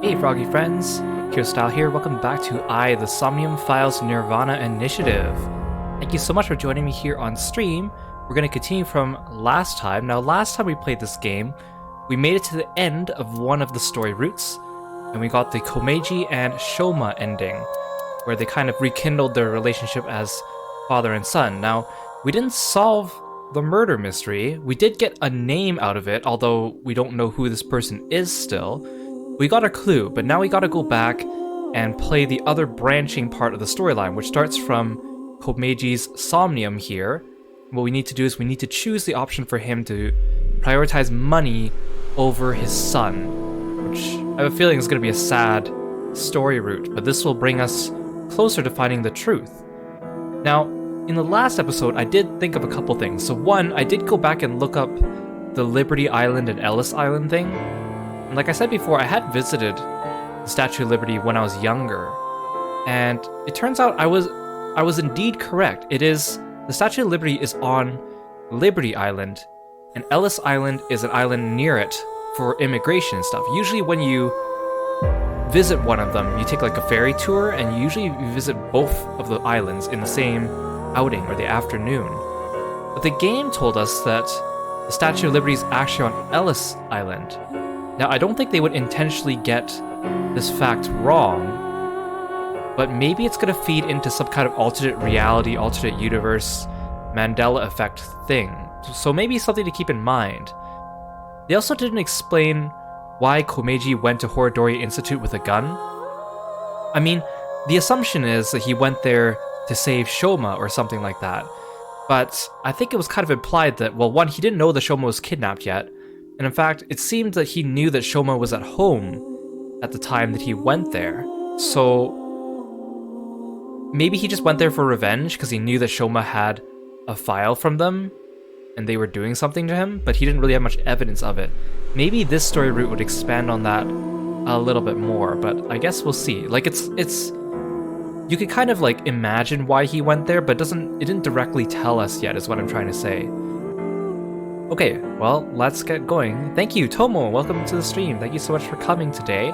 Hey Froggy friends, Kirostyle here, welcome back to the Somnium Files nirvanA initiative. Thank you so much for joining me here on stream. We're going to continue from last time. Now last time we played this game, we made it to the end of one of the story routes, and we got the Komeiji and Shoma ending, where they kind of rekindled their relationship as father and son. Now, we didn't solve the murder mystery. We did get a name out of it, although we don't know who this person is still. We got a clue, but now we gotta go back and play the other branching part of the storyline, which starts from Komeiji's Somnium here. What we need to do is we need to choose the option for him to prioritize money over his son, which I have a feeling is going to be a sad story route, but this will bring us closer to finding the truth. Now, in the last episode, I did think of a couple things. So one, I did go back and look up the Liberty Island and Ellis Island thing. And like I said before, I had visited the Statue of Liberty when I was younger, and it turns out I was indeed correct. It is, the Statue of Liberty is on Liberty Island, and Ellis Island is an island near it for immigration and stuff. Usually when you visit one of them, you take like a ferry tour, and usually you visit both of the islands in the same outing or the afternoon. But the game told us that the Statue of Liberty is actually on Ellis Island. Now, I don't think they would intentionally get this fact wrong, but maybe it's going to feed into some kind of alternate reality, alternate universe, Mandela effect thing. So maybe something to keep in mind. They also didn't explain why Komeiji went to Horodori Institute with a gun. I mean, the assumption is that he went there to save Shoma or something like that. But I think it was kind of implied that, well, one, he didn't know that Shoma was kidnapped yet. And in fact, it seemed that he knew that Shoma was at home at the time that he went there. So maybe he just went there for revenge because he knew that Shoma had a file from them and they were doing something to him, but he didn't really have much evidence of it. Maybe this story route would expand on that a little bit more, but I guess we'll see. Like, it's you could kind of like imagine why he went there, but it didn't directly tell us yet, is what I'm trying to say. Okay, well, let's get going. Thank you, Tomo, welcome to the stream. Thank you so much for coming today.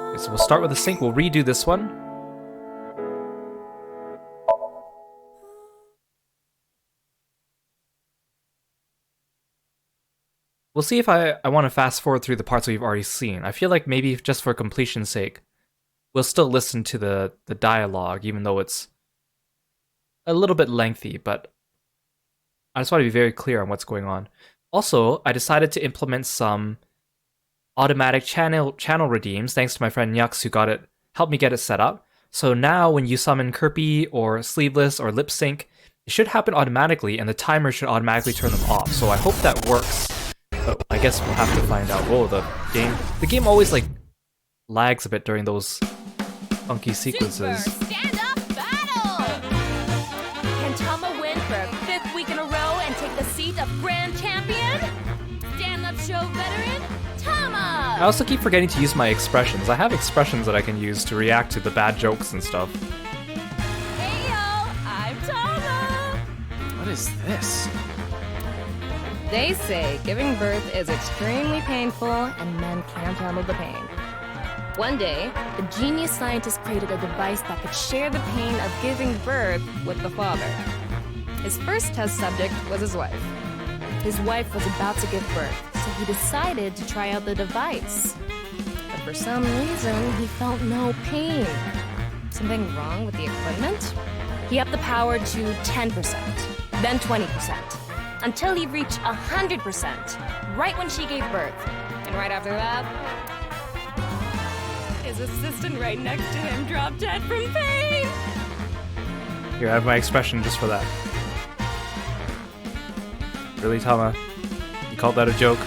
Okay, so we'll start with the sync, we'll redo this one. We'll see if I want to fast forward through the parts we've already seen. I feel like maybe just for completion's sake, we'll still listen to the dialogue, even though it's a little bit lengthy, but I just want to be very clear on what's going on. Also, I decided to implement some automatic channel redeems, thanks to my friend Nyux who helped me get it set up. So now when you summon Kirby or Sleeveless or Lip Sync, it should happen automatically and the timer should automatically turn them off. So I hope that works. But I guess we'll have to find out. Whoa, the game always like lags a bit during those funky sequences. Super stand-up battle! Can Tama win for a 5th week in a row and take the seat of Grand Champion? Stand-up show veteran, Tama! I also keep forgetting to use my expressions. I have expressions that I can use to react to the bad jokes and stuff. Heyo, I'm Tama! What is this? They say giving birth is extremely painful and men can't handle the pain. One day, a genius scientist created a device that could share the pain of giving birth with the father. His first test subject was his wife. His wife was about to give birth, so he decided to try out the device. But for some reason, he felt no pain. Something wrong with the equipment? He upped the power to 10%, then 20%. Until he reached 100%, right when she gave birth. And right after that, his assistant right next to him dropped dead from pain. Here, I have my expression just for that. Really, Tama? You called that a joke?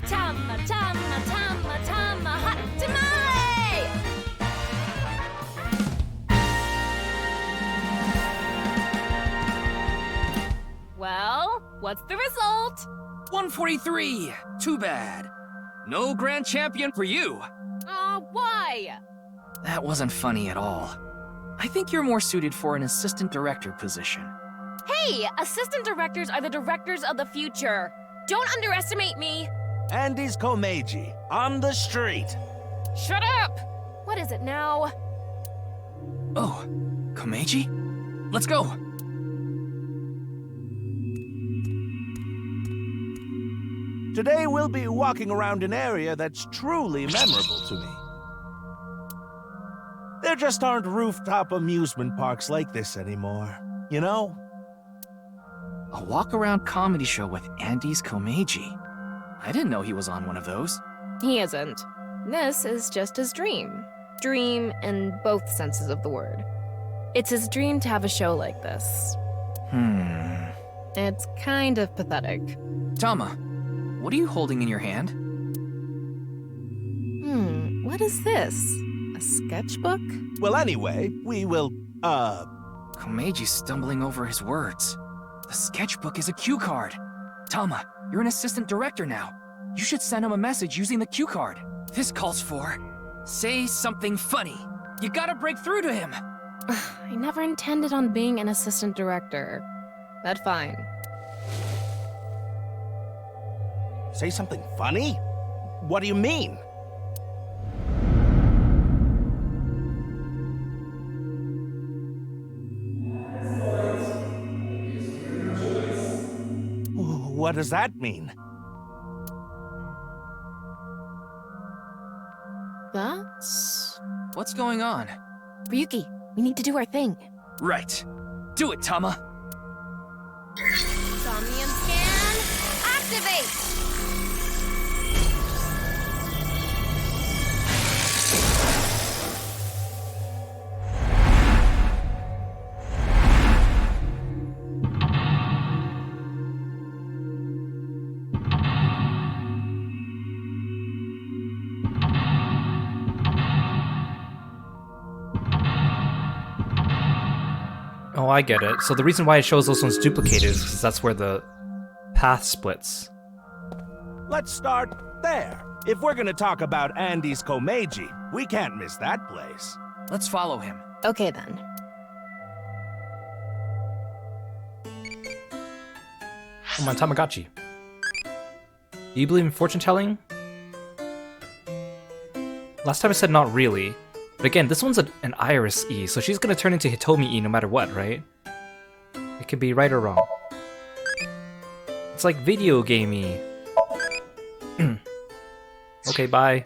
Tama, Tama, Tama, Tama, hot tamale! Well, what's the result? 143! Too bad. No grand champion for you. Why? That wasn't funny at all. I think you're more suited for an assistant director position. Hey, assistant directors are the directors of the future. Don't underestimate me. Andy's Komeiji, on the street. Shut up! What is it now? Oh, Komeiji? Let's go! Today we'll be walking around an area that's truly memorable to me. There just aren't rooftop amusement parks like this anymore, you know? A walk-around comedy show with Andy's Komeiji. I didn't know he was on one of those. He isn't. This is just his dream. Dream in both senses of the word. It's his dream to have a show like this. It's kind of pathetic. Tama, what are you holding in your hand? What is this? A sketchbook? Well, anyway, we will, Komeji's stumbling over his words. The sketchbook is a cue card. Tama, you're an assistant director now. You should send him a message using the cue card. This calls for... say something funny. You gotta break through to him. I never intended on being an assistant director. But fine. say something funny? What do you mean? What does that mean? That's... What's going on? Ryuki, we need to do our thing. Right. Do it, Tama. Somnium Scan, activate! Oh, I get it. So the reason why it shows those ones duplicated is because that's where the path splits. Let's start there. If we're gonna talk about Andy's Komeiji, we can't miss that place. Let's follow him. Okay then. Oh, my Tamagotchi. Do you believe in fortune telling? Last time I said not really. But again, this one's an Iris E, so she's gonna turn into Hitomi E no matter what, right? It could be right or wrong. It's like video gamey. Okay, bye.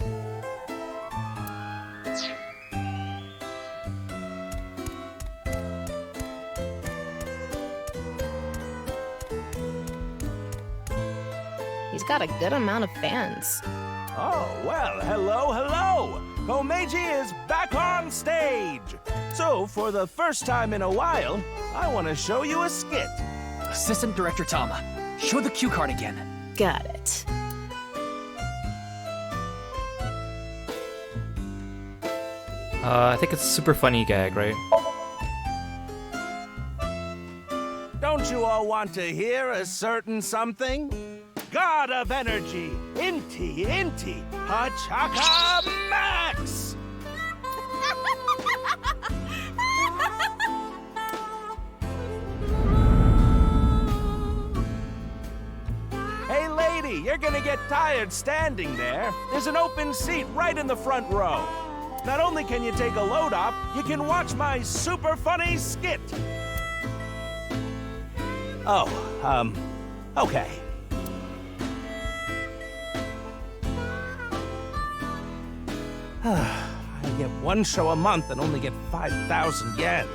He's got a good amount of fans. Oh, well, hello, hello! Komeiji is back on stage! So, for the first time in a while, I want to show you a skit. Assistant Director Tama, show the cue card again. Got it. I think it's a super funny gag, right? Don't you all want to hear a certain something? God of Energy, Inti, Hachaka Max! Hey lady, you're gonna get tired standing there. There's an open seat right in the front row. Not only can you take a load off, you can watch my super funny skit. Oh, okay. I get one show a month and only get 5,000 yen.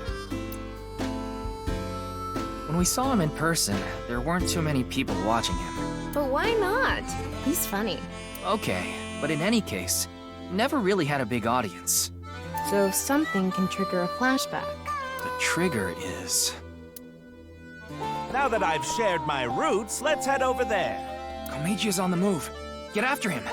When we saw him in person, there weren't too many people watching him. But why not? He's funny. Okay, but in any case, never really had a big audience. So something can trigger a flashback. The trigger is... Now that I've shared my roots, let's head over there. Komeiji is on the move. Get after him.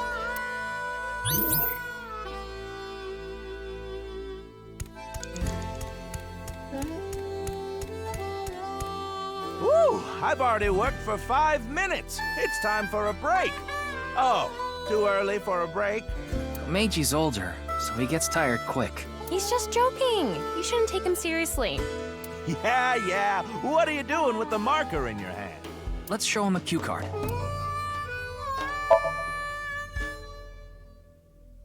Woo! I've already worked for 5 minutes. It's time for a break. Oh, too early for a break? Komeji's older, so he gets tired quick. He's just joking. You shouldn't take him seriously. Yeah. What are you doing with the marker in your hand? Let's show him a cue card.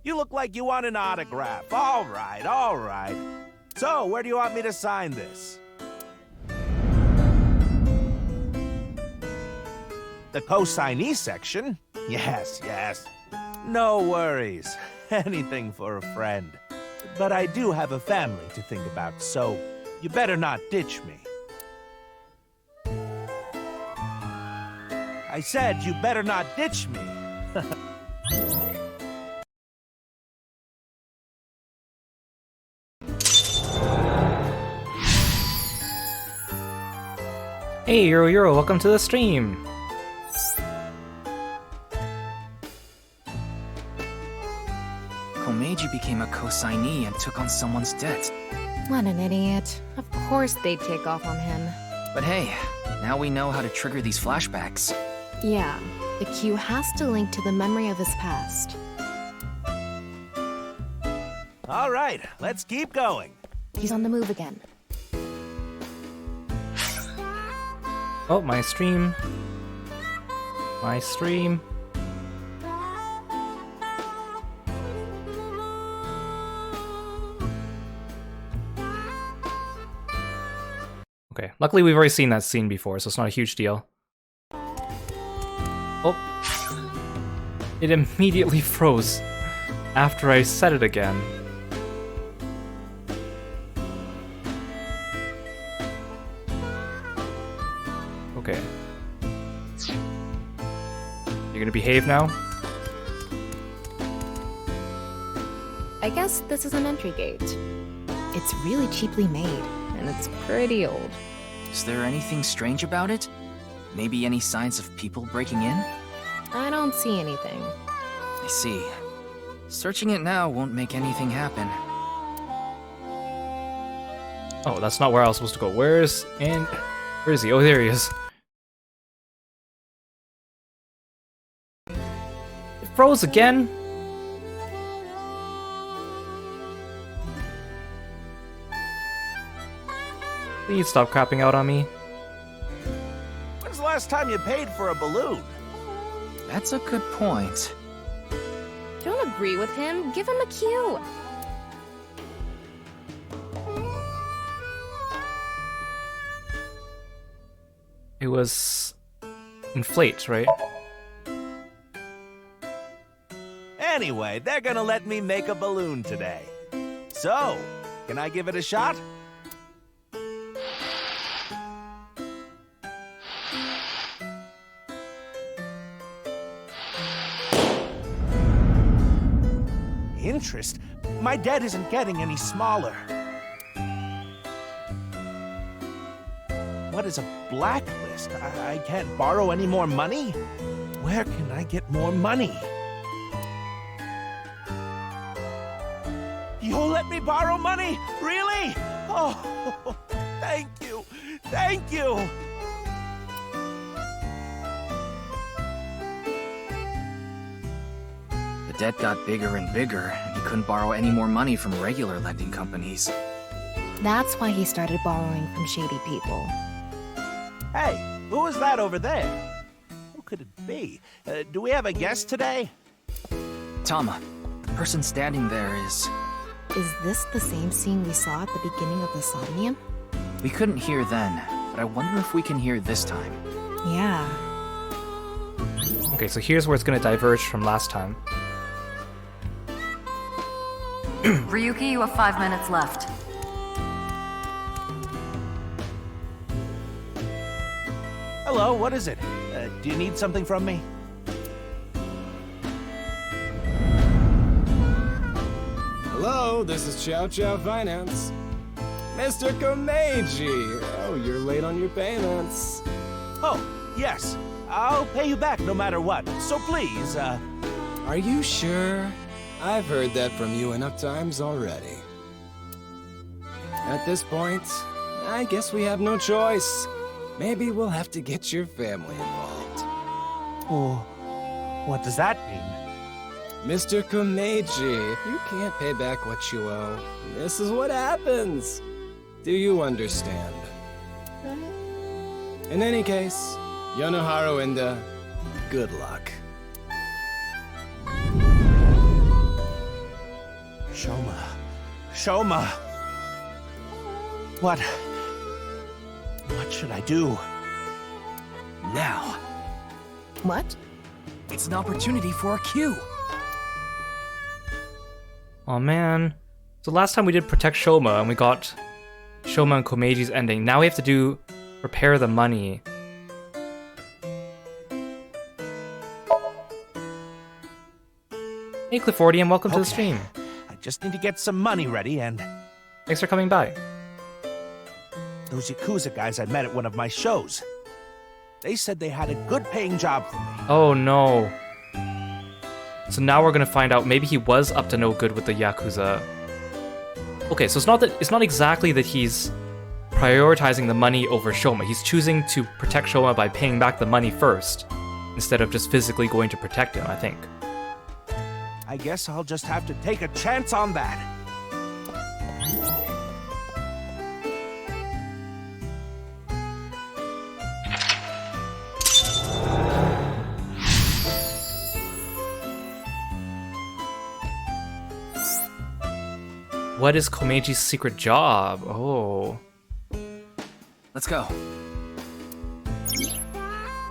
You look like you want an autograph. All right. So, where do you want me to sign this? The co-signee section? Yes. No worries. Anything for a friend. But I do have a family to think about, so you better not ditch me. I said you better not ditch me. Hey, Yuro, welcome to the stream. Komeiji became a co-signee and took on someone's debt. What an idiot. Of course they'd take off on him. But hey, now we know how to trigger these flashbacks. Yeah, the cue has to link to the memory of his past. All right, let's keep going. He's on the move again. Oh, my stream. Okay, luckily we've already seen that scene before, so it's not a huge deal. Oh. It immediately froze after I said it again. Okay. You're gonna behave now? I guess this is an entry gate. It's really cheaply made, and it's pretty old. Is there anything strange about it? Maybe any signs of people breaking in? I don't see anything. I see. Searching it now won't make anything happen. Oh, that's not where I was supposed to go. Where is he? Oh, there he is. It froze again? Please stop crapping out on me. When's the last time you paid for a balloon? That's a good point. Don't agree with him. Give him a cue. It was... inflate, right? Anyway, they're gonna let me make a balloon today. So, can I give it a shot? Interest? My debt isn't getting any smaller. What is a blacklist? I can't borrow any more money? Where can I get more money? You'll let me borrow money? Really? Oh, thank you. Thank you. The debt got bigger and bigger, and he couldn't borrow any more money from regular lending companies. That's why he started borrowing from shady people. Hey, who is that over there? Who could it be? Do we have a guest today? Tama, the person standing there is... Is this the same scene we saw at the beginning of the Somnium? We couldn't hear then, but I wonder if we can hear this time. Yeah. Okay, so here's where it's gonna diverge from last time. Ryuki, you have 5 minutes left. Hello, what is it? Do you need something from me? Hello, this is Chow Chow Finance. Mr. Komeiji! Oh, you're late on your payments. Oh, yes. I'll pay you back no matter what. So please, Are you sure? I've heard that from you enough times already. At this point, I guess we have no choice. Maybe we'll have to get your family involved. Oh, what does that mean? Mr. Komeiji, if you can't pay back what you owe, this is what happens. Do you understand? In any case, Yonoharo and good luck. Shoma. What should I do? Now, What? it's an opportunity for a cue. Oh man. So last time we did Protect Shoma and we got Shoma and Komeji's ending. Now we have to do Repair the Money. Hey Cliffordian, welcome to the Okay. stream. I just need to get some money ready, and Thanks for coming by. those Yakuza guys I met at one of my shows. They said they had a good paying job for me. Oh no. So now we're gonna find out maybe he was up to no good with the Yakuza. Okay, so it's not exactly that he's prioritizing the money over Shoma. He's choosing to protect Shoma by paying back the money first, instead of just physically going to protect him, I think. I guess I'll just have to take a chance on that. What is Komeji's secret job? Oh. Let's go.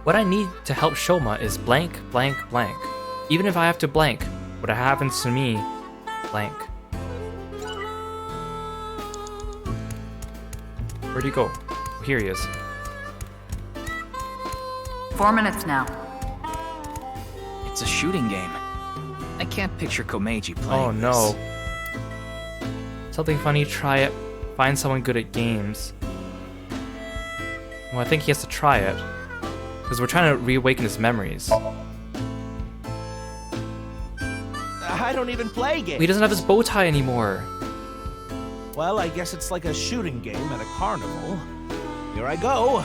What I need to help Shoma is blank, blank, blank. Even if I have to blank, what happens to me, blank. Where'd he go? Oh, here he is. 4 minutes now. It's a shooting game. I can't picture Komeiji playing Oh no. this. Something funny, try it. Find someone good at games. Well, I think he has to try it. Because we're trying to reawaken his memories. I don't even play games. He doesn't have his bow tie anymore. Well, I guess it's like a shooting game at a carnival. Here I go.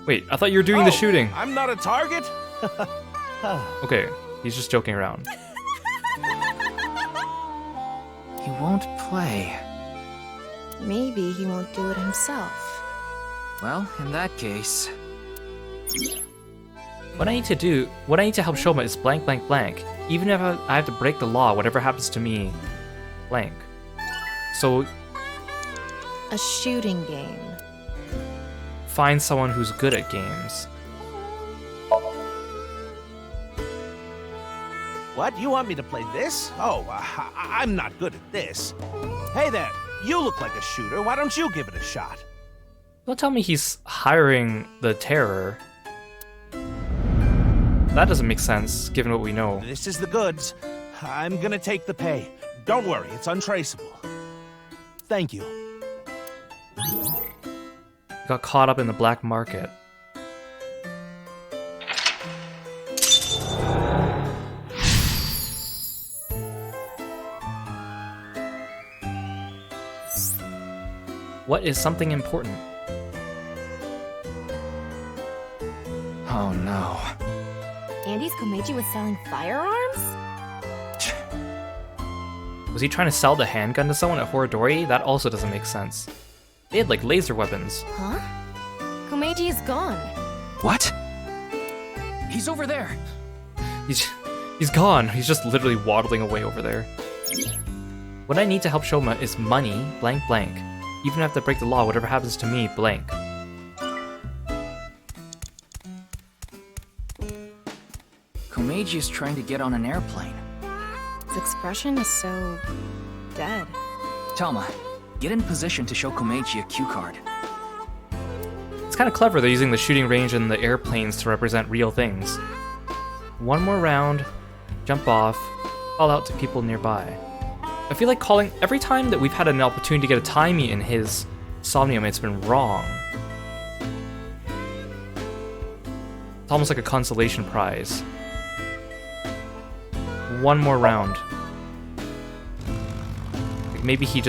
Wait, I thought you were doing the Oh, shooting. I'm not a target? Okay, he's just joking around. He won't play. Maybe he won't do it himself. Well, in that case, What I need to help Shoma is blank, blank, blank. Even if I have to break the law, whatever happens to me, blank. So, A shooting game. find someone who's good at games. What? You want me to play this? Oh, I'm not good at this. Hey there, you look like a shooter. Why don't you give it a shot? Don't tell me he's hiring the terror. That doesn't make sense, given what we know. This is the goods. I'm gonna take the pay. Don't worry, it's untraceable. Thank you. Got caught up in the black market. What is something important? oh no. Andy's Komeiji was selling firearms? Was he trying to sell the handgun to someone at Horodori? That also doesn't make sense. They had like laser weapons. Huh? Komeiji is gone. What? He's over there. He's gone. He's just literally waddling away over there. What I need to help Shoma is money, blank, blank. Even if I have to break the law, whatever happens to me, blank. Komeiji is trying to get on an airplane. His expression is so dead. Talma, get in position to show Komeiji a cue card. It's kind of clever they're using the shooting range and the airplanes to represent real things. One more round, jump off, call out to people nearby. I feel like calling every time that we've had an opportunity to get a timey in his Somnium, it's been wrong. It's almost like a consolation prize. One more round. Like maybe he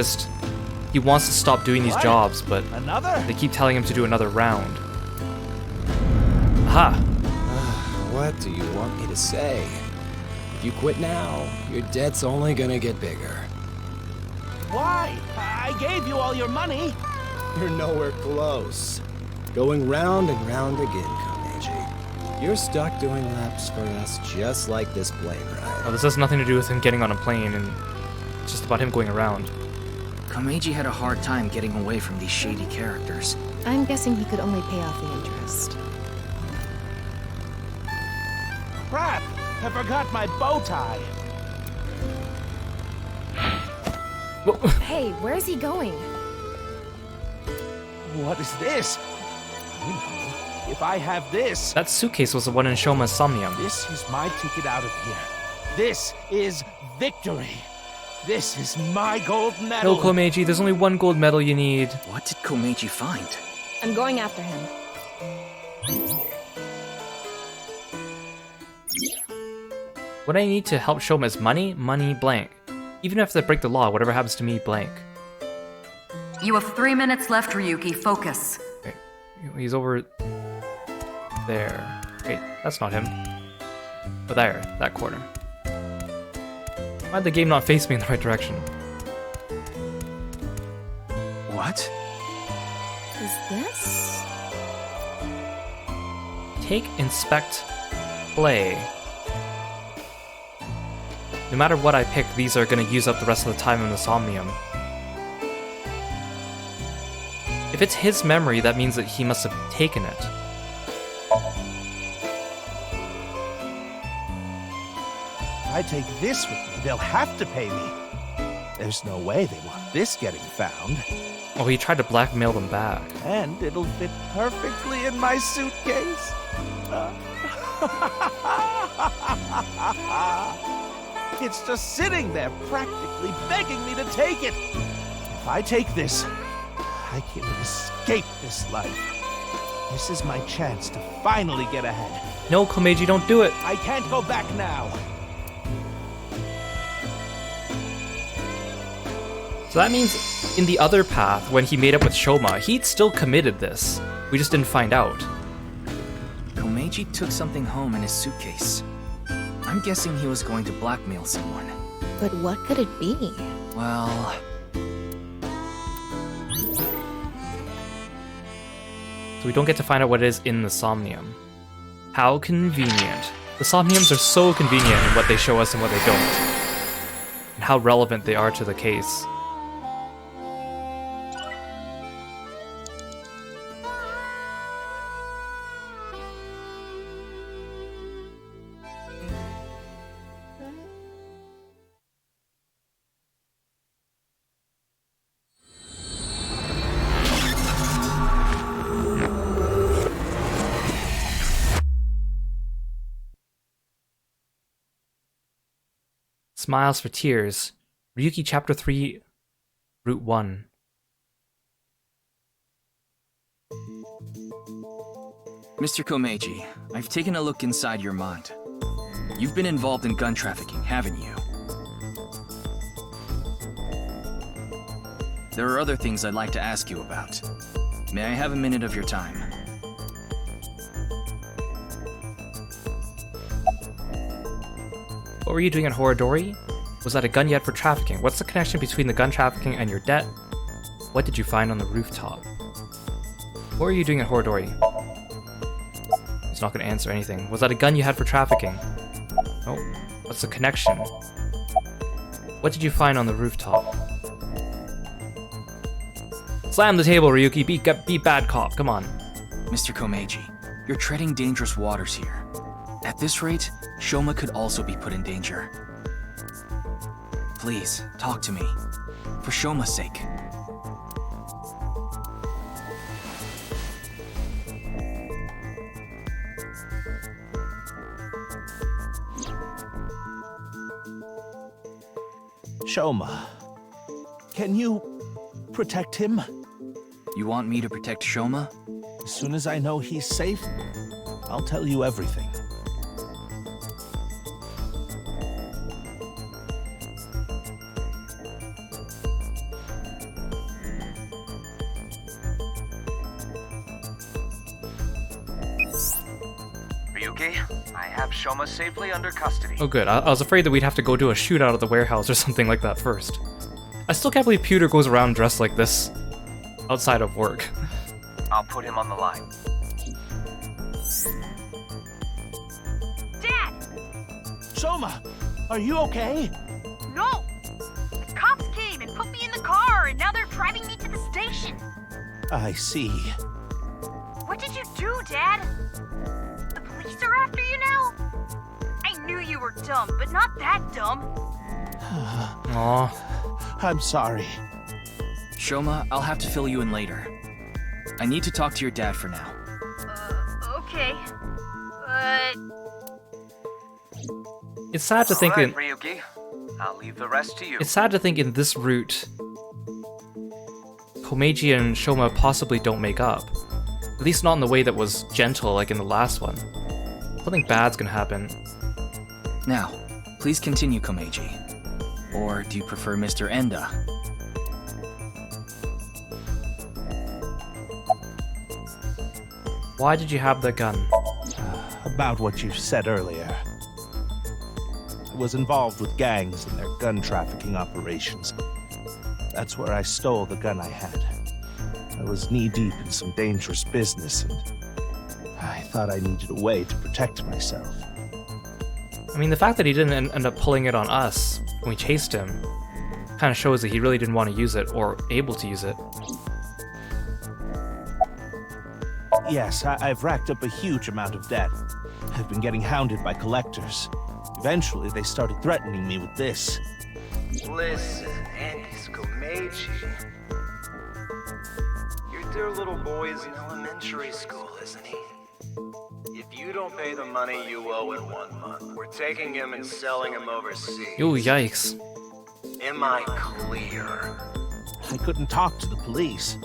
wants to stop doing these What? jobs, but Another? they keep telling him to do another round. Aha! What do you want me to say? If you quit now, your debt's only gonna get bigger. Why? I gave you all your money. You're nowhere close. Going round and round again, Komeiji. You're stuck doing laps for us just like this plane ride. Oh, this has nothing to do with him getting on a plane, and it's just about him going around. Komeiji had a hard time getting away from these shady characters. I'm guessing he could only pay off the interest. Crap! I forgot my bow tie. Hey, where's he going? What is this? You know, if I have this, That suitcase was the one in Shoma's Somnium. this is my ticket out of here. This is victory. This is my gold medal. No, Komeiji, there's only one gold medal you need. What did Komeiji find? I'm going after him. What I need to help Shoma is money, blank. Even if they break the law, whatever happens to me, blank. You have 3 minutes left, Ryuki. Focus. Okay. He's over there. Wait, that's not him. Oh, there, that corner. Why'd the game not face me in the right direction? What? Is this? Take, inspect, play. No matter what I pick, these are going to use up the rest of the time in the Somnium. If it's his memory, that means that he must have taken it. If I take this with me, they'll have to pay me. There's no way they want this getting found. Oh, he tried to blackmail them back. And it'll fit perfectly in my suitcase. It's just sitting there, practically begging me to take it. If I take this, I can escape this life. This is my chance to finally get ahead. No, Komeiji, don't do it. I can't go back now. So that means in the other path, when he made up with Shoma, he'd still committed this. We just didn't find out. Komeiji took something home in his suitcase. I'm guessing he was going to blackmail someone. But what could it be? Well... So we don't get to find out what it is in the Somnium. How convenient. The Somniums are so convenient in what they show us and what they don't. And how relevant they are to the case. Smiles for Tears, Ryuki Chapter 3, Route 1. Mr. Komeiji, I've taken a look inside your mind. You've been involved in gun trafficking, haven't you? There are other things I'd like to ask you about. May I have a minute of your time? What were you doing at Horodori? Was that a gun you had for trafficking? What's the connection between the gun trafficking and your debt? What did you find on the rooftop? What were you doing at Horodori? He's not going to answer anything. Was that a gun you had for trafficking? Oh, what's the connection? What did you find on the rooftop? Slam the table, Ryuki. Be bad cop. Come on. Mr. Komeiji, you're treading dangerous waters here. At this rate, Shoma could also be put in danger. Please, talk to me. For Shoma's sake. Shoma, can you protect him? You want me to protect Shoma? As soon as I know he's safe, I'll tell you everything. Ryuki, I have Shoma safely under custody. Oh good, I was afraid that we'd have to go do a shootout at the warehouse or something like that first. I still can't believe Pewter goes around dressed like this. outside of work. I'll put him on the line. Dad! Soma, are you okay? No! The cops came and put me in the car, and now they're driving me to the station. I see. What did you do, Dad? The police are after you now? I knew you were dumb, but not that dumb. Aw. I'm sorry. Shoma, I'll have to fill you in later. I need to talk to your dad for now. Okay. But... It's sad to think Alright, Ryuki. I'll leave the rest to you. It's sad to think in this route, Komeiji and Shoma possibly don't make up. At least not in the way that was gentle like in the last one. Something bad's gonna happen. Now, please continue, Komeiji. Or do you prefer Mr. Enda? Why did you have the gun? About what you said earlier. I was involved with gangs and their gun trafficking operations. That's where I stole the gun I had. I was knee-deep in some dangerous business, and I thought I needed a way to protect myself. I mean, the fact that he didn't end up pulling it on us when we chased him kind of shows that he really didn't want to use it or able to use it. Yes, I've racked up a huge amount of debt. I've been getting hounded by collectors. Eventually, they started threatening me with this. Listen, Andy's Komeiji. Your dear little boy's in elementary school, isn't he? If you don't pay the money you owe in 1 month, we're taking him and selling him overseas. Ooh, yikes. Am I clear? I couldn't talk to the police.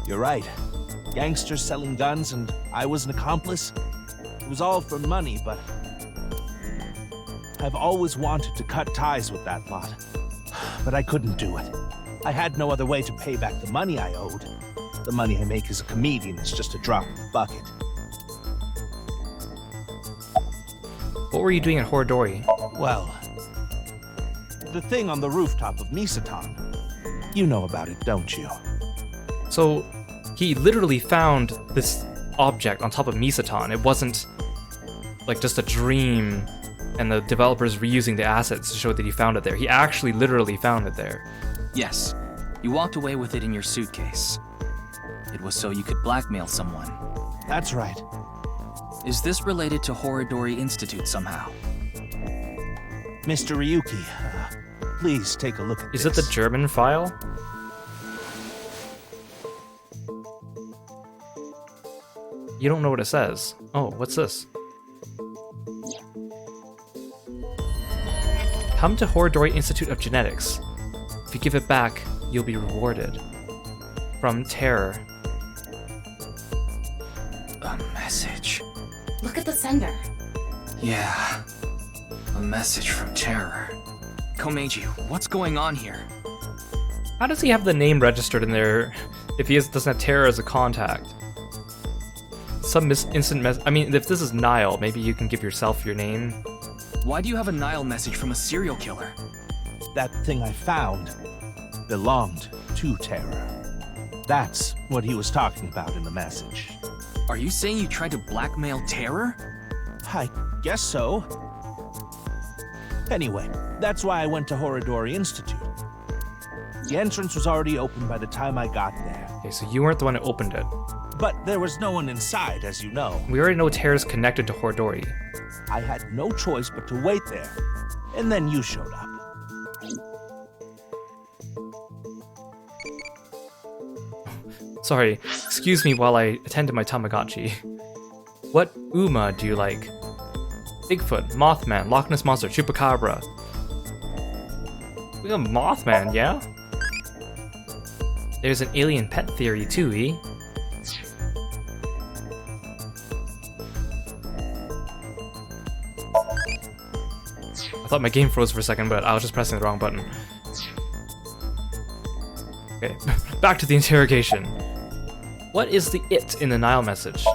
You're right. Gangsters selling guns, and I was an accomplice. It was all for money, but I've always wanted to cut ties with that lot. But I couldn't do it. I had no other way to pay back the money I owed. The money I make as a comedian is just a drop in the bucket. What were you doing at Horodori? Well, the thing on the rooftop of Misatan. You know about it, don't you? So, he literally found this object on top of Misatan. It wasn't like just a dream and the developers reusing the assets to show that he found it there. He actually literally found it there. Yes. You walked away with it in your suitcase. It was so you could blackmail someone. That's right. Is this related to Horodori Institute somehow? Mr. Ryuki, please take a look at Is this. it the German file? You don't know what it says. Oh, what's this? Come to Horodori Institute of Genetics. If you give it back, you'll be rewarded. From Terror. A message. Look at the sender. Yeah. A message from Terror. Komeiji, what's going on here? How does he have the name registered in there if he doesn't have Terror as a contact? Some instant mess. I mean, if this is Nile, maybe you can give yourself your name. Why do you have a Nile message from a serial killer? That thing I found belonged to Terror. That's what he was talking about in the message. Are you saying you tried to blackmail Terror? I guess so. Anyway, that's why I went to Horodori Institute. The entrance was already open by the time I got there. Okay, so you weren't the one who opened it. But there was no one inside, as you know. We already know Terror's connected to Horodori. I had no choice but to wait there. And then you showed up. Sorry, excuse me while I attend to my Tamagotchi. What Uma do you like? Bigfoot, Mothman, Loch Ness Monster, Chupacabra. We got Mothman, yeah? There's an alien pet theory too, eh? I thought my game froze for a second, but I was just pressing the wrong button. Okay, back to the interrogation. What is the it in the Nile message?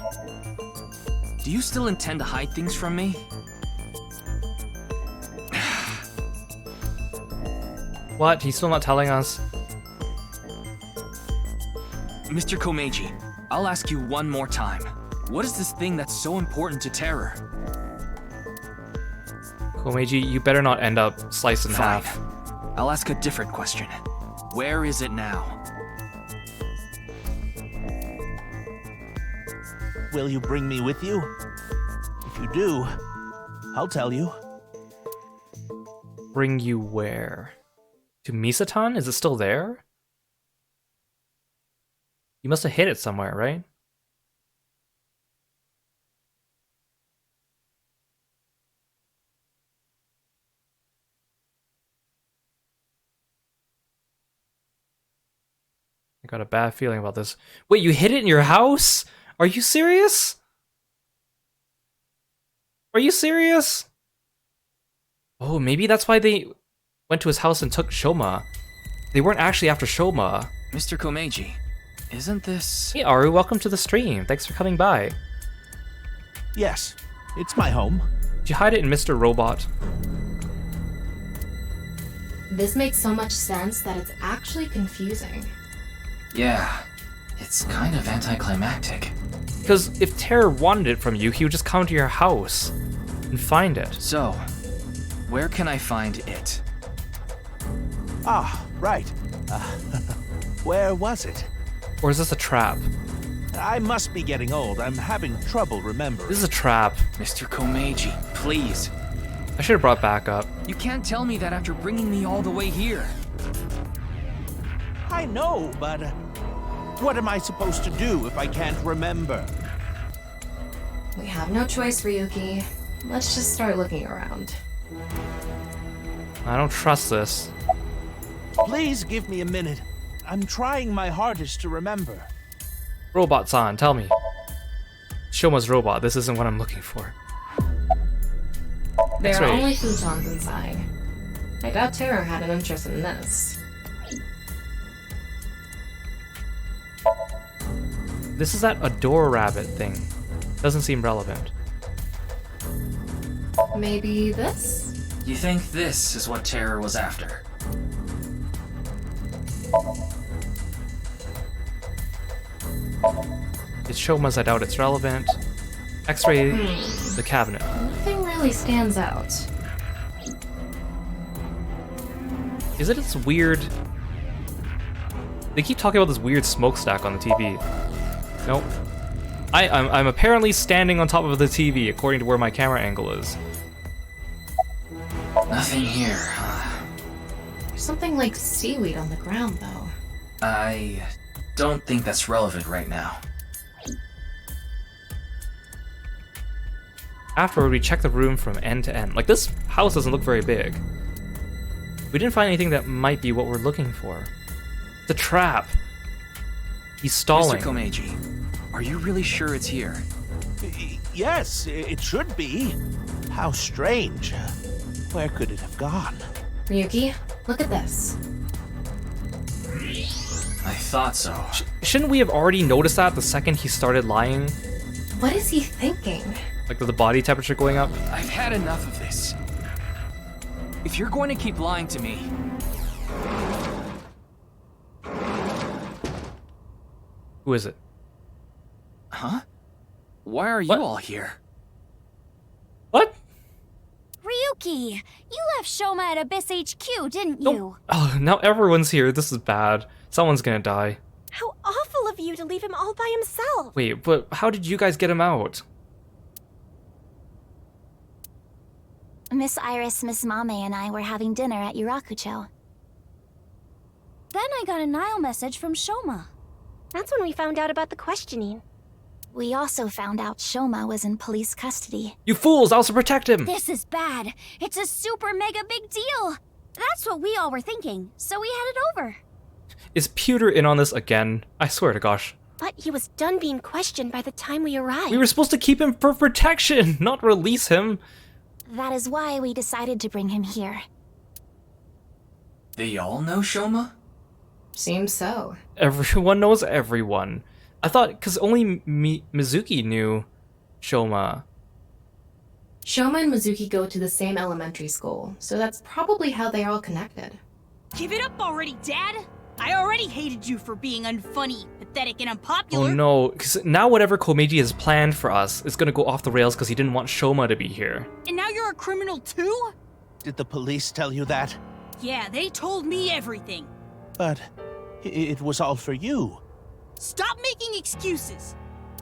Do you still intend to hide things from me? What? He's still not telling us? Mr. Komeiji, I'll ask you one more time. What is this thing that's so important to Terror? Komeiji, you better not end up sliced in Fine. half. I'll ask a different question. Where is it now? Will you bring me with you? If you do, I'll tell you. Bring you where? To Misatan? Is it still there? You must have hid it somewhere, right? I got a bad feeling about this. Wait, you hid it in your house? Are you serious? Are you serious? Oh, maybe that's why they went to his house and took Shoma. They weren't actually after Shoma. Mr. Komeiji, isn't this... Hey Aru, welcome to the stream. Thanks for coming by. Yes, it's my home. Did you hide it in Mr. Robot? This makes so much sense that it's actually confusing. Yeah, it's kind of anticlimactic. Because if Terror wanted it from you, he would just come to your house and find it. So, where can I find it? Ah, right. Where was it? Or is this a trap? I must be getting old. I'm having trouble remembering. This is a trap. Mr. Komeiji, please. I should have brought backup. You can't tell me that after bringing me all the way here. I know, but what am I supposed to do if I can't remember? We have no choice, Ryuki. Let's just start looking around. I don't trust this. Please give me a minute. I'm trying my hardest to remember. Robot-san, tell me. Shoma's robot. This isn't what I'm looking for. There are X-ray. only futons inside. I doubt Terror had an interest in this. This is that Adore Rabbit thing. Doesn't seem relevant. Maybe this? You think this is what Terror was after? It's Shoma's, I doubt it's relevant. X-ray the cabinet. Nothing really stands out. Is it this weird... They keep talking about this weird smokestack on the TV. Nope. I'm apparently standing on top of the TV according to where my camera angle is. Nothing here. There's something like seaweed on the ground, though. I don't think that's relevant right now. Afterward, we checked the room from end to end. Like, this house doesn't look very big. We didn't find anything that might be what we're looking for. It's a trap. He's stalling. Mr. Komeiji, are you really sure it's here? Yes, it should be. How strange. Where could it have gone? Ryuki, look at this. I thought so. Shouldn't we have already noticed that the second he started lying? What is he thinking? Like with the body temperature going up? I've had enough of this. If you're going to keep lying to me... Who is it? Huh? Why are you What? all here? What? Ryuki, you left Shoma at Abyss HQ, didn't you? Oh, now everyone's here. This is bad. Someone's gonna die. How awful of you to leave him all by himself. Wait, but how did you guys get him out? Miss Iris, Miss Mame, and I were having dinner at Yurakucho. Then I got a Nile message from Shoma. That's when we found out about the questioning. We also found out Shoma was in police custody. You fools! I also protect him! This is bad. It's a super mega big deal. That's what we all were thinking, so we headed over. Is Pewter in on this again? I swear to gosh. But he was done being questioned by the time we arrived. We were supposed to keep him for protection, not release him. That is why we decided to bring him here. They all know Shoma? Seems so. Everyone knows everyone. I thought, because only Mizuki knew Shoma. Shoma and Mizuki go to the same elementary school, so that's probably how they're all connected. Give it up already, Dad! I already hated you for being unfunny, pathetic, and unpopular. Oh no, because now whatever Komeiji has planned for us is gonna go off the rails because he didn't want Shoma to be here. And now you're a criminal too? Did the police tell you that? Yeah, they told me everything. But it was all for you. Stop making excuses.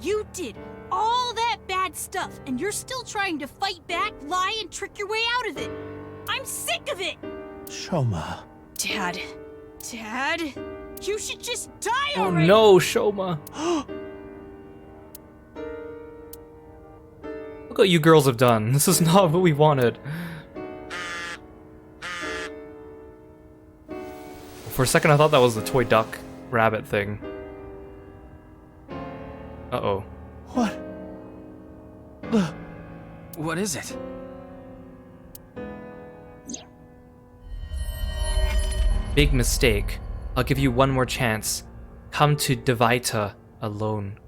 You did all that bad stuff, and you're still trying to fight back, lie, and trick your way out of it. I'm sick of it! Shoma. Dad, you should just die Oh already! no, Shoma. Look what you girls have done. This is not what we wanted. For a second I thought that was the toy duck rabbit thing. Uh-oh. What? What is it? Big mistake. I'll give you one more chance. Come to Devaita alone.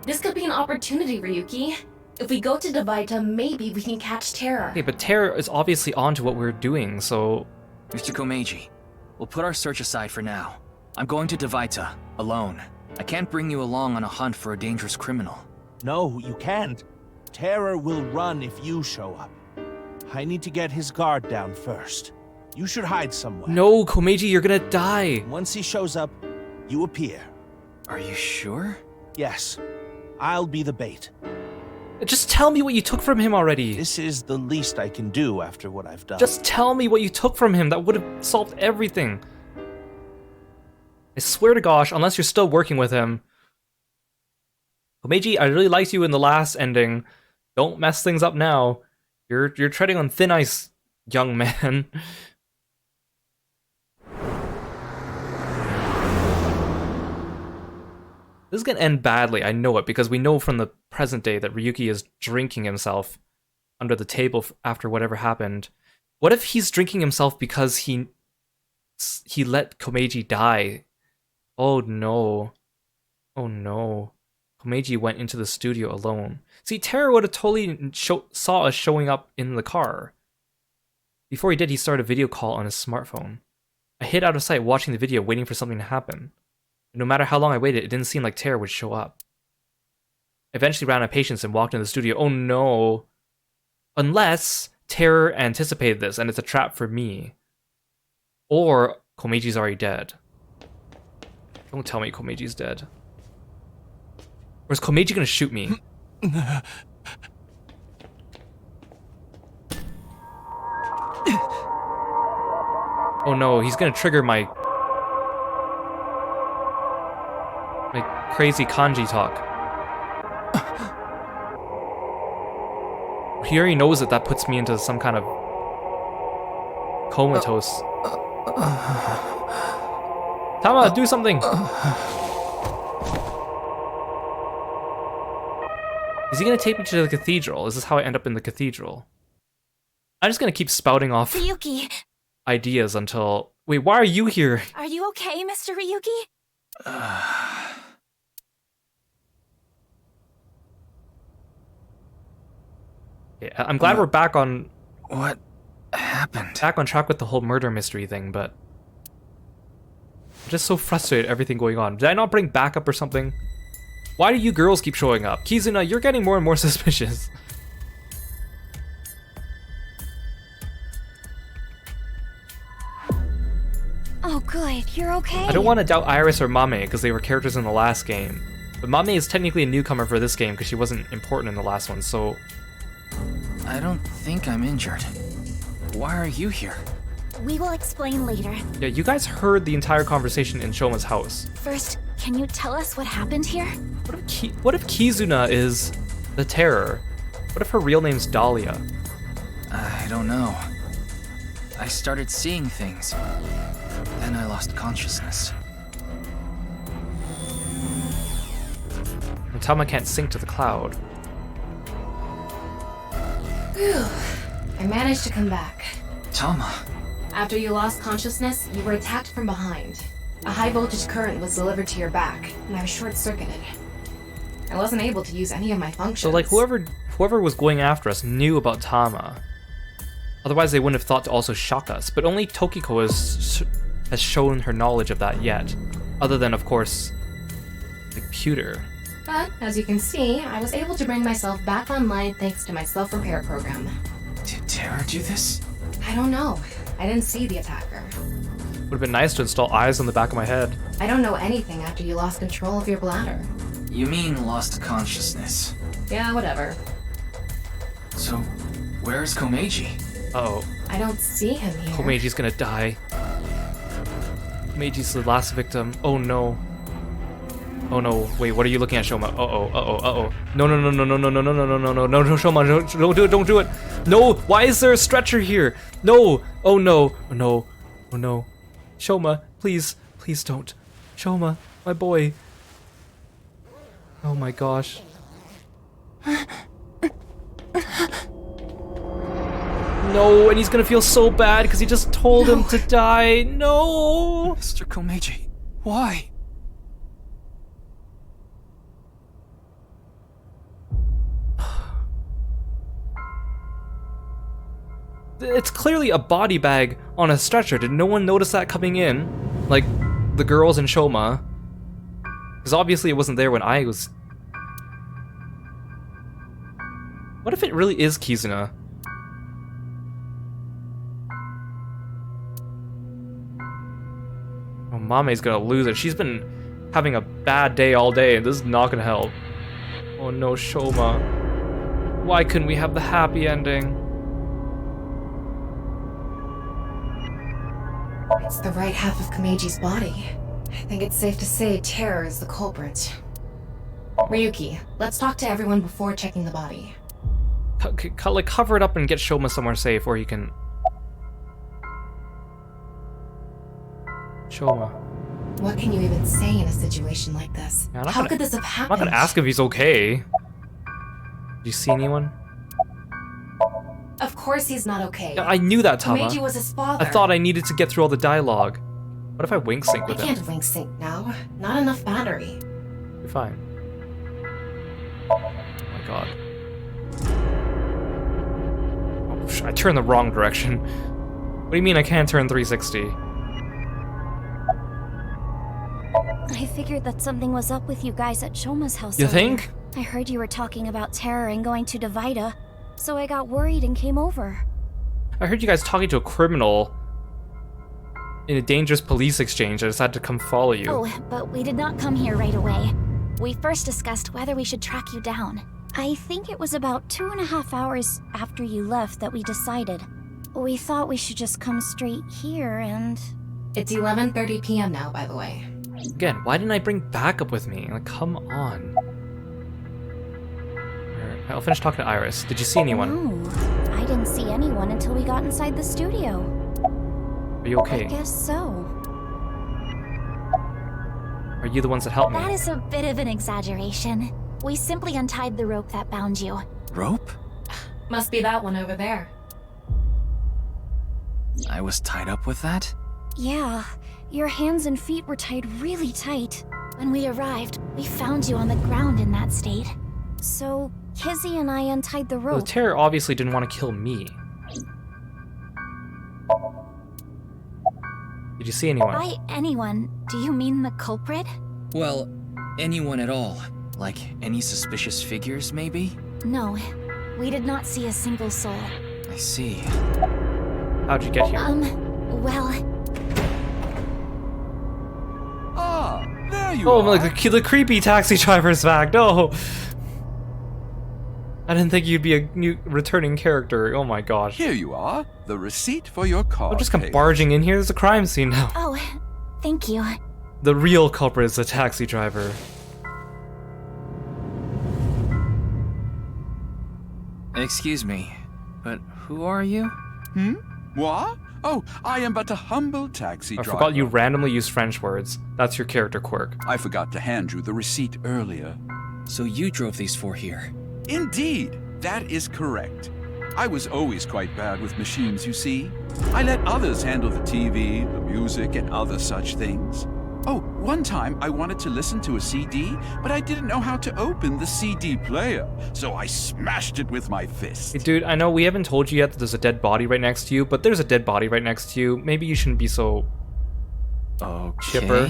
This could be an opportunity, Ryuki. If we go to Devaita, maybe we can catch Terror. Okay, but Terror is obviously on to what we're doing, so... Mr. Komeiji, we'll put our search aside for now. I'm going to Devaita, alone. I can't bring you along on a hunt for a dangerous criminal. No, you can't. Terror will run if you show up. I need to get his guard down first. You should hide somewhere. No, Komeiji, you're gonna die. Once he shows up, you appear. Are you sure? Yes, I'll be the bait. Just tell me what you took from him already. This is the least I can do after what I've done. Just tell me what you took from him. That would have solved everything. I swear to gosh, unless you're still working with him. Komeiji, I really liked you in the last ending. Don't mess things up now. You're treading on thin ice, young man. This is gonna end badly, I know it, because we know from the present day that Ryuki is drinking himself under the table after whatever happened. What if he's drinking himself because he let Komeiji die? Oh no. Oh no. Komeiji went into the studio alone. See, Terror would have totally saw us showing up in the car. Before he did, he started a video call on his smartphone. I hid out of sight watching the video, waiting for something to happen. No matter how long I waited, it didn't seem like Terror would show up. I eventually ran out of patience and walked into the studio. Oh no. Unless Terror anticipated this and it's a trap for me. Or Komeiji's already dead. Don't tell me Komeiji's dead. Or is Komeiji gonna shoot me? Oh no, he's gonna trigger my crazy kanji talk. He already knows that that puts me into some kind of comatose. Tama, do something! Is he gonna take me to the cathedral? Is this how I end up in the cathedral? I'm just gonna keep spouting off Ryuki, ideas until... Wait, why are you here? are you okay, Mr. Ryuki? Yeah, I'm glad we're back on... What happened? Back on track with the whole murder mystery thing, but... I'm just so frustrated at everything going on. Did I not bring backup or something? Why do you girls keep showing up? Kizuna, you're getting more and more suspicious. Oh good, you're okay? I don't want to doubt Iris or Mame because they were characters in the last game. But Mame is technically a newcomer for this game because she wasn't important in the last one, so... I don't think I'm injured. Why are you here? We will explain later. Yeah, you guys heard the entire conversation in Shoma's house. First, can you tell us what happened here? What if Kizuna is the Terror? What if her real name's Dahlia? I don't know. I started seeing things. Then I lost consciousness. And Tama can't sink to the cloud. Phew. I managed to come back. Tama. After you lost consciousness, you were attacked from behind. A high voltage current was delivered to your back, and I was short-circuited. I wasn't able to use any of my functions. So like whoever was going after us knew about Tama. Otherwise, they wouldn't have thought to also shock us. But only Tokiko has shown her knowledge of that yet. Other than, of course, the computer. But, as you can see, I was able to bring myself back online thanks to my self-repair program. Did Terra do this? I don't know. I didn't see the attacker. Would have been nice to install eyes on the back of my head. I don't know anything after you lost control of your bladder. You mean lost consciousness? Yeah, whatever. So, where's Komeiji? Uh-oh. I don't see him here. Komeiji's gonna die. Komeiji's the last victim. Oh no. Oh no. Wait, what are you looking at, Shoma? Uh-oh, uh-oh, uh-oh. No, no, no, no, no, no, no, no, no, no, no, no, no, Shoma, no, don't do it, don't do it. No, why is there a stretcher here? No. Oh no. Oh no. Oh no. Shoma, please, please don't. Shoma, my boy. Oh my gosh. No, and he's gonna feel so bad because he just told him to die. No! Mr. Komeiji, why? It's clearly a body bag on a stretcher. Did no one notice that coming in? Like, the girls and Shoma? Because obviously it wasn't there when I was... What if it really is Kizuna? Oh, Mame's gonna lose it. She's been having a bad day all day, and this is not gonna help. Oh no, Shoma. Why couldn't we have the happy ending? It's the right half of Komeiji's body. I think it's safe to say Terror is the culprit. Ryuki, let's talk to everyone before checking the body. Like, cover it up and get Shoma somewhere safe where he can... Shoma. What can you even say in a situation like this? Yeah, How could this have happened? I'm not gonna ask if he's okay. Do you see anyone? Of course he's not okay. Yeah, I knew that, Tama. Komeiji was his father. I thought I needed to get through all the dialogue. What if I wink sync with I him? can't wink sync now. Not enough battery. You're fine. Oh my god. Oh, I turned the wrong direction. What do you mean I can't turn 360? I figured that something was up with you guys at Shoma's house. You earlier. think? I heard you were talking about Terror and going to Divida, so I got worried and came over. I heard you guys talking to a criminal in a dangerous police exchange. I decided to come follow you. Oh, but we did not come here right away. We first discussed whether we should track you down. I think it was about 2.5 hours after you left that we decided. We thought we should just come straight here and... It's 11:30 p.m. now, by the way. Again, why didn't I bring backup with me? Like, come on. Alright, I'll finish talking to Iris. Did you see anyone? No, I didn't see anyone until we got inside the studio. Are you okay? I guess so. Are you the ones that helped me? That is a bit of an exaggeration. We simply untied the rope that bound you. Rope? Must be that one over there. I was tied up with that? Yeah, your hands and feet were tied really tight. When we arrived, we found you on the ground in that state. So, Kizzy and I untied the Well, the rope. Terror obviously didn't want to kill me. Did you see anyone? By anyone, do you mean the culprit? Well, anyone at all. Like, any suspicious figures, maybe? No, we did not see a single soul. I see. How'd you get here? Well... Ah, there you Oh, are. like the creepy taxi driver's back. No! I didn't think you'd be a new returning character. Oh my gosh. Here you are, the receipt for your car. Don't just come barging in here. There's a crime scene now. Oh, thank you. The real culprit is the taxi driver. Excuse me, but who are you? What? Oh, I am but a humble taxi I driver. forgot you randomly use French words. That's your character quirk. I forgot to hand you the receipt earlier. So you drove these four here? Indeed, that is correct. I was always quite bad with machines, you see. I let others handle the TV, the music, and other such things. Oh, one time I wanted to listen to a CD, but I didn't know how to open the CD player, so I smashed it with my fist. Hey, dude, I know we haven't told you yet that there's a dead body right next to you, but there's a dead body right next to you. Maybe you shouldn't be so... chipper.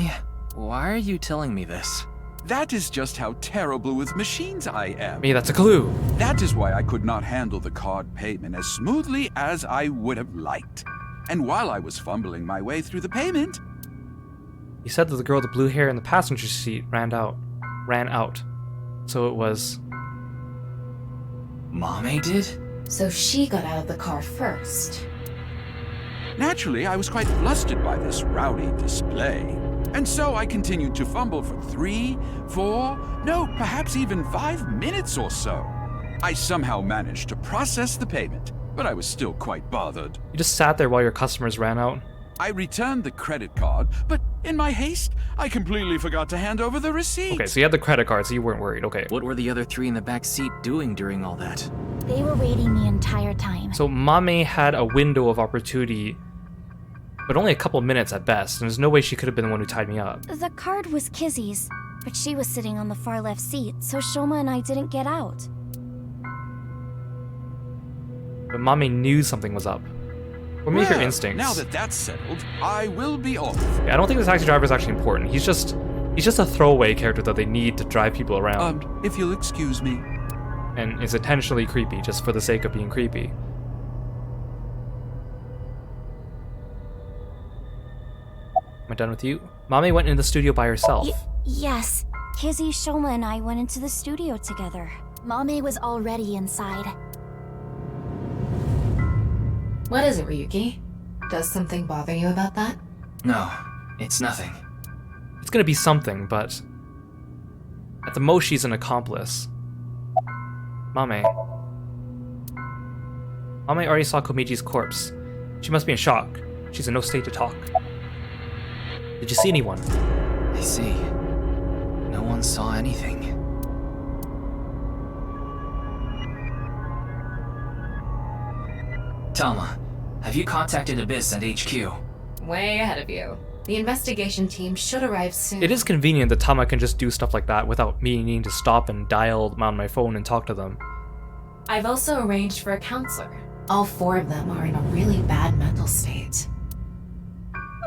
Why are you telling me this? That is just how terrible with machines I am. Maybe that's a clue. That is why I could not handle the card payment as smoothly as I would have liked. And while I was fumbling my way through the payment... He said that the girl with the blue hair in the passenger seat ran out. So it was... Mame did? So she got out of the car first. Naturally, I was quite flustered by this rowdy display. And so I continued to fumble for 3, 4, no, perhaps even 5 minutes or so. I somehow managed to process the payment, but I was still quite bothered. You just sat there while your customers ran out? I returned the credit card, but in my haste, I completely forgot to hand over the receipt. Okay, so you had the credit card, so you weren't worried, okay. What were the other 3 in the back seat doing during all that? They were waiting the entire time. So Mame had a window of opportunity, but only a couple minutes at best, and there's no way she could have been the one who tied me up. The card was Kizzy's, but she was sitting on the far left seat, so Shoma and I didn't get out. But Mame knew something was up. Or maybe her Well, instincts. now that that's settled, I will be off. I don't think the taxi driver is actually important. He's just a throwaway character that they need to drive people around. If you'll excuse me. And is intentionally creepy, just for the sake of being creepy. Am I done with you? Mame went in the studio by herself. Yes. Kizzy, Shoma, and I went into the studio together. Mame was already inside. What is it, Ryuki? Does something bother you about that? No, it's nothing. It's gonna be something, but... at the most, she's an accomplice. Mame. Mame already saw Komiji's corpse. She must be in shock. She's in no state to talk. Did you see anyone? I see. No one saw anything. Tama, have you contacted Abyss and HQ? Way ahead of you. The investigation team should arrive soon. It is convenient that Tama can just do stuff like that without me needing to stop and dial them on my phone and talk to them. I've also arranged for a counselor. All 4 of them are in a really bad mental state.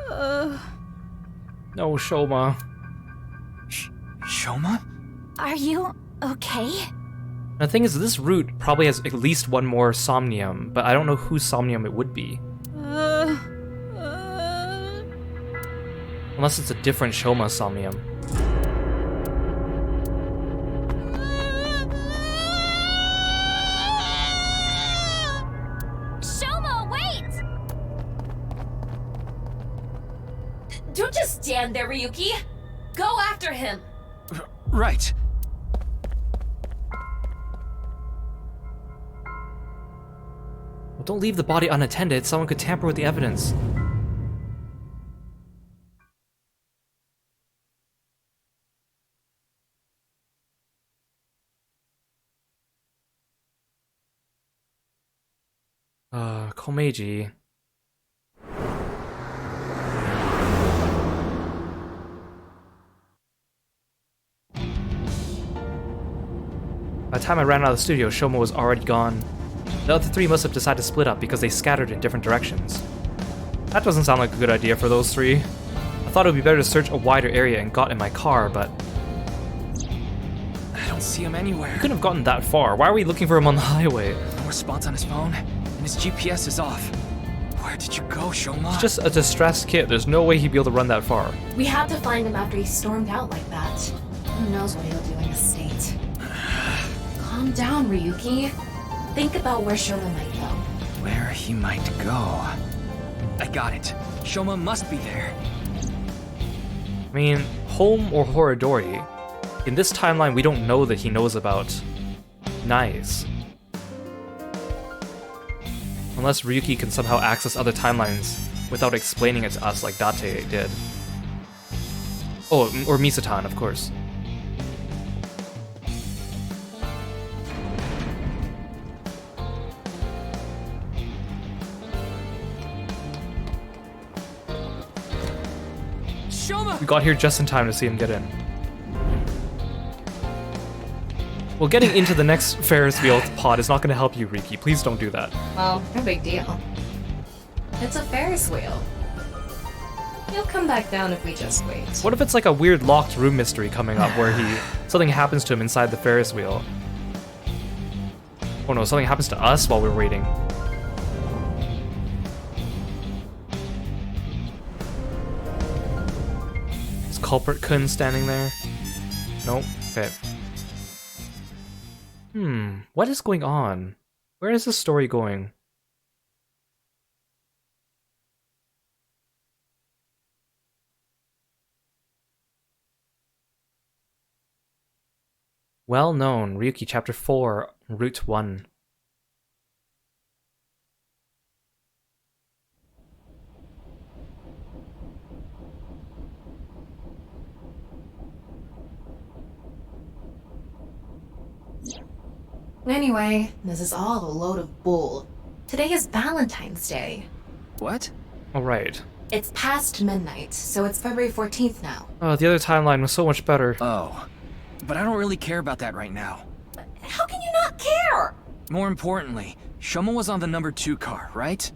No, Shoma. Shoma? Are you okay? The thing is, this route probably has at least one more Somnium, but I don't know whose Somnium it would be. Unless it's a different Shoma Somnium. Shoma, wait! Don't just stand there, Ryuki! Go after him! Right. Well, don't leave the body unattended. Someone could tamper with the evidence. Komeiji. By the time I ran out of the studio, Shoma was already gone. The other 3 must have decided to split up because they scattered in different directions. That doesn't sound like a good idea for those 3. I thought it would be better to search a wider area and got in my car, but... I don't see him anywhere. We couldn't have gotten that far. Why are we looking for him on the highway? No response on his phone, and his GPS is off. Where did you go, Shoma? He's just a distressed kid. There's no way he'd be able to run that far. We had to find him after he stormed out like that. Who knows what he'll do in this state. Calm down, Ryuki. Think about where Shoma might go. Where he might go. I got it. Shoma must be there. I mean, home or Horodori. In this timeline, we don't know that he knows about Nice. Unless Ryuki can somehow access other timelines without explaining it to us like Date did. Oh, or Misatan, of course. Shoma! We got here just in time to see him get in. Well, getting into the next Ferris wheel pod is not going to help you, Riki. Please don't do that. Well, no big deal. It's a Ferris wheel. He'll come back down if we just wait. What if it's like a weird locked room mystery coming up where something happens to him inside the Ferris wheel? Oh no, something happens to us while we're waiting. Is Culprit Kun standing there? Nope. Okay. What is going on? Where is this story going? Well known, Ryuki Chapter 4, Route 1. Anyway, this is all a load of bull. Today is Valentine's Day. What? All right. It's past midnight, so it's February 14th now. Oh, the other timeline was so much better. Oh. But I don't really care about that right now. How can you not care? More importantly, Shoma was on the number 2 car, right?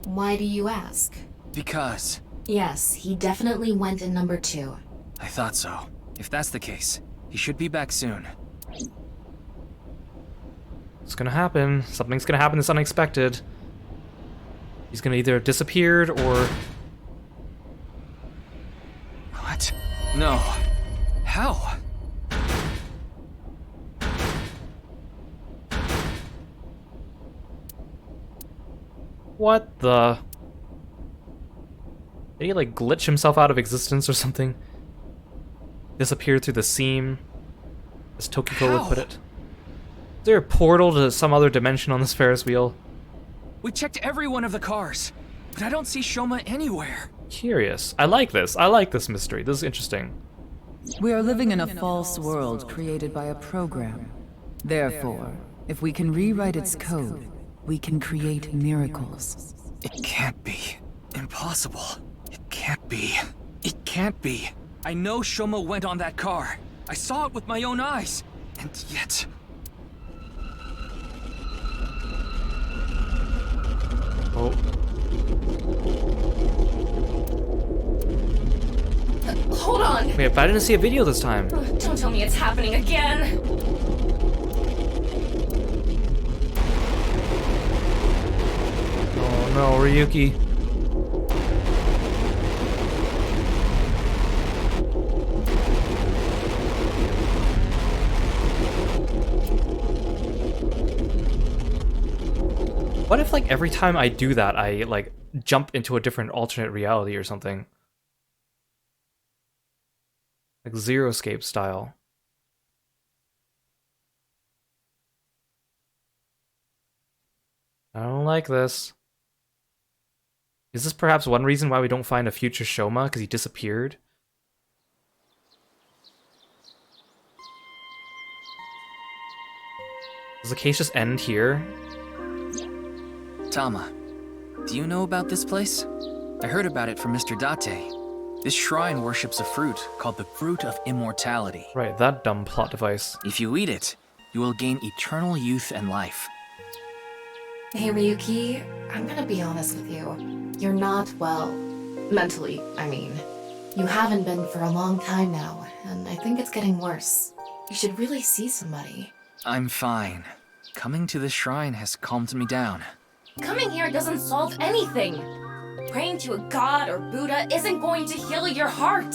Why do you ask? Because... Yes, he definitely went in number 2. I thought so. If that's the case, he should be back soon. It's gonna happen. Something's gonna happen that's unexpected. He's gonna either have disappeared or... What? No. How? What the... Did he like glitch himself out of existence or something? Disappeared through the seam, as Tokiko would put it. Is there a portal to some other dimension on this Ferris wheel? We checked every one of the cars, but I don't see Shoma anywhere. Curious. I like this. I like this mystery. This is interesting. We are living in a false world created by a program. Therefore, if we can rewrite its code, we can create miracles. It can't be. Impossible. It can't be. It can't be. I know Shoma went on that car. I saw it with my own eyes. And yet... Oh. Hold on! Wait, but I didn't see a video this time. Don't tell me it's happening again! Oh no, Ryuki. What if, like, every time I do that, I, like, jump into a different alternate reality or something? Like, Zero Escape style. I don't like this. Is this perhaps one reason why we don't find a future Shoma? Because he disappeared? Does the case just end here? Tama, do you know about this place? I heard about it from Mr. Date. This shrine worships a fruit called the Fruit of Immortality. Right, that dumb plot device. If you eat it, you will gain eternal youth and life. Hey Ryuki, I'm gonna be honest with you. You're not well. Mentally, I mean. You haven't been for a long time now, and I think it's getting worse. You should really see somebody. I'm fine. Coming to this shrine has calmed me down. Coming here doesn't solve anything. Praying to a god or Buddha isn't going to heal your heart.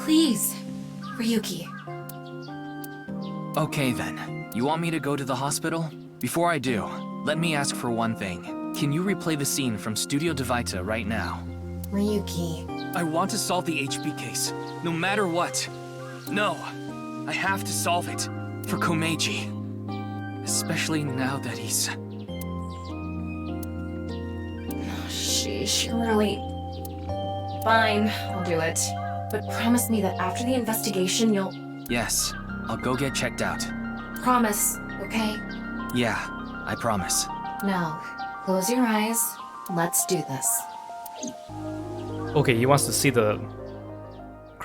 Please, Ryuki. Okay then. You want me to go to the hospital? Before I do, let me ask for one thing. Can you replay the scene from Studio Devita right now? Ryuki. I want to solve the HP case, no matter what. No, I have to solve it. For Komeiji. Especially now that he's... Sheesh, really... Fine, I'll do it. But promise me that after the investigation you'll... Yes, I'll go get checked out. Promise, okay? Yeah, I promise. Now, close your eyes. Let's do this. Okay, he wants to see the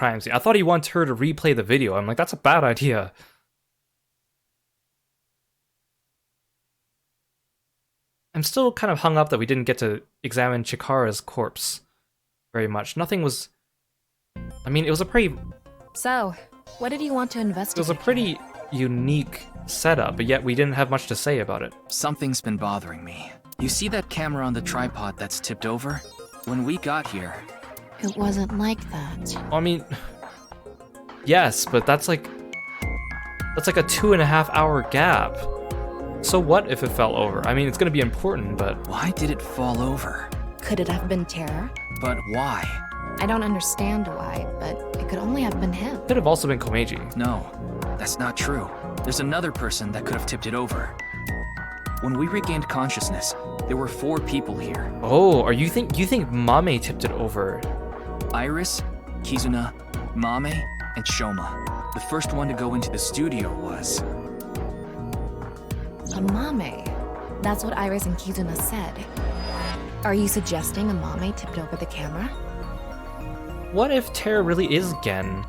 crime scene. I thought he wants her to replay the video. I'm like, that's a bad idea. I'm still kind of hung up that we didn't get to examine Chikara's corpse very much. Nothing was... I mean, it was a pretty... So, what did you want to investigate? It was a pretty unique setup, but yet we didn't have much to say about it. Something's been bothering me. You see that camera on the tripod that's tipped over? When we got here... It wasn't like that. I mean... Yes, but that's like a 2.5 hour gap. So what if it fell over? I mean, it's gonna be important, but... Why did it fall over? Could it have been Terra? But why? I don't understand why, but it could only have been him. Could have also been Komeiji. No, that's not true. There's another person that could have tipped it over. When we regained consciousness, there were 4 people here. Oh, you think Mame tipped it over? Iris, Kizuna, Mame, and Shoma. The first one to go into the studio was... Amame. That's what Iris and Kizuna said. Are you suggesting Amame tipped over the camera? What if Terra really is Gen?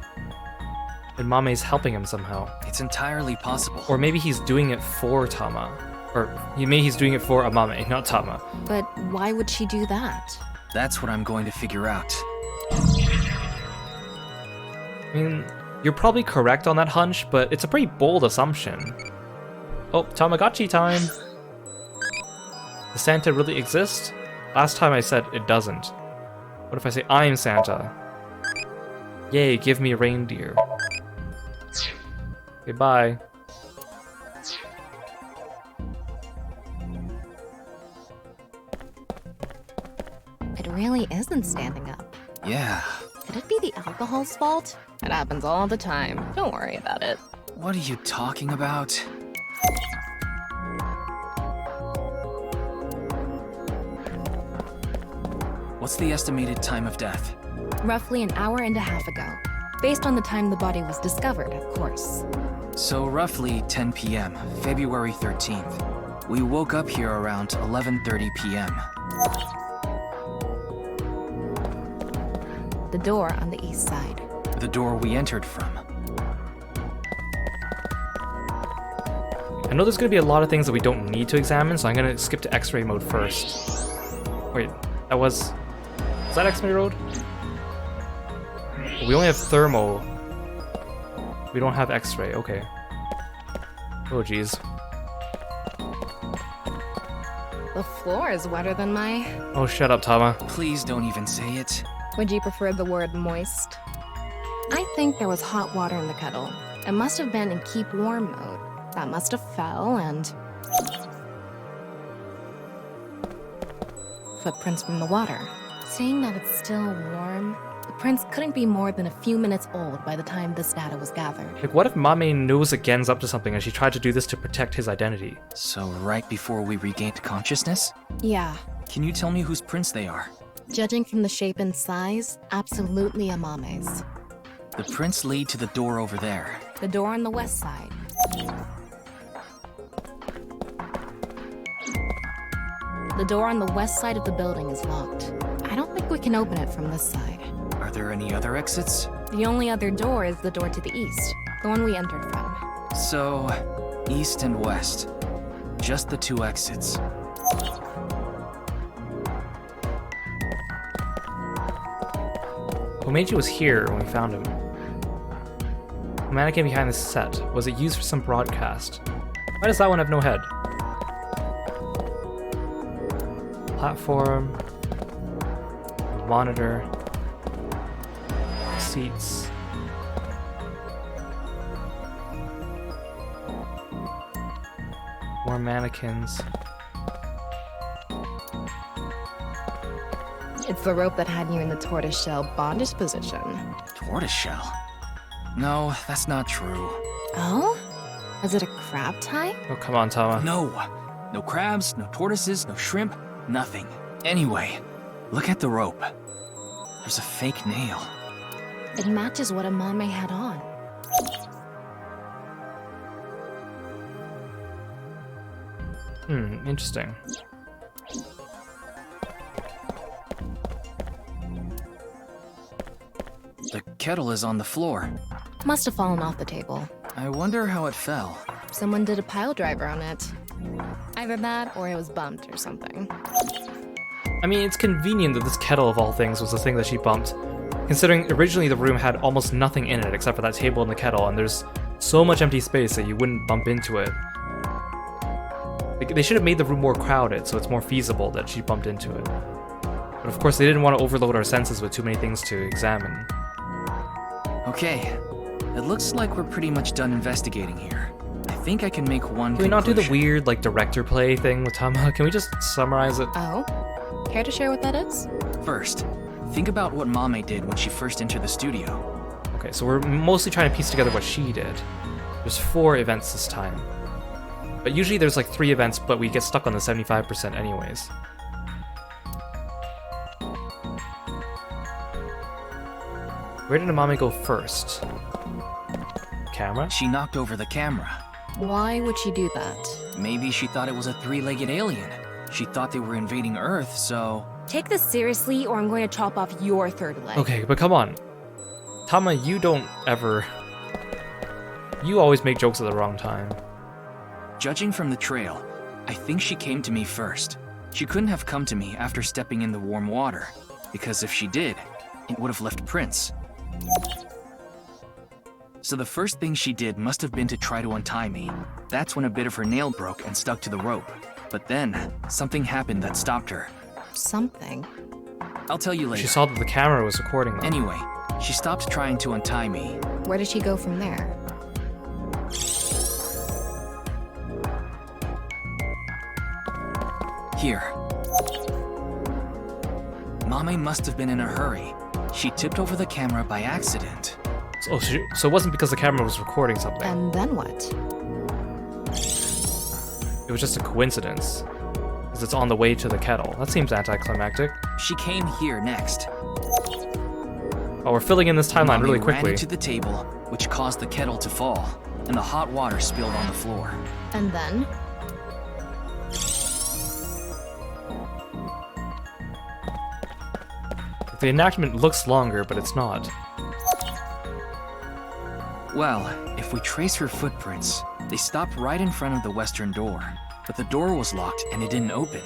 And Mame's helping him somehow? It's entirely possible. Or maybe he's doing it for Tama. Or maybe he's doing it for Amame, not Tama. But why would she do that? That's what I'm going to figure out. I mean, you're probably correct on that hunch, but it's a pretty bold assumption. Oh, Tamagotchi time! Does Santa really exist? Last time I said it doesn't. What if I say I'm Santa? Yay, give me a reindeer. Okay, bye. It really isn't standing up. Yeah. Could it be the alcohol's fault? It happens all the time. Don't worry about it. What are you talking about? What's the estimated time of death? Roughly an hour and a half ago. Based on the time the body was discovered, of course. So roughly 10 p.m., February 13th. We woke up here around 11:30 p.m. The door on the east side. The door we entered from. I know there's gonna be a lot of things that we don't need to examine, so I'm gonna skip to X-ray mode first. Wait, that was that X-ray mode? We only have thermal. We don't have X-ray, okay. Oh jeez. The floor is wetter than my... Oh, shut up, Tama. Please don't even say it. Would you prefer the word moist? I think there was hot water in the kettle. It must have been in keep warm mode. That must have fell and... Footprints from the water. Saying that it's still warm, the prints couldn't be more than a few minutes old by the time this data was gathered. Like, what if Mame knows that Gen's up to something and she tried to do this to protect his identity? So right before we regained consciousness? Yeah. Can you tell me whose prints they are? Judging from the shape and size, absolutely Amame's. The prints lead to the door over there. The door on the west side. The door on the west side of the building is locked. I don't think we can open it from this side. Are there any other exits? The only other door is the door to the east, the one we entered from. So, east and west. Just the 2 exits. Komeiji was here when we found him. The mannequin behind the set. Was it used for some broadcast? Why does that one have no head? Platform. Monitor. Seats. More mannequins. It's the rope that had you in the tortoiseshell bondage position. Tortoiseshell? No, that's not true. Oh? Is it a crab tie? Oh, come on, Tama. No. No crabs, no tortoises, no shrimp, nothing. Anyway, look at the rope. There's a fake nail. It matches what Amame had on. Interesting. The kettle is on the floor. Must have fallen off the table. I wonder how it fell. Someone did a pile driver on it. Either that or it was bumped or something. I mean, it's convenient that this kettle of all things was the thing that she bumped, considering originally the room had almost nothing in it except for that table and the kettle, and there's so much empty space that you wouldn't bump into it. They should have made the room more crowded so it's more feasible that she bumped into it. But of course they didn't want to overload our senses with too many things to examine. Okay, it looks like we're pretty much done investigating here. I think I can make one Can we not do the conclusion. weird, like, director play thing with Tama? Can we just summarize it? Oh? Care to share what that is? First, think about what Mame did when she first entered the studio. Okay, so we're mostly trying to piece together what she did. There's 4 events this time. But usually there's like 3 events, but we get stuck on the 75% anyways. Where did Amame go first? Camera? She knocked over the camera. Why would she do that? Maybe she thought it was a 3-legged alien. She thought they were invading Earth, so... Take this seriously or I'm going to chop off your 3rd leg. Okay, but come on. Tama, you don't ever... You always make jokes at the wrong time. Judging from the trail, I think she came to me first. She couldn't have come to me after stepping in the warm water, because if she did, it would have left prints. So the first thing she did must have been to try to untie me. That's when a bit of her nail broke and stuck to the rope. But then, something happened that stopped her. Something? I'll tell you later. She saw that the camera was recording them. Anyway, she stopped trying to untie me. Where did she go from there? Here. Mame must have been in a hurry. She tipped over the camera by accident. So it wasn't because the camera was recording something. And then what? It was just a coincidence. Because it's on the way to the kettle. That seems anticlimactic. She came here next. Oh, we're filling in this timeline really Ran quickly. into the table, which caused the kettle to fall, and the hot water spilled on the floor. And then? The enactment looks longer, but it's not. Well, if we trace her footprints, they stopped right in front of the western door. But the door was locked and it didn't open,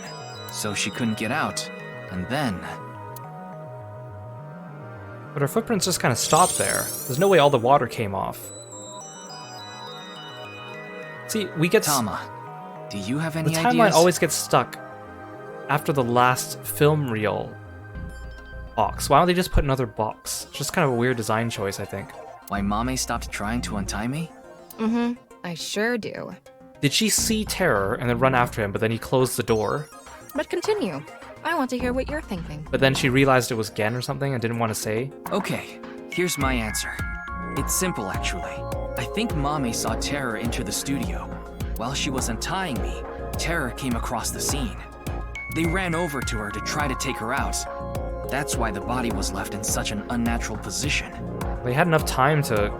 so she couldn't get out. And then... But her footprints just kind of stopped there. There's no way all the water came off. See, we get... Tama, do you have any The ideas? timeline always gets stuck after the last film reel box. Why don't they just put another box? It's just kind of a weird design choice, I think. Why Mame stopped trying to untie me? Mm-hmm. I sure do. Did she see terror and then run after him, but then he closed the door? But continue. I want to hear what you're thinking. But then she realized it was Gen or something and didn't want to say? Okay, here's my answer. It's simple, actually. I think Mame saw Terror enter the studio. While she was untying me, Terror came across the scene. They ran over to her to try to take her out. That's why the body was left in such an unnatural position. They had enough time to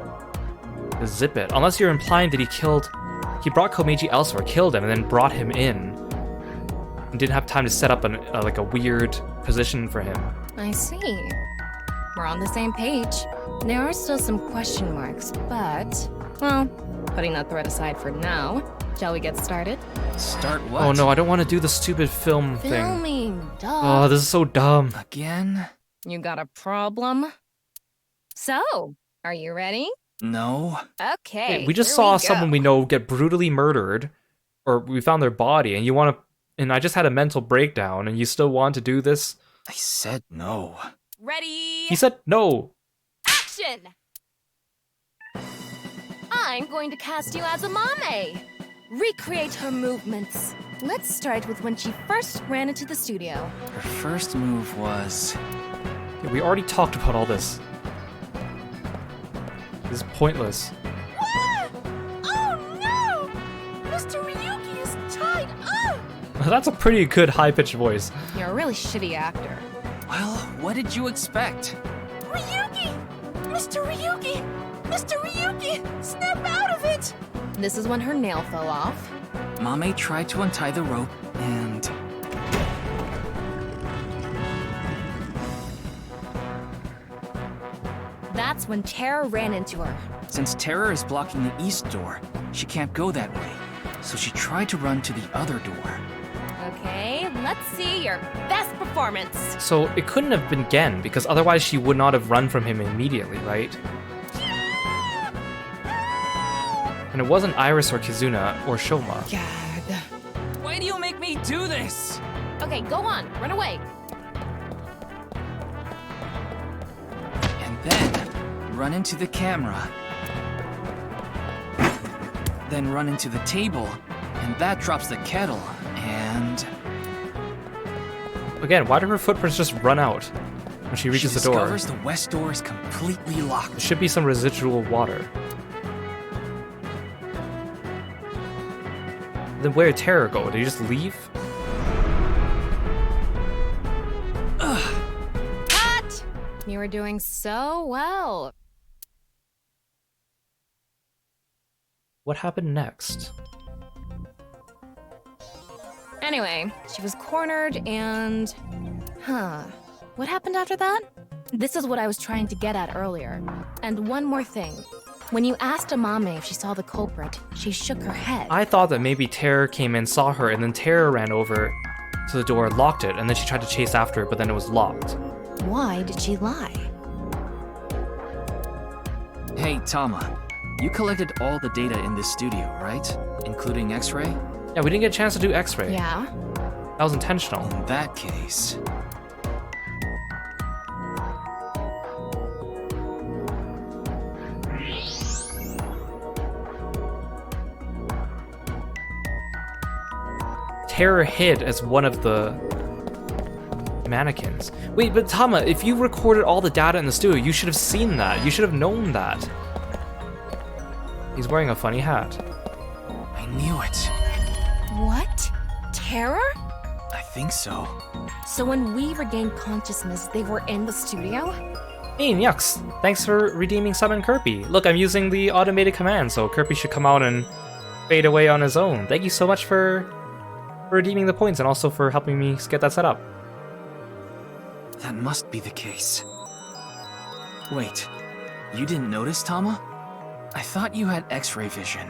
zip it. Unless you're implying that he brought Komeiji elsewhere, killed him, and then brought him in. And didn't have time to set up like a weird position for him. I see. We're on the same page. There are still some question marks, but... Well, putting that thread aside for now, shall we get started? Start what? Oh no, I don't want to do the stupid film thing. Filming, duh. Oh, this is so dumb. Again? You got a problem? So, are you ready? No. Okay. Wait, we just here saw we someone go. we know get brutally murdered, or we found their body, and you want to... And I just had a mental breakdown, and you still want to do this? I said no. Ready? He said no. Action! I'm going to cast you as a Mame. Recreate her movements. Let's start with when she first ran into the studio. Her first move was... Yeah, we already talked about all this. This is pointless. Ah! Oh no! Mr. Ryuki is tied up! That's a pretty good high-pitched voice. You're a really shitty actor. Well, what did you expect? Ryuki! Mr. Ryuki! Mr. Ryuki! Snap out of it! This is when her nail fell off. Mame tried to untie the rope, and... That That's when Terra ran into her. Since Terra is blocking the east door, she can't go that way. So she tried to run to the other door. Okay, let's see your best performance. So it couldn't have been Gen, because otherwise she would not have run from him immediately, right? And it wasn't Iris or Kizuna or Shoma. God. Why do you make me do this? Okay, go on, run away. And then, run into the camera. Then run into the table, and that drops the kettle, and... Again, why do her footprints just run out when she reaches the door? She discovers the west door is completely locked. There should be some residual water. Then where did Terra go? Did he just leave? Cut! You were doing so well. What happened next? Anyway, she was cornered and... What happened after that? This is what I was trying to get at earlier. And one more thing. When you asked Amame if she saw the culprit, she shook her head. I thought that maybe Terra came in, saw her, and then Terra ran over to the door, locked it, and then she tried to chase after it, but then it was locked. Why did she lie? Hey, Tama. You collected all the data in this studio, right? Including X-ray? Yeah, we didn't get a chance to do X-ray. Yeah? That was intentional. In that case... Terra hid as one of the mannequins. Wait, but Tama, if you recorded all the data in the studio, you should have seen that. You should have known that. He's wearing a funny hat. I knew it. What? Terror? I think so. So when we regained consciousness, they were in the studio? Hey, Nyux, thanks for redeeming Summon Kirby. Look, I'm using the automated command, so Kirby should come out and fade away on his own. Thank you so much for redeeming the points and also for helping me get that set up. That must be the case. Wait, you didn't notice, Tama? I thought you had X-ray vision.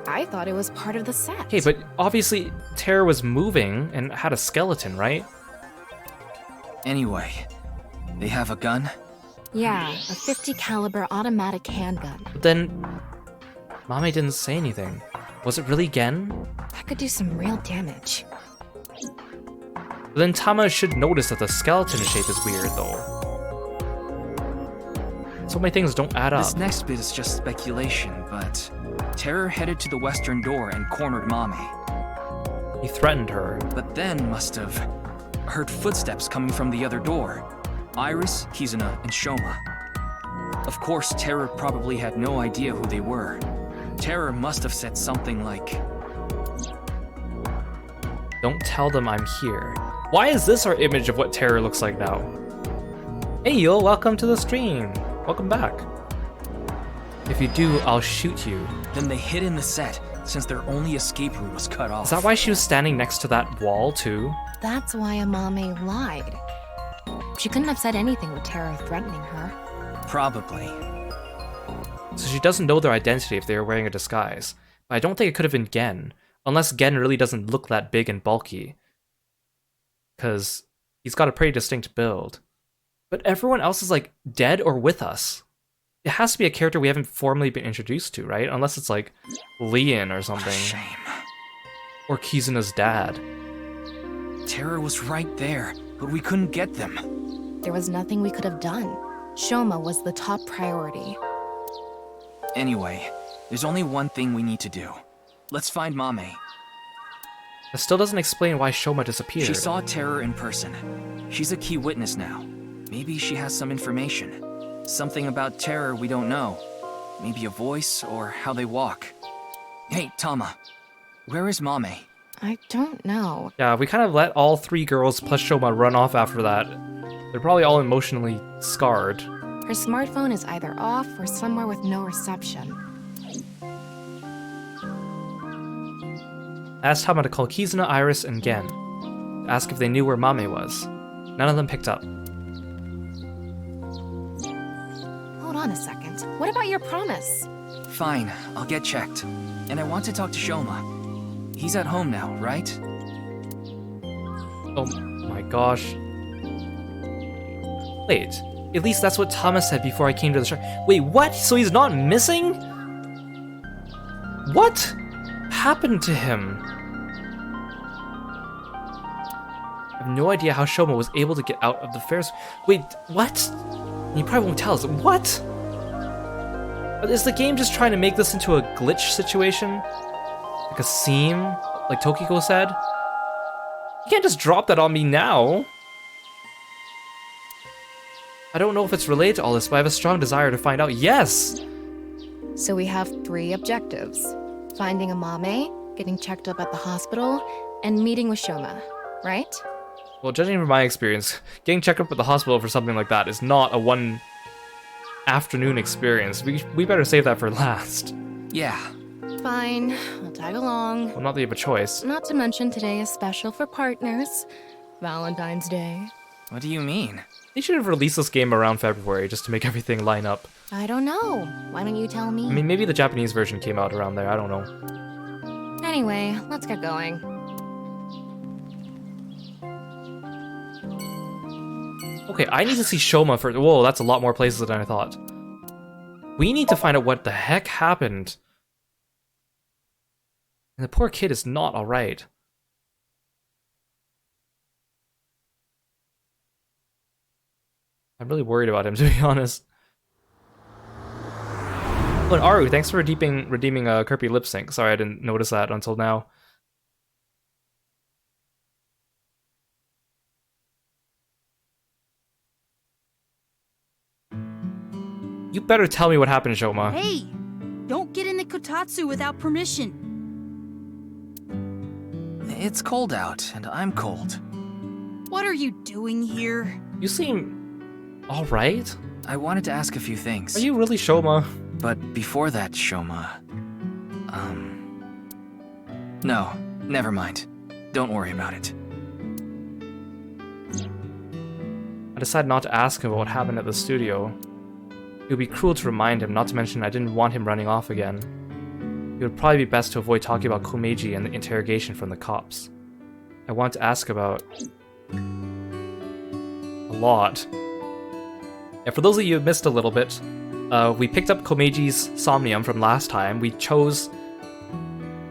I thought it was part of the set. Okay, but obviously Terra was moving and had a skeleton, right? Anyway, they have a gun? Yeah, a 50 caliber automatic handgun. But then Mame didn't say anything. Was it really Gen? That could do some real damage. But then Tama should notice that the skeleton shape is weird, though. So many things don't add up. This next bit is just speculation, but Terror headed to the western door and cornered Mame. He threatened her. But then must have heard footsteps coming from the other door. Iris, Kizuna, and Shoma. Of course, Terror probably had no idea who they were. Terror must have said something like, "Don't tell them I'm here." Why is this our image of what Terror looks like now? Hey Yul, welcome to the stream. Welcome back. If you do, I'll shoot you. Then they hid in the set, since their only escape route was cut off. Is that why she was standing next to that wall, too? That's why Amame lied. She couldn't have said anything with Terror threatening her. Probably. So she doesn't know their identity if they are wearing a disguise. But I don't think it could have been Gen. Unless Gen really doesn't look that big and bulky. Because he's got a pretty distinct build. But everyone else is like dead or with us. It has to be a character we haven't formally been introduced to, right? Unless it's like Leon or something. What a shame. Or Kizuna's dad. Terror was right there, but we couldn't get them. There was nothing we could have done. Shoma was the top priority. Anyway, there's only one thing we need to do. Let's find Mame. That still doesn't explain why Shoma disappeared. She saw Terror in person. She's a key witness now. Maybe she has some information. Something about Terror we don't know. Maybe a voice or how they walk. Hey, Tama. Where is Mame? I don't know. Yeah, we kind of let all three girls plus Shoma run off after that. They're probably all emotionally scarred. Her smartphone is either off or somewhere with no reception. I asked Tama to call Kizuna, Iris, and Gen. To ask if they knew where Mame was. None of them picked up. Hold Fine, I'll get checked. And I want to talk to Shoma. He's at home now, right? Oh my gosh. Wait, at least that's what Thomas said before I came to the shop. Wait, what? So he's not missing? What happened to him? I have no idea how Shoma was able to get out of the Ferris. Wait, what? You probably won't tell us. What? Is the game just trying to make this into a glitch situation? Like a seam? Like Tokiko said? You can't just drop that on me now. I don't know if it's related to all this, but I have a strong desire to find out. Yes! So we have 3 objectives. Finding Amame, getting checked up at the hospital, and meeting with Shoma, right? Well, judging from my experience, getting checked up at the hospital for something like that is not a one afternoon experience. We better save that for last. Yeah. Fine, I'll tag along. Well, not that you have a choice. Not to mention today is special for partners. Valentine's Day. What do you mean? They should have released this game around February just to make everything line up. I don't know. Why don't you tell me? I mean, maybe the Japanese version came out around there, I don't know. Anyway, let's get going. Okay, I need to see Shoma for- whoa, that's a lot more places than I thought. We need to find out what the heck happened. And the poor kid is not alright. I'm really worried about him, to be honest. Oh, and Aru, thanks for redeeming a Kirby lip sync. Sorry, I didn't notice that until now. You better tell me what happened, Shoma. Hey! Don't get in the kotatsu without permission. It's cold out, and I'm cold. What are you doing here? You seem alright? I wanted to ask a few things. Are you really Shoma? But before that, Shoma... No, never mind. Don't worry about it. I decided not to ask him about what happened at the studio. It would be cruel to remind him, not to mention I didn't want him running off again. It would probably be best to avoid talking about Komeiji and the interrogation from the cops. I want to ask about... a lot. And for those of you who missed a little bit, we picked up Komeiji's Somnium from last time. We chose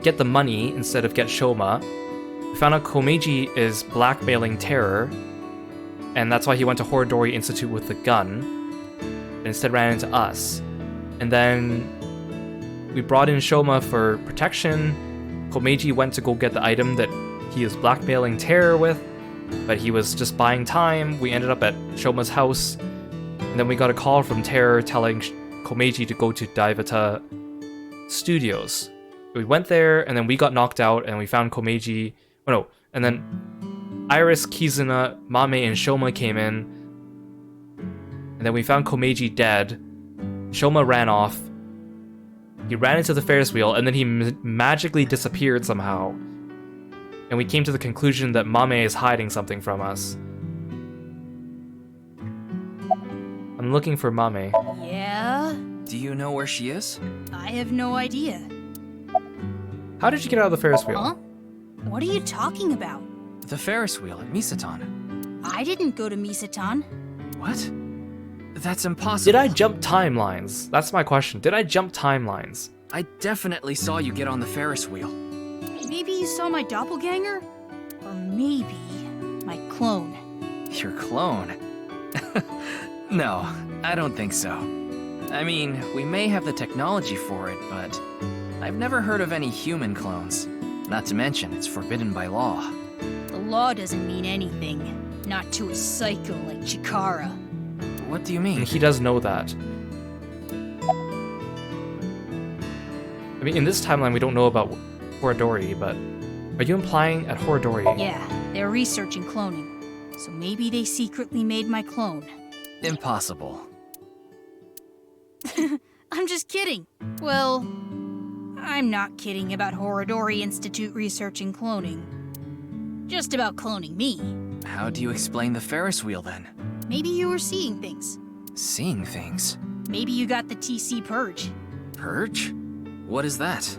get the money instead of get Shoma. We found out Komeiji is blackmailing Terror, and that's why he went to Horodori Institute with the gun, and instead ran into us. And then we brought in Shoma for protection. Komeiji went to go get the item that he is blackmailing Terror with, but he was just buying time. We ended up at Shoma's house, and then we got a call from Terror telling Komeiji to go to Daivata Studios. We went there, and then we got knocked out, and we found Komeiji... Oh no, and then Iris, Kizuna, Mame, and Shoma came in, and then we found Komeiji dead. Shoma ran off. He ran into the Ferris wheel, and then he magically disappeared somehow. And we came to the conclusion that Mame is hiding something from us. I'm looking for Mame. Yeah? Do you know where she is? I have no idea. How did you get out of the Ferris wheel? Huh? What are you talking about? The Ferris wheel at Misatan. I didn't go to Misatan. What? That's impossible. Did I jump timelines? That's my question. Did I jump timelines? I definitely saw you get on the Ferris wheel. Maybe you saw my doppelganger? Or maybe my clone. Your clone? No, I don't think so. I mean, we may have the technology for it, but I've never heard of any human clones. Not to mention, it's forbidden by law. The law doesn't mean anything. Not to a psycho like Chikara. What do you mean? And he does know that. I mean, in this timeline, we don't know about Horodori, but are you implying at Horodori? Yeah, they're researching cloning. So maybe they secretly made my clone. Impossible. I'm just kidding. Well, I'm not kidding about Horodori Institute researching cloning. Just about cloning me. How do you explain the Ferris wheel then? Maybe you were seeing things. Seeing things? Maybe you got the TC Purge. Purge? What is that?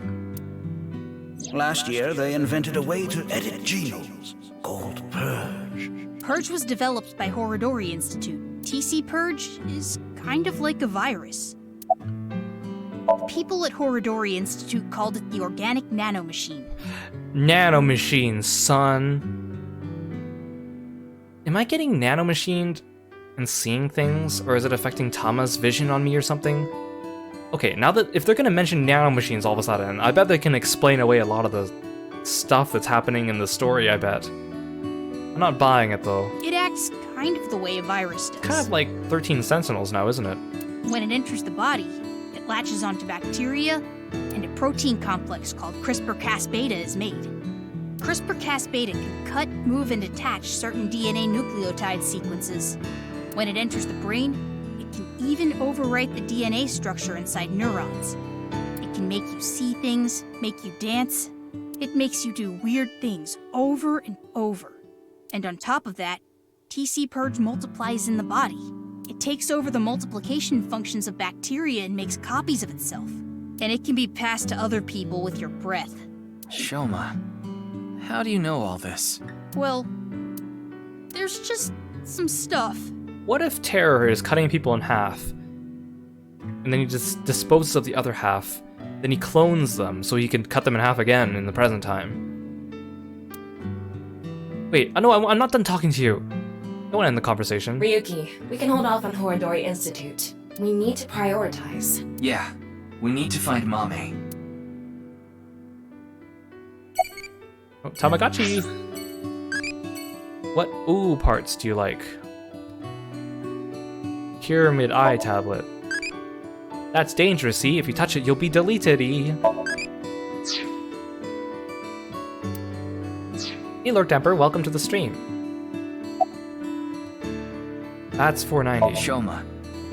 Last year, they invented a way to edit genomes called Purge. Purge was developed by Horodori Institute. TC Purge is kind of like a virus. People at Horodori Institute called it the Organic Nanomachine. Nanomachine, son. Am I getting nanomachined and seeing things, or is it affecting Tama's vision on me or something? Okay, now that if they're gonna mention nanomachines all of a sudden, I bet they can explain away a lot of the stuff that's happening in the story, I bet. I'm not buying it though. It acts kind of the way a virus does. Kind of like 13 Sentinels now, isn't it? When it enters the body, it latches onto bacteria, and a protein complex called CRISPR-Cas-beta is made. CRISPR-Cas-beta can cut, move, and attach certain DNA nucleotide sequences. When it enters the brain, it can even overwrite the DNA structure inside neurons. It can make you see things, make you dance. It makes you do weird things over and over. And on top of that, TC Purge multiplies in the body. It takes over the multiplication functions of bacteria and makes copies of itself. And it can be passed to other people with your breath. Shoma, how do you know all this? Well, there's just some stuff. What if Terror is cutting people in half, and then he just disposes of the other half, then he clones them so he can cut them in half again in the present time? Wait, no, I'm not done talking to you. Don't end the conversation. Ryuki, we can hold off on Horodori Institute. We need to prioritize. Yeah, we need to find Mame. Oh, Tamagotchi! What ooh parts do you like? Pyramid Eye Tablet. That's dangerous, see? If you touch it, you'll be deleted-y. Hey Lord Temper, welcome to the stream. That's 490. Shoma,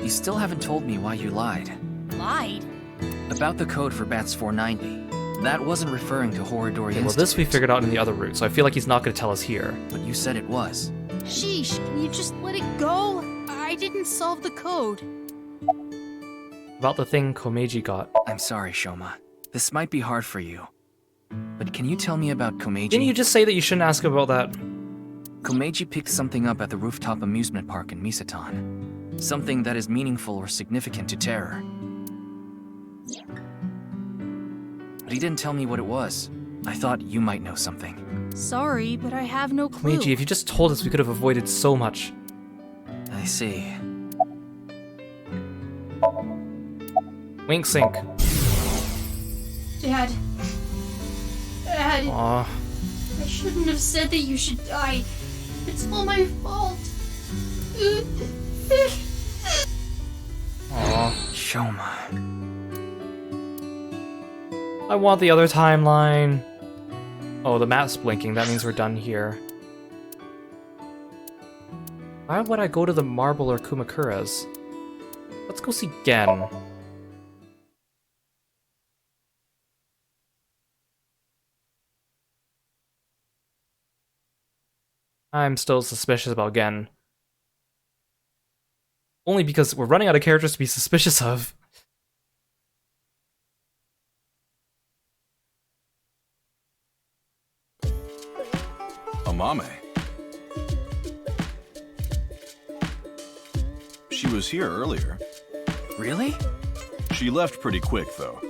you still haven't told me why you lied. Lied? About the code for Bats 490. That wasn't referring to Horodori Institute. Well, this we figured out in the other route, so I feel like he's not going to tell us here. But you said it was. Sheesh, can you just let it go? I didn't solve the code. About the thing Komeiji got. I'm sorry, Shoma. This might be hard for you. But can you tell me about Komeiji? Didn't you just say that you shouldn't ask about that? Komeiji picked something up at the rooftop amusement park in Misaton. Something that is meaningful or significant to Terror. But he didn't tell me what it was. I thought you might know something. Sorry, but I have no clue. Komeiji, if you just told us, we could have avoided so much. I see. Wink sync. Dad. Dad. Aw. I shouldn't have said that you should die. It's all my fault. Aw. Shoma. I want the other timeline. Oh, the map's blinking. That means we're done here. Why would I go to the Marble or Kumakura's? Let's go see Gen. I'm still suspicious about Gen. Only because we're running out of characters to be suspicious of. Amame. She was here earlier. Really? She left pretty quick, though.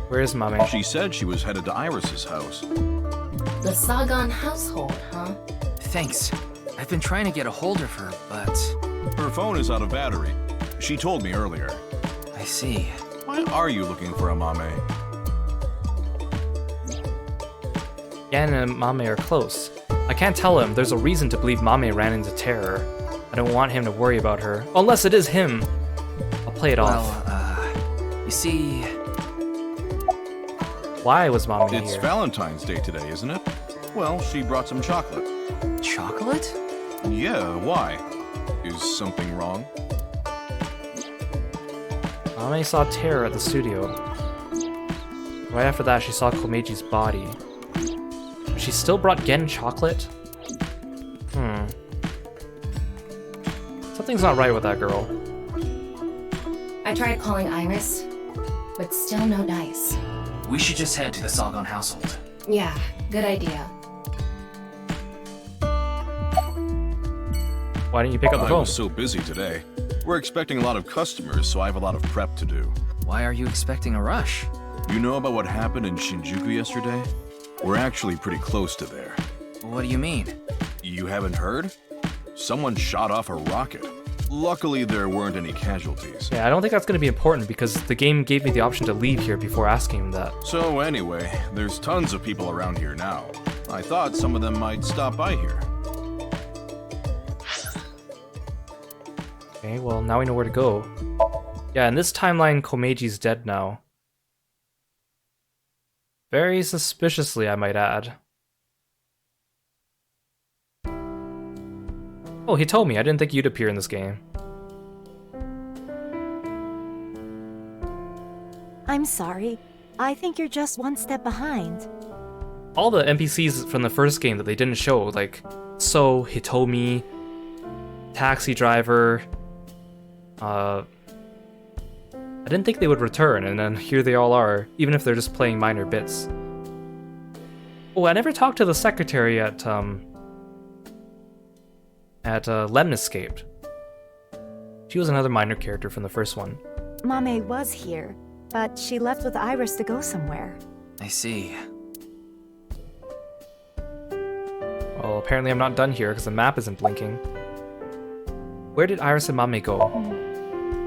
Where's Mame? She said she was headed to Iris's house. The Sagan household, huh? Thanks. I've been trying to get a hold of her, but... Her phone is out of battery. She told me earlier. I see. Why are you looking for Amame? Gen and Mame are close. I can't tell him. There's a reason to believe Mame ran into Terror. I don't want him to worry about her. Unless it is him. I'll play it off. You see... Why was Mame here? It's Valentine's Day today, isn't it? Well, she brought some chocolate. Chocolate? Yeah, why? Is something wrong? Mame saw Terror at the studio. Right after that, she saw Komeiji's body. She still brought Gen chocolate? Something's not right with that girl. I tried calling Iris, but still no dice. We should just head to the Salgon household. Yeah, good idea. Why didn't you pick up the I phone? was so busy today. We're expecting a lot of customers, so I have a lot of prep to do. Why are you expecting a rush? You know about what happened in Shinjuku yesterday? We're actually pretty close to there. What do you mean? You haven't heard? Someone shot off a rocket. Luckily, there weren't any casualties. Yeah, I don't think that's going to be important because the game gave me the option to leave here before asking him that. So anyway, there's tons of people around here now. I thought some of them might stop by here. Okay, well, now we know where to go. Yeah, in this timeline, Komeji's dead now. Very suspiciously, I might add. Oh, he told me. I didn't think you'd appear in this game. I'm sorry. I think you're just one step behind. All the NPCs from the first game that they didn't show, like So, Hitomi, Taxi Driver, I didn't think they would return, and then here they all are, even if they're just playing minor bits. Oh, I never talked to the secretary at Lemniscaped. She was another minor character from the first one. Mame was here, but she left with Iris to go somewhere. I see. Well, apparently I'm not done here because the map isn't blinking. Where did Iris and Mame go?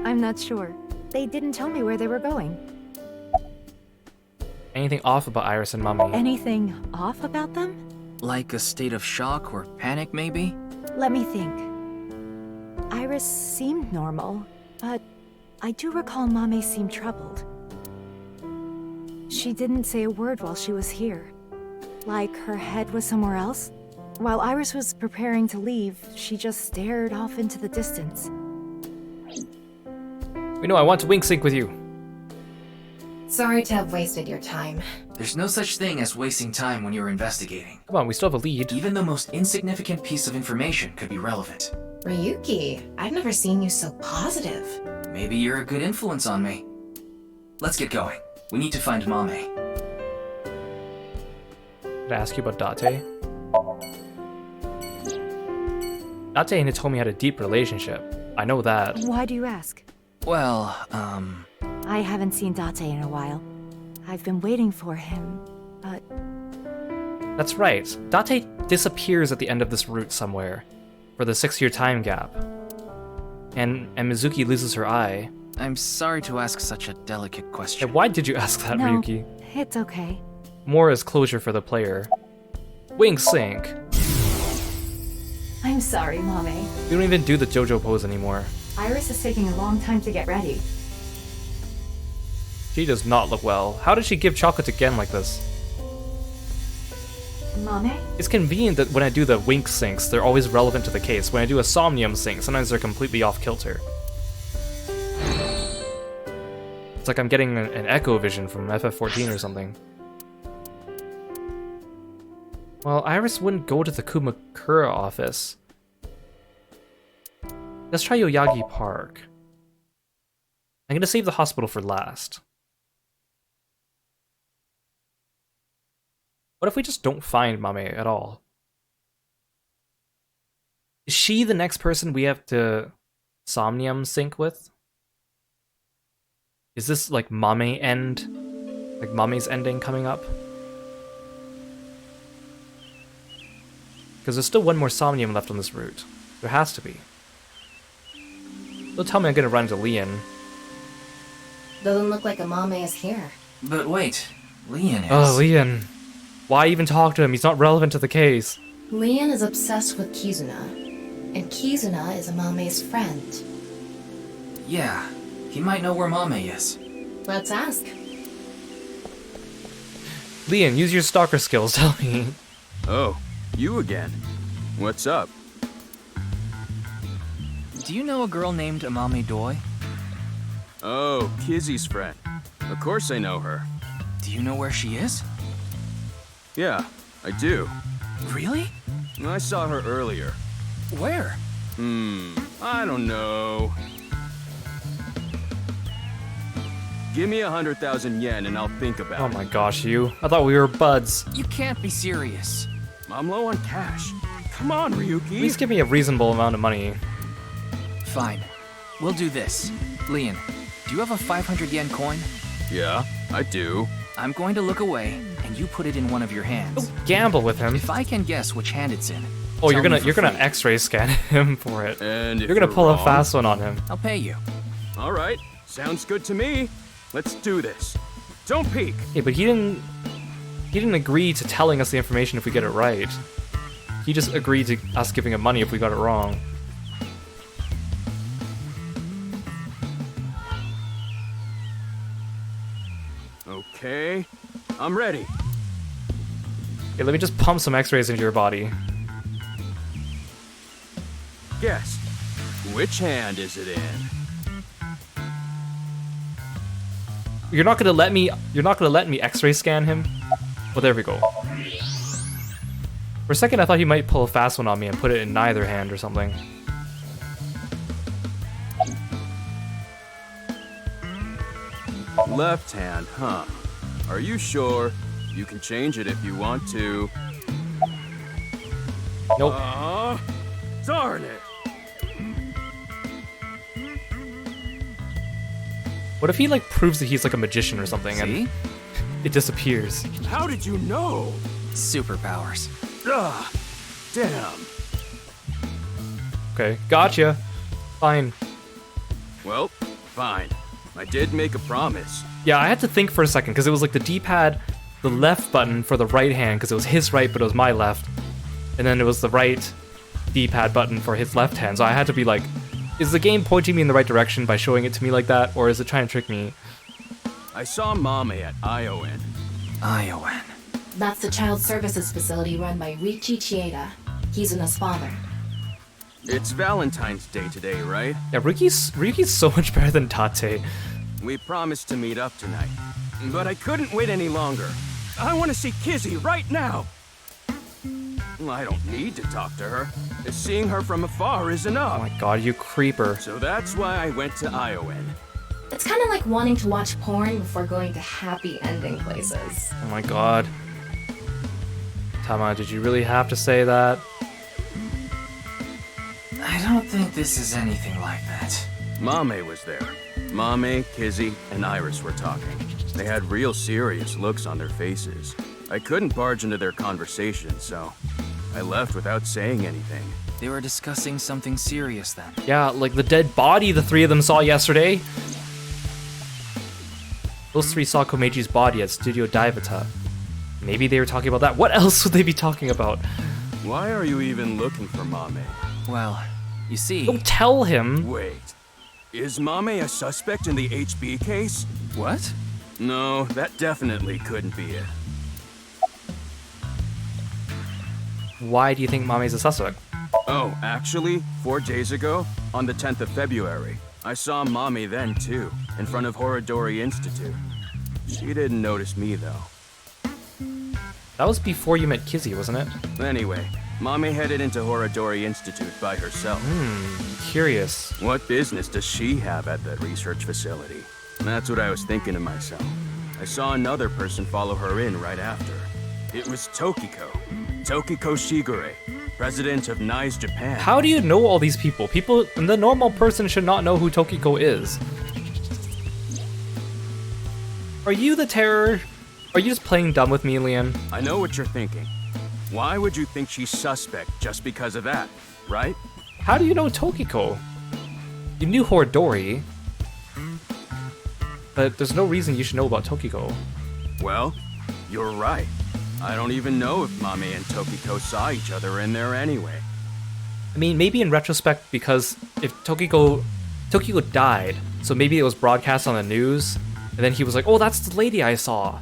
I'm not sure. They didn't tell me where they were going. Anything off about Iris and Mame? Anything off about them? Like a state of shock or panic, maybe? Let me think. Iris seemed normal, but I do recall Mame seemed troubled. She didn't say a word while she was here. Like her head was somewhere else. While Iris was preparing to leave, she just stared off into the distance. We know I want to wink sync with you. Sorry to have wasted your time. There's no such thing as wasting time when you're investigating. Come on, we still have a lead. Even the most insignificant piece of information could be relevant. Ryuki, I've never seen you so positive. Maybe you're a good influence on me. Let's get going. We need to find Mame. Did I ask you about Date? Date and Hitomi had a deep relationship. I know that. Why do you ask? Well, I haven't seen Date in a while. I've been waiting for him, but... That's right. Date disappears at the end of this route somewhere, for the 6-year time gap. And Mizuki loses her eye. I'm sorry to ask such a delicate question. Hey, why did you ask that, No, Ryuki? it's okay. More as closure for the player. Wink sync. I'm sorry, Mame. We don't even do the JoJo pose anymore. Iris is taking a long time to get ready. She does not look well. How did she give chocolate to Gen like this? Mame? It's convenient that when I do the wink syncs, they're always relevant to the case. When I do a Somnium sync, sometimes they're completely off kilter. It's like I'm getting an echo vision from FF14 or something. Well, Iris wouldn't go to the Kumakura office. Let's try Yoyagi Park. I'm gonna save the hospital for last. What if we just don't find Mame at all? Is she the next person we have to Somnium sync with? Is this like Mame end? Like Mame's ending coming up? Because there's still one more Somnium left on this route. There has to be. Don't tell me I'm gonna run into Leon. Doesn't look like a Mame is here. But wait, Leon is... Oh, Leon. Why even talk to him? He's not relevant to the case. Leon is obsessed with Kizuna, and Kizuna is a Mame's friend. Yeah, he might know where Mame is. Let's ask. Leon, use your stalker skills, tell me. Oh, you again. What's up? Do you know a girl named Amame Doi? Oh, Kizzy's friend. Of course I know her. Do you know where she is? Yeah, I do. Really? I saw her earlier. Where? I don't know. Give me 100,000 yen and I'll think about it. Oh my gosh, you. I thought we were buds. You can't be serious. I'm low on cash. Come on, Ryuki. At least give me a reasonable amount of money. Fine. We'll do this. Leon, do you have a 500 yen coin? Yeah, I do. I'm going to look away, and you put it in one of your hands. Don't gamble with him. If I can guess which hand it's in. Oh, you're tell me gonna for free. X-ray scan him for it. And if you're gonna pull wrong, a fast one on him. I'll pay you. All right, sounds good to me. Let's do this. Don't peek. Hey, but he didn't agree to telling us the information if we get it right. He just agreed to us giving him money if we got it wrong. Okay, I'm ready. Okay, let me just pump some X-rays into your body. Guess. Which hand is it in? You're not gonna let me X-ray scan him? Well, there we go. For a second, I thought he might pull a fast one on me and put it in neither hand or something. Left hand, huh? Are you sure? You can change it if you want to. Nope. Darn it! What if he like proves that he's like a magician or something and it disappears? How did you know? Superpowers. Ugh, damn. Okay, gotcha. Fine. Well, fine. I did make a promise. Yeah, I had to think for a second because it was like the D-pad, the left button for the right hand because it was his right but it was my left, and then it was the right D-pad button for his left hand. So I had to be like, is the game pointing me in the right direction by showing it to me like that, or is it trying to trick me? I saw Mame at ION. ION. That's the child services facility run by Riichi Chieda. He's Una's father. It's Valentine's Day today, right? Yeah, Ryuki's so much better than Tate. We promised to meet up tonight, but I couldn't wait any longer. I want to see Kizzy right now. I don't need to talk to her. Seeing her from afar is enough. Oh my god, you creeper. So that's why I went to ION. It's kind of like wanting to watch porn before going to happy ending places. Oh my god. Tama, did you really have to say that? I don't think this is anything like that. Mame was there. Mame, Kizzy, and Iris were talking. They had real serious looks on their faces. I couldn't barge into their conversation, so I left without saying anything. They were discussing something serious then. Yeah, like the dead body the three of them saw yesterday. Those three saw Komeji's body at Studio Daivata. Maybe they were talking about that. What else would they be talking about? Why are you even looking for Mame? Well, you see... Don't tell him! Wait. Is Mame a suspect in the HB case? What? No, that definitely couldn't be it. Why do you think Mame's a suspect? Oh, actually, 4 days ago, on the 10th of February, I saw Mame then too, in front of Horodori Institute. She didn't notice me though. That was before you met Kizzy, wasn't it? Anyway, Mame headed into Horodori Institute by herself. Curious. What business does she have at that research facility? That's what I was thinking to myself. I saw another person follow her in right after. It was Tokiko. Tokiko Shigure, president of NICE Japan. How do you know all these people? The normal person should not know who Tokiko is. Are you the terror? Are you just playing dumb with me, Leon? I know what you're thinking. Why would you think she's suspect just because of that, right? How do you know Tokiko? You knew Horodori. But there's no reason you should know about Tokiko. Well, you're right. I don't even know if Mame and Tokiko saw each other in there anyway. I mean, maybe in retrospect, because if Tokiko died, so maybe it was broadcast on the news, and then he was like, oh, that's the lady I saw.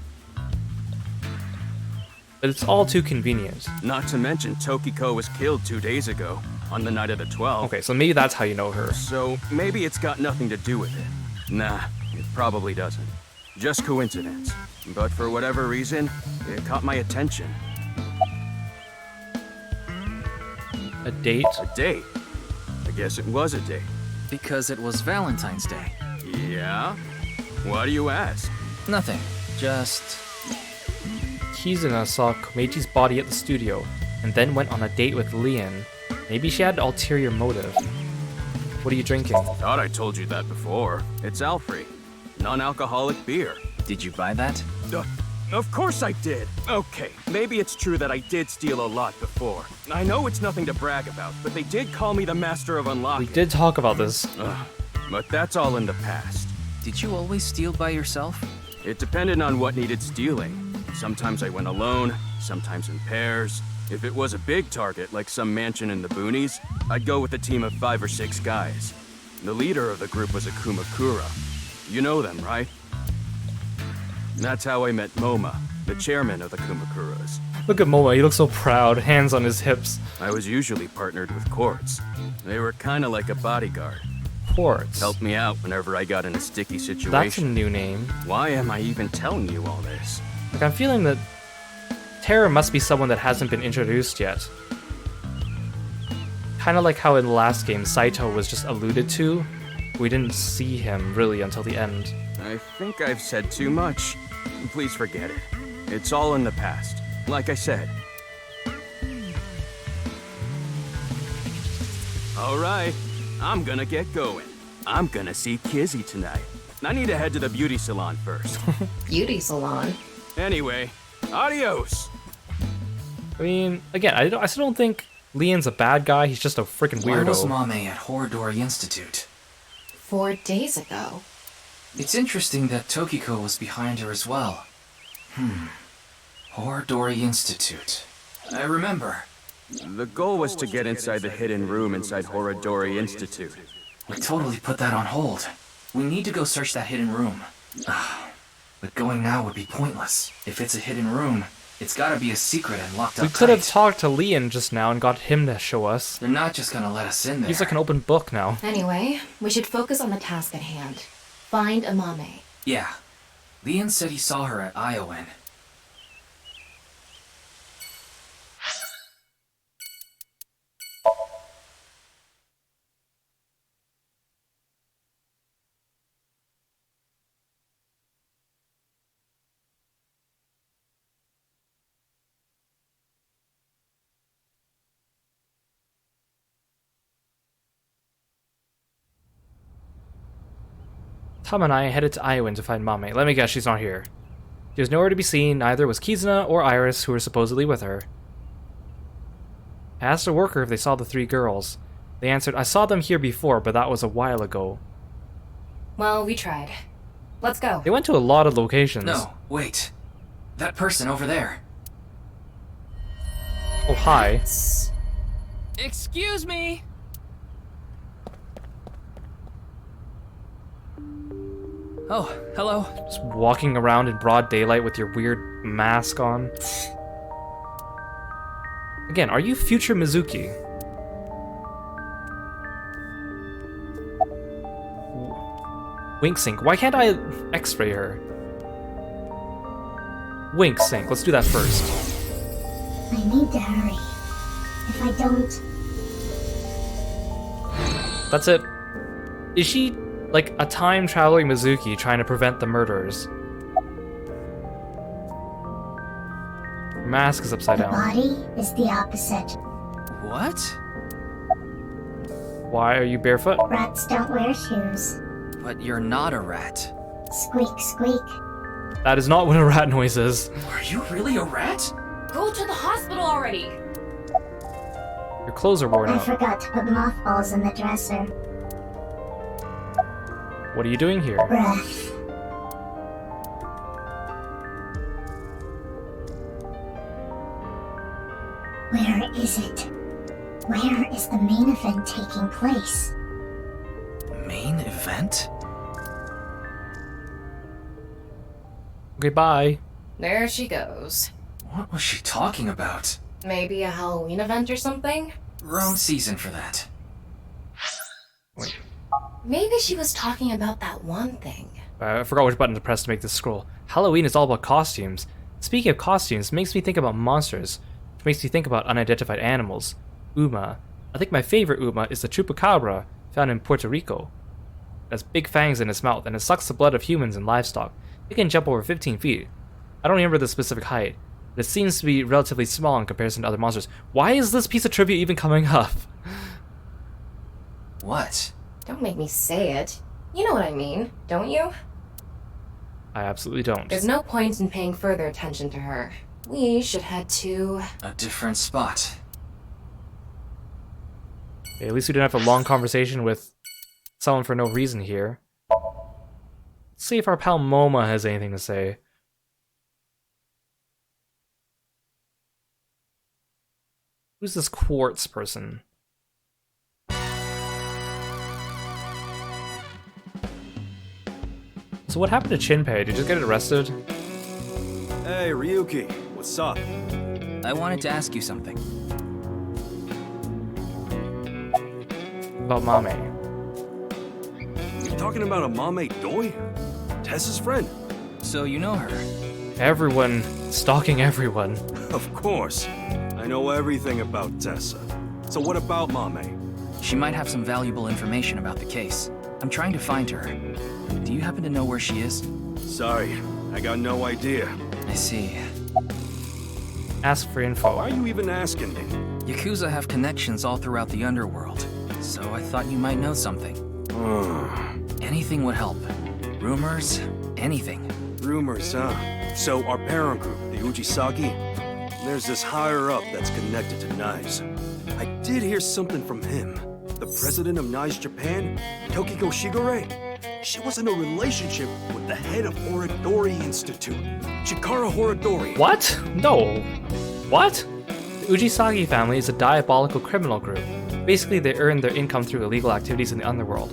But it's all too convenient. Not to mention Tokiko was killed 2 days ago, on the night of the 12th. Okay, so maybe that's how you know her. So maybe it's got nothing to do with it. Nah, it probably doesn't. Just coincidence. But for whatever reason, it caught my attention. A date? A date? I guess it was a date. Because it was Valentine's Day. Yeah? Why do you ask? Nothing. Just... Kizuna saw Komeji's body at the studio, and then went on a date with Leon. Maybe she had an ulterior motive. What are you drinking? Thought I told you that before. It's Alfrey. Non-alcoholic beer. Did you buy that? Of course I did. Okay, maybe it's true that I did steal a lot before. I know it's nothing to brag about, but they did call me the master of unlocking. We did talk about this. But that's all in the past. Did you always steal by yourself? It depended on what needed stealing. Sometimes I went alone, sometimes in pairs. If it was a big target, like some mansion in the boonies, I'd go with a team of 5 or 6 guys. The leader of the group was a Kumakura. You know them, right? That's how I met Moma, the chairman of the Kumakuras. Look at Moma, he looks so proud, hands on his hips. I was usually partnered with Quartz. They were kinda like a bodyguard. Quartz? Helped me out whenever I got in a sticky situation. That's a new name. Why am I even telling you all this? Like, I'm feeling that Terra must be someone that hasn't been introduced yet. Kinda like how in the last game, Saito was just alluded to. We didn't see him, really, until the end. I think I've said too much. Please forget it. It's all in the past. Like I said. Alright, I'm gonna get going. I'm gonna see Kizzy tonight. I need to head to the beauty salon first. Beauty salon? Anyway, adios! I mean, again, I still don't think Leon's a bad guy, he's just a freaking weirdo. Why was Mame at Horodori Institute? 4 days ago. It's interesting that Tokiko was behind her as well. Horodori Institute. I remember. The goal was to get inside the hidden room inside Horodori Institute. We totally put that on hold. We need to go search that hidden room. But going now would be pointless. If it's a hidden room, it's gotta be a secret and locked up We could have tight. talked to Leon just now and got him to show us. They're not just gonna let us in there. He's like an open book now. Anyway, we should focus on the task at hand. Find Amame. Yeah. Leon said he saw her at Iowan. Tom and I headed to Iowan to find Mame. Let me guess, she's not here. She was nowhere to be seen, neither was Kizuna or Iris, who were supposedly with her. I asked a worker if they saw the 3 girls. They answered, I saw them here before, but that was a while ago. Well, we tried. Let's go. They went to a lot of locations. No, wait. That person over there. Oh, hi. Excuse me! Oh, hello. Just walking around in broad daylight with your weird mask on. Again, are you future Mizuki? Wink Sync. Why can't I x-ray her? Wink Sync. Let's do that first. I need to hurry. If I don't... That's it. Is she like a time-traveling Mizuki trying to prevent the murders? Her mask is upside The down. body is the opposite. What? Why are you barefoot? Rats don't wear shoes. But you're not a rat. Squeak, squeak. That is not what a rat noise is. Are you really a rat? Go to the hospital already! Your clothes are worn I out. forgot to put mothballs in the dresser. What are you doing here? Breath. Where is it? Where is the main event taking place? Main event? Okay, bye. There she goes. What was she talking about? Maybe a Halloween event or something? Wrong season for that. Wait. Maybe she was talking about that one thing. I forgot which button to press to make this scroll. Halloween is all about costumes. Speaking of costumes, makes me think about monsters, which makes me think about unidentified animals. Uma. I think my favorite Uma is the chupacabra found in Puerto Rico. It has big fangs in its mouth, and it sucks the blood of humans and livestock. It can jump over 15 feet. I don't remember the specific height, but it seems to be relatively small in comparison to other monsters. Why is this piece of trivia even coming up? What? Don't make me say it. You know what I mean, don't you? I absolutely don't. There's no point in paying further attention to her. We should head to... a different spot. Okay, at least we didn't have a long conversation with someone for no reason here. Let's see if our pal Moma has anything to say. Who's this quartz person? So what happened to Chinpei? Did you just get arrested? Hey, Ryuki, what's up? I wanted to ask you something. About Mame. You're talking about a Mame Doi? Tessa's friend? So you know her? Everyone stalking everyone. Of course. I know everything about Tessa. So what about Mame? She might have some valuable information about the case. I'm trying to find her. Do you happen to know where she is? Sorry, I got no idea. I see. Ask for info. Why are you even asking me? Yakuza have connections all throughout the underworld, so I thought you might know something. Anything would help. Rumors, anything. Rumors, huh? So our parent group, the Uchisaki, there's this higher up that's connected to Knives. I did hear something from him. The president of Knives Japan, Tokiko Shigure. She was in a relationship with the head of Horodori Institute, Chikara Horodori. What? No. What? The Uchisagi family is a diabolical criminal group. Basically, they earn their income through illegal activities in the underworld.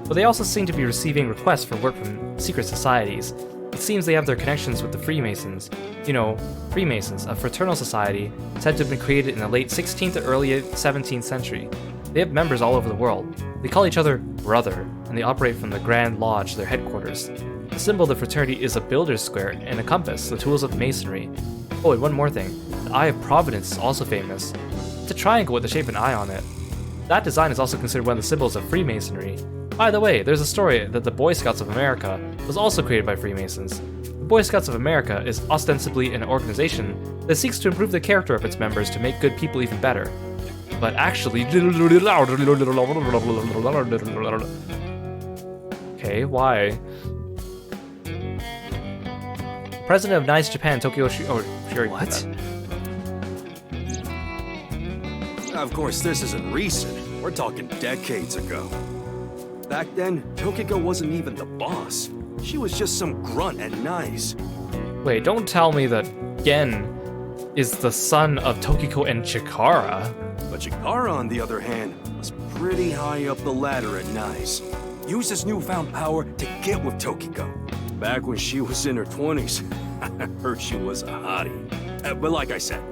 But they also seem to be receiving requests for work from secret societies. It seems they have their connections with the Freemasons. You know, Freemasons, a fraternal society said to have been created in the late 16th or early 17th century. They have members all over the world. They call each other brother, and they operate from the Grand Lodge, their headquarters. The symbol of the fraternity is a builder's square and a compass, the tools of masonry. Oh, and one more thing. The Eye of Providence is also famous. It's a triangle with the shape of an eye on it. That design is also considered one of the symbols of Freemasonry. By the way, there's a story that the Boy Scouts of America was also created by Freemasons. The Boy Scouts of America is ostensibly an organization that seeks to improve the character of its members to make good people even better. But actually... Okay, why? President of Nice Japan, Tokyo What? Of course, this isn't recent. We're talking decades ago. Back then, Tokiko wasn't even the boss. She was just some grunt at Nice. Wait, don't tell me that Gen is the son of Tokiko and Chikara. But Chikara, on the other hand, was pretty high up the ladder at Nice. Used his newfound power to get with Tokiko. Back when she was in her 20s, I heard she was a hottie. But like I said,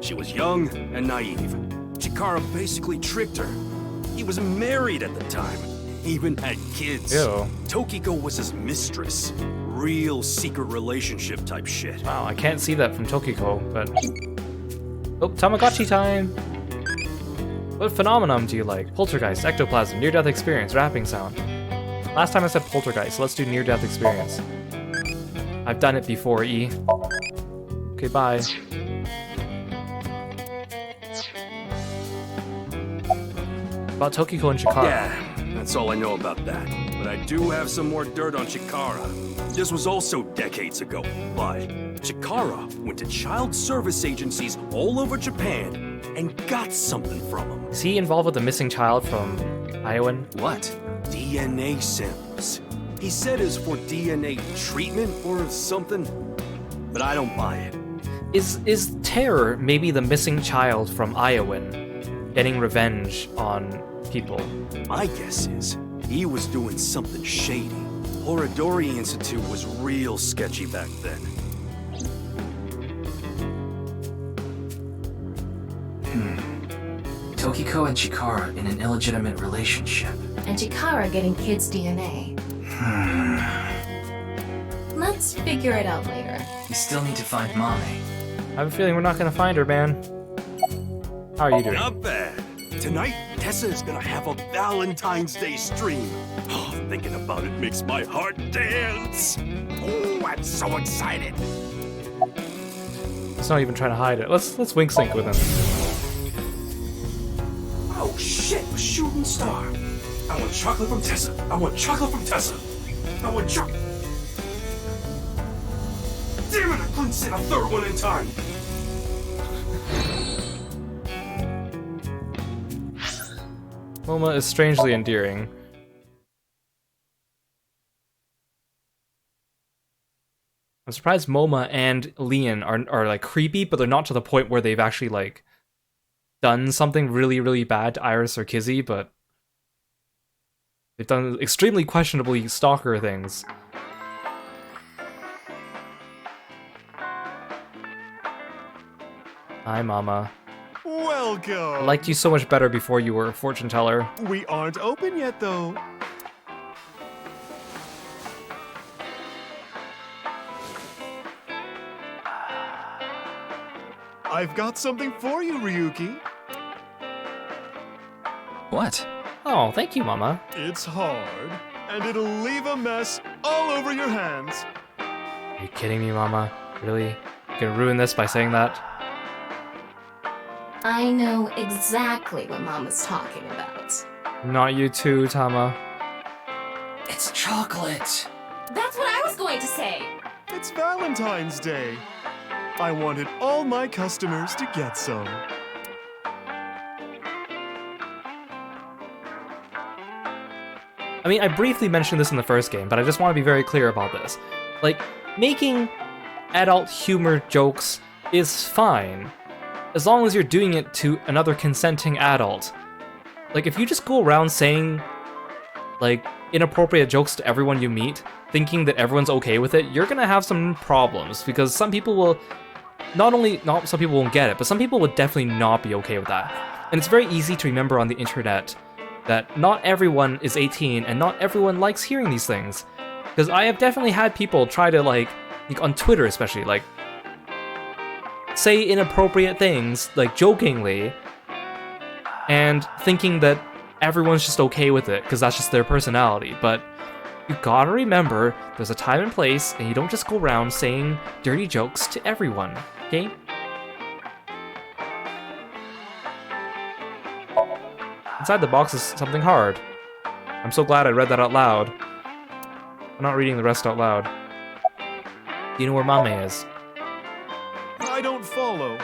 she was young and naive. Chikara basically tricked her. He was married at the time, even had kids. Ew. Tokiko was his mistress. Real secret relationship type shit. Wow, I can't see that from Tokiko, but... Oh, Tamagotchi time! What phenomenon do you like? Poltergeist, ectoplasm, near-death experience, rapping sound. Last time I said poltergeist, so let's do near-death experience. I've done it before, E. Okay, bye. About Tokiko and Chikara. Yeah, that's all I know about that. But I do have some more dirt on Chikara. This was also decades ago, but Chikara went to child service agencies all over Japan and got something from them. Is he involved with the missing child from Iowan? What? DNA samples. He said it's for DNA treatment or something, but I don't buy it. Is Terror maybe the missing child from Iowan, getting revenge on people? My guess is he was doing something shady. Horodori Institute was real sketchy back then. Tokiko and Chikara in an illegitimate relationship. And Chikara getting kids' DNA. Let's figure it out later. We still need to find Mame. I have a feeling we're not gonna find her, man. How are you doing? Not bad. Tonight, Tessa is gonna have a Valentine's Day stream. Thinking about it makes my heart dance. Oh, I'm so excited. He's not even trying to hide it. Let's wink sync with him. Oh shit, a shooting star. I want chocolate from Tessa. I want chocolate from Tessa. I want chocolate. Damn it, I couldn't sit a third one in time. Moma is strangely endearing. I'm surprised Moma and Leon are like creepy, but they're not to the point where they've actually like done something really, really bad to Iris or Kizzy, but they've done extremely questionably stalker things. Hi, Mama. Welcome! I liked you so much better before you were a fortune teller. We aren't open yet, though. I've got something for you, Ryuki. What? Oh, thank you, Mama. It's hard, and it'll leave a mess all over your hands. Are you kidding me, Mama? Really? You're gonna ruin this by saying that? I know exactly what Mama's talking about. Not you too, Tama. It's chocolate. That's what I was going to say. It's Valentine's Day. I wanted all my customers to get some. I mean, I briefly mentioned this in the first game, but I just want to be very clear about this. Like, making adult humor jokes is fine, as long as you're doing it to another consenting adult. Like, if you just go around saying, like, inappropriate jokes to everyone you meet, thinking that everyone's okay with it, you're gonna have some problems, because some people will, not some people won't get it, but some people would definitely not be okay with that. And it's very easy to remember on the internet that not everyone is 18 and not everyone likes hearing these things. Because I have definitely had people try to, like on Twitter especially, like, say inappropriate things, like jokingly, and thinking that everyone's just okay with it, because that's just their personality. But you gotta remember, there's a time and place, and you don't just go around saying dirty jokes to everyone, okay? Inside the box is something hard. I'm so glad I read that out loud. I'm not reading the rest out loud. Do you know where Mame is? I don't follow.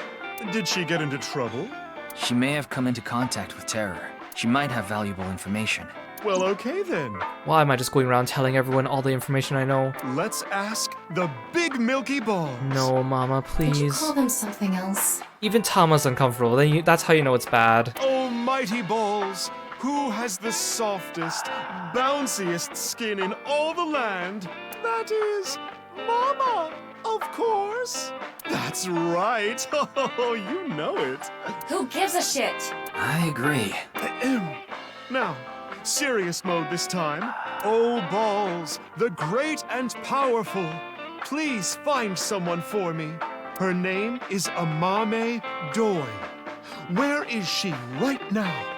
Did she get into trouble? She may have come into contact with terror. She might have valuable information. Well, okay then. Why am I just going around telling everyone all the information I know? Let's ask the big milky balls. No, Mama, please. Could you call them something else? Even Tama's uncomfortable. That's how you know it's bad. Almighty balls! Who has the softest, bounciest skin in all the land? That is Mama, of course. That's right. Oh, you know it. Who gives a shit? I agree. Now, serious mode this time. Oh, balls, the great and powerful. Please find someone for me. Her name is Amame Doi. Where is she right now?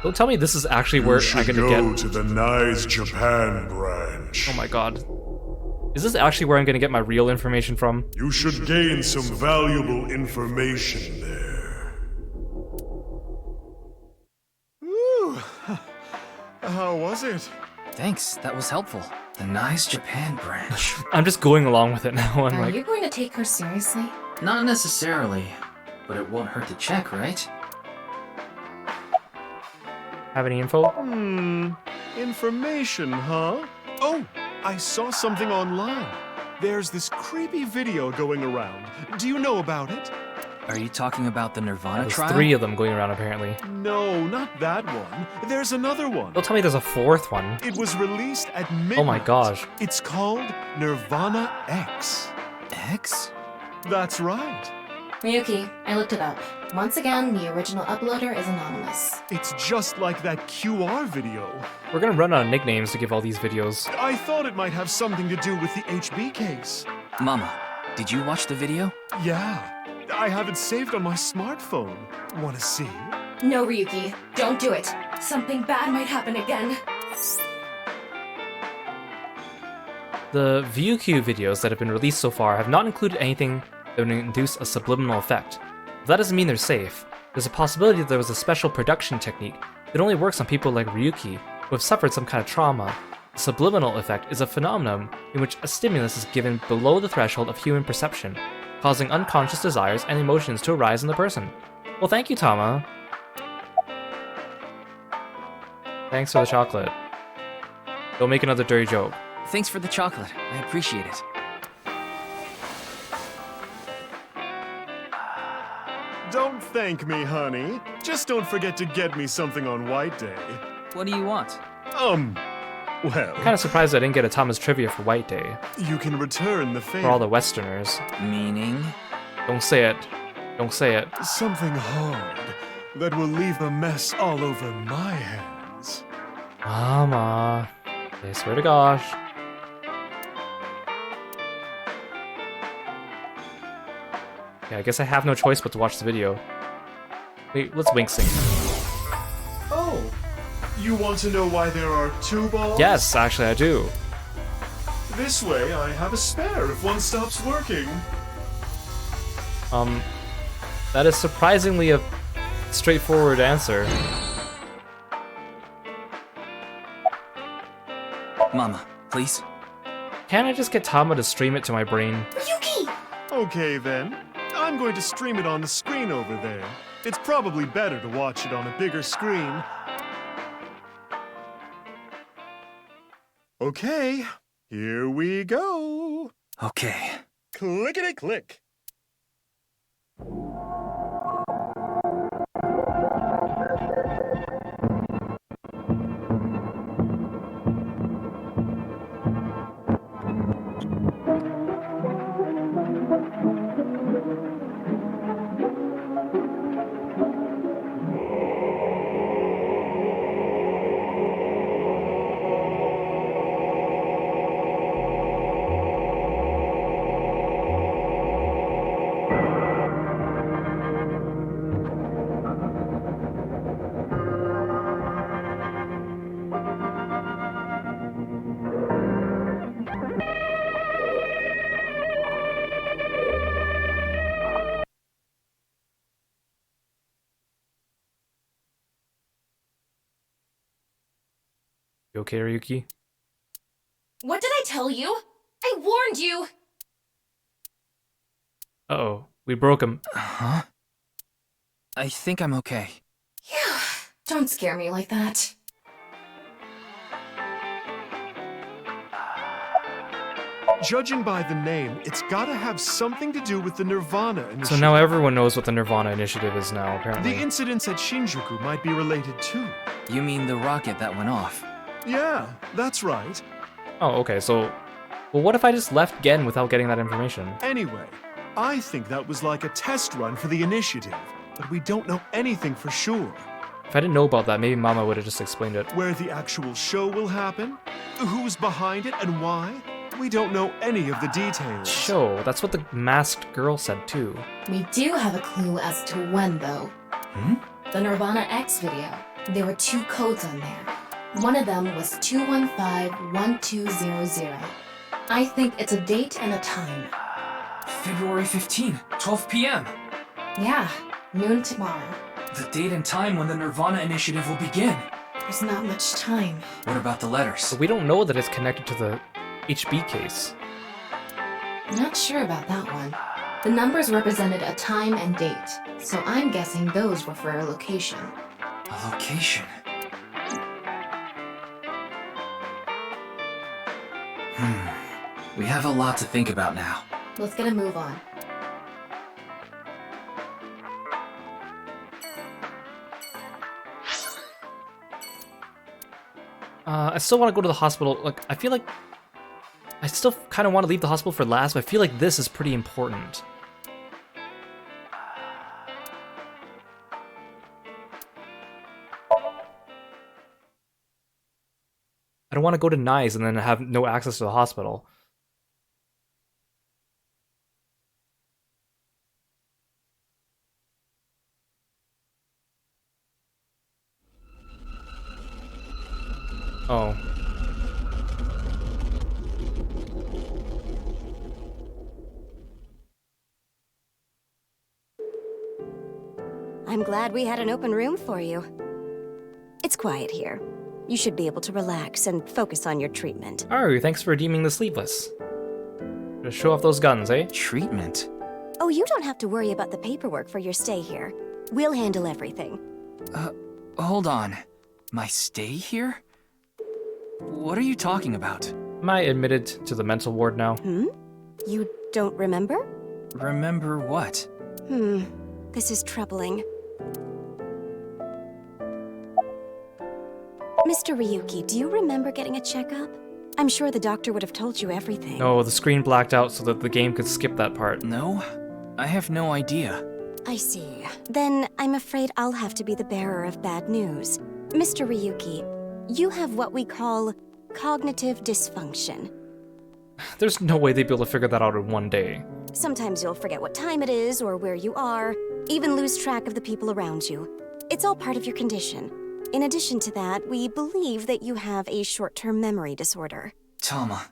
Don't tell me this is actually where I'm gonna get to the Nice Japan branch. Oh my god. Is this actually where I'm gonna get my real information from? You should gain some valuable information there. Ooh. How was it? Thanks, that was helpful. The Nice Japan branch. I'm just going along with it now. I'm Are like, you going to take her seriously? Not necessarily, but it won't hurt to check, right? have any info? Information, huh? Oh, I saw something online. There's this creepy video going around. Do you know about it? Are you talking about the nirvanA There's trial? 3 of them going around apparently. No, not that one. There's another one. Don't tell me there's a 4th one. It was released at midnight. Oh my gosh. It's called nirvanA X. X? That's right. Ryuki, I looked it up. Once again, the original uploader is anonymous. It's just like that QR video. We're gonna run out of nicknames to give all these videos. I thought it might have something to do with the HB case. Mama, did you watch the video? Yeah. I have it saved on my smartphone. Wanna see? No, Ryuki, don't do it. Something bad might happen again. The ViewQ videos that have been released so far have not included anything that would induce a subliminal effect. But that doesn't mean they're safe. There's a possibility that there was a special production technique that only works on people like Ryuki who have suffered some kind of trauma. The subliminal effect is a phenomenon in which a stimulus is given below the threshold of human perception, causing unconscious desires and emotions to arise in the person. Well, thank you, Tama. Thanks for the chocolate. Don't make another dirty joke. Thanks for the chocolate. I appreciate it. Don't thank me, honey. Just don't forget to get me something on White Day. What do you want? Well... I'm kind of surprised I didn't get a Tama's Trivia for White Day. You can return the favor. For all the Westerners. Meaning? Don't say it. Don't say it. Something hard that will leave a mess all over my hands. Mama. I swear to gosh. Yeah, I guess I have no choice but to watch the video. Wait, let's wink sync. Oh, you want to know why there are 2 balls? Yes, actually I do. This way I have a spare if one stops working. That is surprisingly a straightforward answer. Mama, please. Can't I just get Tama to stream it to my brain? Yuki! Okay then. I'm going to stream it on the screen over there. It's probably better to watch it on a bigger screen. Okay, here we go. Okay. Clickety-click. You okay, Ryuki? What did I tell you? I warned you! Uh-oh, we broke him. Huh? I think I'm okay. Yeah, don't scare me like that. Judging by the name, it's gotta have something to do with the nirvanA initiative. So now everyone knows what the nirvanA initiative is now, apparently. The incidents at Shinjuku might be related too. You mean the rocket that went off? Yeah, that's right. Oh, okay, so... Well, what if I just left Gen without getting that information? Anyway, I think that was like a test run for the initiative, but we don't know anything for sure. If I didn't know about that, maybe Mama would have just explained it. Where the actual show will happen? Who's behind it and why? We don't know any of the details. Show, that's what the masked girl said too. We do have a clue as to when, though. The nirvanA X video. There were 2 codes on there. One of them was 215-1200. I think it's a date and a time. February 15, 12 p.m. Yeah, noon tomorrow. The date and time when the nirvanA initiative will begin. There's not much time. What about the letters? But we don't know that it's connected to the HB case. Not sure about that one. The numbers represented a time and date, so I'm guessing those were for a location. A location? We have a lot to think about now. Let's get a move on. I still want to go to the hospital. Like, I feel like I still kind of want to leave the hospital for last, but I feel like this is pretty important. I don't want to go to Nice and then have no access to the hospital. Oh. I'm glad we had an open room for you. It's quiet here. You should be able to relax and focus on your treatment. Oh, thanks for redeeming the sleepless. Just show off those guns, eh? Treatment? Oh, you don't have to worry about the paperwork for your stay here. We'll handle everything. Hold on. My stay here? What are you talking about? Am I admitted to the mental ward now? You don't remember? Remember what? This is troubling. Mr. Ryuki, do you remember getting a checkup? I'm sure the doctor would have told you everything. No, the screen blacked out so that the game could skip that part. No, I have no idea. I see. Then I'm afraid I'll have to be the bearer of bad news. Mr. Ryuki, you have what we call cognitive dysfunction. There's no way they'd be able to figure that out in one day. Sometimes you'll forget what time it is or where you are, even lose track of the people around you. It's all part of your condition. In addition to that, we believe that you have a short-term memory disorder. Tama,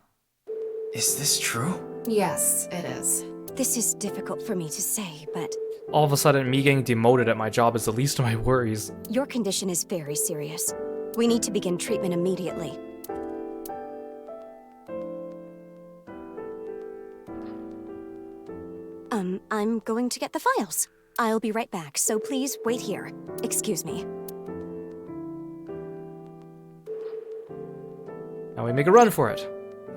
is this true? Yes, it is. This is difficult for me to say, but All of a sudden, me getting demoted at my job is the least of my worries. your condition is very serious. We need to begin treatment immediately. I'm going to get the files. I'll be right back, so please wait here. Excuse me. Now we make a run for it.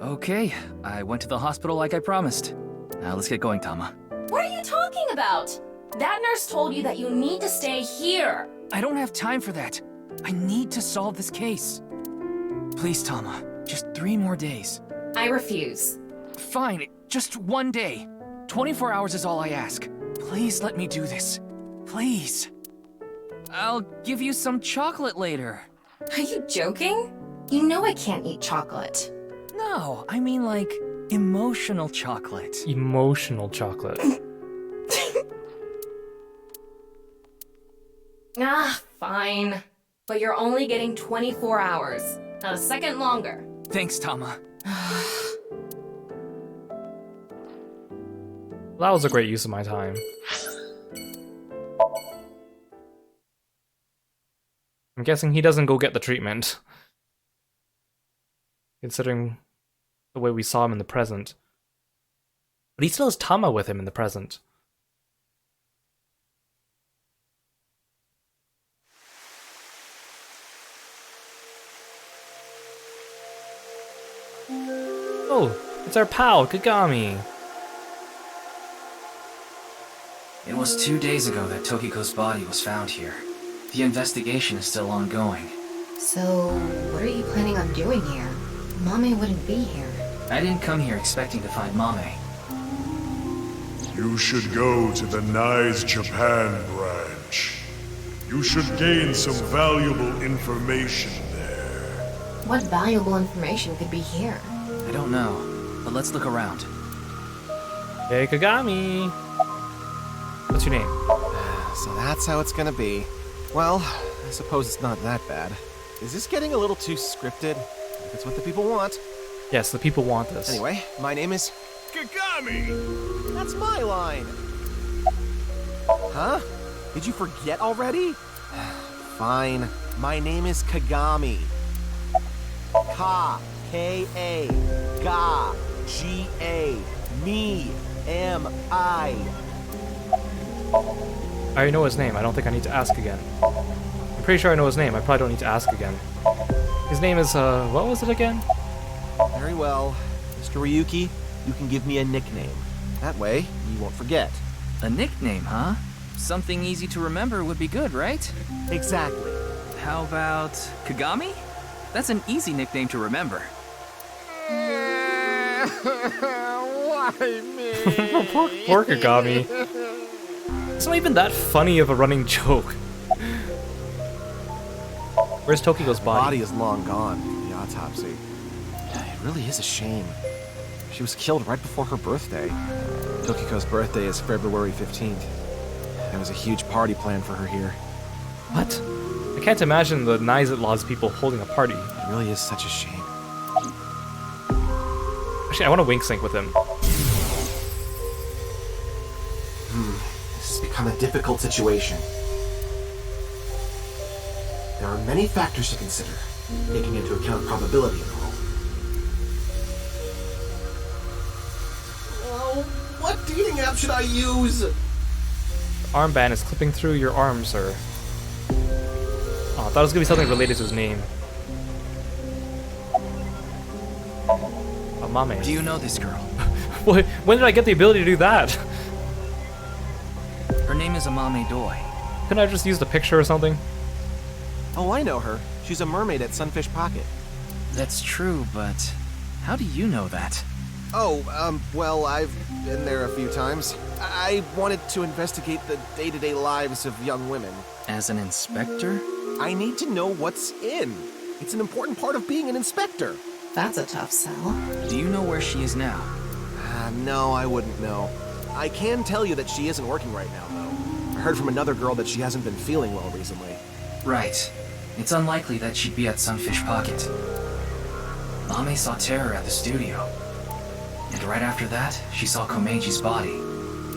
Okay, I went to the hospital like I promised. Now let's get going, Tama. What are you talking about? That nurse told you that you need to stay here. I don't have time for that. I need to solve this case. Please, Tama, just 3 more days. I refuse. Fine, just 1 day. 24 hours is all I ask. Please let me do this. Please. I'll give you some chocolate later. Are you joking? You know I can't eat chocolate. No, I mean like emotional chocolate. Emotional chocolate. Fine. But you're only getting 24 hours. Not a second longer. Thanks, Tama. That was a great use of my time. I'm guessing he doesn't go get the treatment. Considering the way we saw him in the present. But he still has Tama with him in the present. Oh, it's our pal, Kagami. It was 2 days ago that Tokiko's body was found here. The investigation is still ongoing. So, what are you planning on doing here? Mame wouldn't be here. I didn't come here expecting to find Mame. You should go to the Nice Japan branch. You should gain some valuable information there. What valuable information could be here? I don't know, but let's look around. Hey, Kagami! What's your name? So that's how it's gonna be. Well, I suppose it's not that bad. Is this getting a little too scripted? If it's what the people want. Yes, the people want this. Anyway, my name is... Kagami! That's my line! Huh? Did you forget already? Fine. My name is Kagami. Ka. K-A. Ga. G-A. Me. M-I. I already know his name. I don't think I need to ask again. I'm pretty sure I know his name. I probably don't need to ask again. His name is, what was it again? Very well. Mr. Ryuki, you can give me a nickname. That way, you won't forget. A nickname, huh? Something easy to remember would be good, right? Exactly. How about Kagami? That's an easy nickname to remember. Why me? Poor Kagami. It's not even that funny of a running joke. Where's Tokiko's The body? body is long gone from the autopsy. It really is a shame. She was killed right before her birthday. Tokiko's birthday is February 15th. There was a huge party planned for her here. What? I can't imagine the Nizet people holding a party. It really is such a shame. Actually, I want to wink sync with him. This has become a difficult situation. There are many factors to consider, taking into account probability and all. Oh, what dating app should I use? Armband is clipping through your arm, sir. Oh, I thought it was gonna be something related to his name. Amame. Do you know this girl? When did I get the ability to do that? Her name is Amame Doi. Couldn't I just use the picture or something? Oh, I know her. She's a mermaid at Sunfish Pocket. That's true, but how do you know that? Oh, well, I've been there a few times. I wanted to investigate the day-to-day lives of young women. As an inspector? I need to know what's in. It's an important part of being an inspector. That's a tough sell. Do you know where she is now? No, I wouldn't know. I can tell you that she isn't working right now, though. I heard from another girl that she hasn't been feeling well recently. Right. It's unlikely that she'd be at Sunfish Pocket. Mame saw Terror at the studio. And right after that, she saw Komeji's body.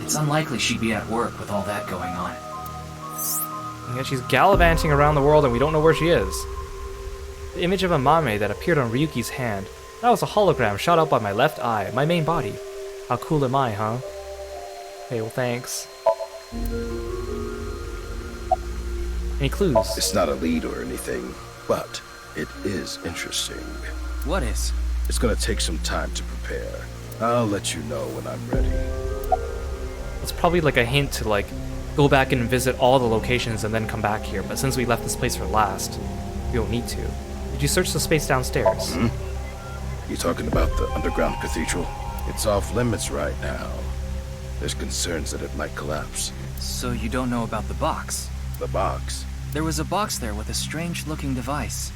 It's unlikely she'd be at work with all that going on. Yeah, she's gallivanting around the world and we don't know where she is. The image of Amame that appeared on Ryuki's hand. That was a hologram shot out by my left eye, my main body. How cool am I, huh? Hey, well, thanks. Any clues? It's not a lead or anything, but it is interesting. What is? It's gonna take some time to prepare. I'll let you know when I'm ready. It's probably like a hint to like go back and visit all the locations and then come back here, but since we left this place for last, we don't need to. Did you search the space downstairs? You talking about the underground cathedral? It's off limits right now. There's concerns that it might collapse. So you don't know about the box? The box? There was a box there with a strange-looking device.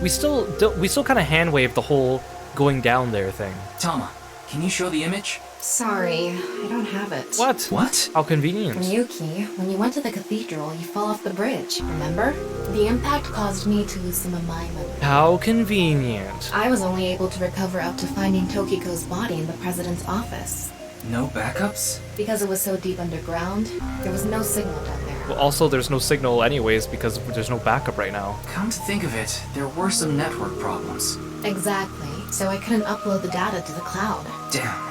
We still kind of hand-wave the whole going down there thing. Tama, can you show the image? Sorry, I don't have it. What? How convenient. Ryuki, when you went to the cathedral, you fell off the bridge, remember? The impact caused me to lose some of my memory. How convenient. I was only able to recover up to finding Tokiko's body in the president's office. No backups? Because it was so deep underground, there was no signal down there. Well, also, there's no signal anyways because there's no backup right now. Come to think of it, there were some network problems. Exactly, so I couldn't upload the data to the cloud. Damn.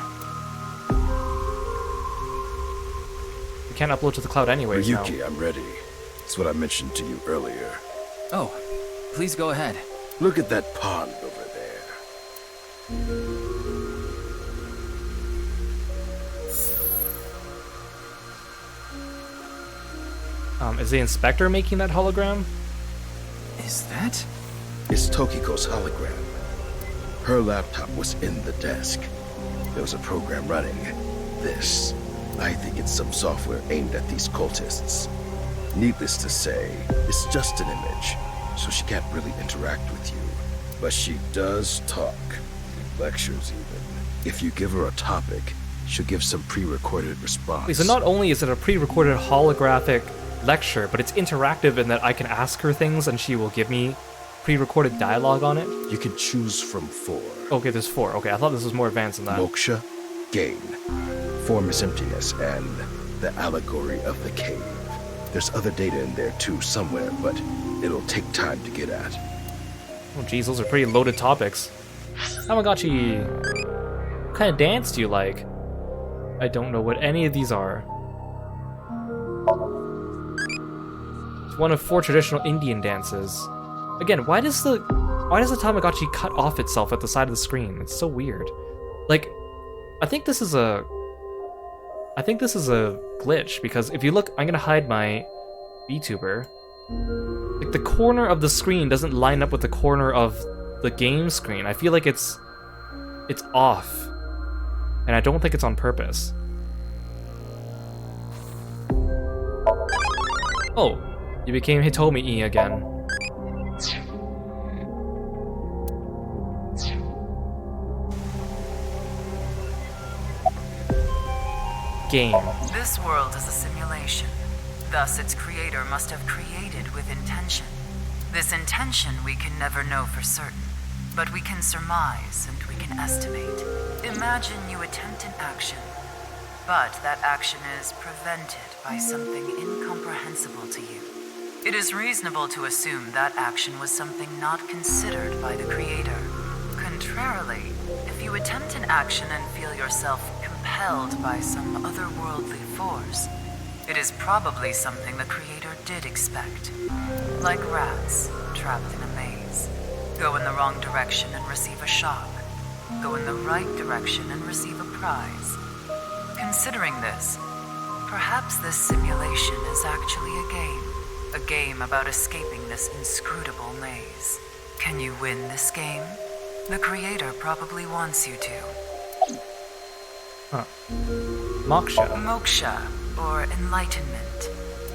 We can't upload to the cloud anyways now. Ryuki, I'm ready. It's what I mentioned to you earlier. Oh, please go ahead. Look at that pond over there. Is the inspector making that hologram? Is that? It's Tokiko's hologram. Her laptop was in the desk. There was a program running. This. I think it's some software aimed at these cultists. Needless to say, it's just an image, so she can't really interact with you. But she does talk. Lectures even. If you give her a topic, she'll give some pre-recorded response. So not only is it a pre-recorded holographic lecture, but it's interactive in that I can ask her things and she will give me pre-recorded dialogue on it. You can choose from 4. Okay, there's 4. Okay, I thought this was more advanced than that. Moksha, gain. Formless emptiness, and the allegory of the cave. There's other data in there too somewhere, but it'll take time to get at. Oh geez, those are pretty loaded topics. Tamagotchi, what kind of dance do you like? I don't know what any of these are. It's one of 4 traditional Indian dances. Again, why does the Tamagotchi cut off itself at the side of the screen? It's so weird. Like, I think this is a glitch, because if you look, I'm gonna hide my VTuber. Like, the corner of the screen doesn't line up with the corner of the game screen. I feel like it's off. And I don't think it's on purpose. Oh, you became Hitomi-e again. Game. This world is a simulation. Thus, its creator must have created with intention. This intention we can never know for certain, but we can surmise and we can estimate. Imagine you attempt an action, but that action is prevented by something incomprehensible to you. It is reasonable to assume that action was something not considered by the creator. Contrarily, if you attempt an action and feel yourself compelled by some otherworldly force, it is probably something the creator did expect. Like rats trapped in a maze. Go in the wrong direction and receive a shock. Go in the right direction and receive a prize. Considering this, perhaps this simulation is actually a game. A game about escaping this inscrutable maze. Can you win this game? The creator probably wants you to. Huh. Moksha. Moksha, or enlightenment.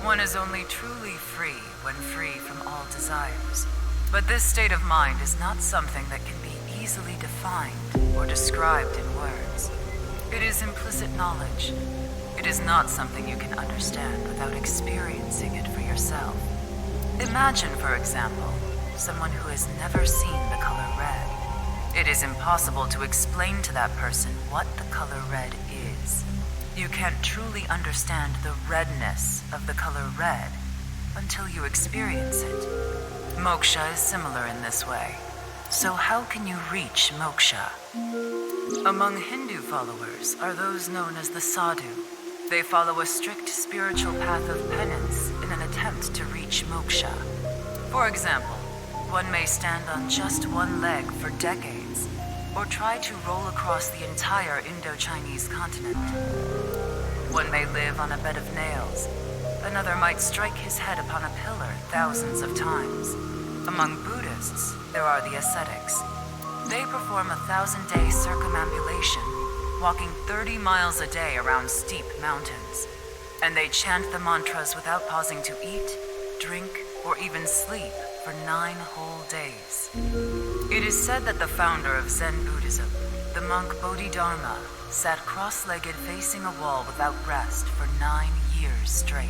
One is only truly free when free from all desires. But this state of mind is not something that can be easily defined or described in words. It is implicit knowledge. It is not something you can understand without experiencing it for yourself. Imagine, for example, someone who has never seen the color red. It is impossible to explain to that person what the color red is. You can't truly understand the redness of the color red until you experience it. Moksha is similar in this way. So how can you reach moksha? Among Hindu followers are those known as the sadhu. They follow a strict spiritual path of penance in an attempt to reach moksha. For example, one may stand on just one leg for decades, or try to roll across the entire Indo-Chinese continent. One may live on a bed of nails. Another might strike his head upon a pillar thousands of times. Among Buddhists, there are the ascetics. They perform a 1,000-day circumambulation, walking 30 miles a day around steep mountains. And they chant the mantras without pausing to eat, drink, or even sleep for 9 whole days. It is said that the founder of Zen Buddhism, the monk Bodhidharma, sat cross-legged facing a wall without rest for 9 years straight.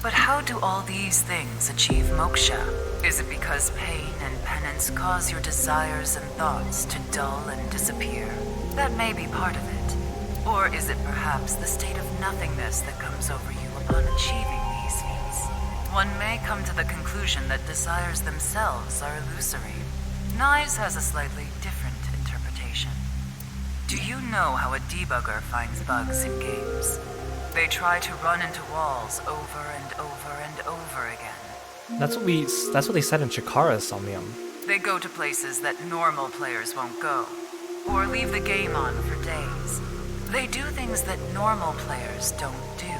But how do all these things achieve moksha? Is it because pain and penance cause your desires and thoughts to dull and disappear? That may be part of it. Or is it perhaps the state of nothingness that comes over you upon achieving these feats? One may come to the conclusion that desires themselves are illusory. Knives has a slightly different interpretation. Do you know how a debugger finds bugs in games? They try to run into walls over and over and over again. That's what they said in Chikara's Somnium. They go to places that normal players won't go, or leave the game on for days. They do things that normal players don't do.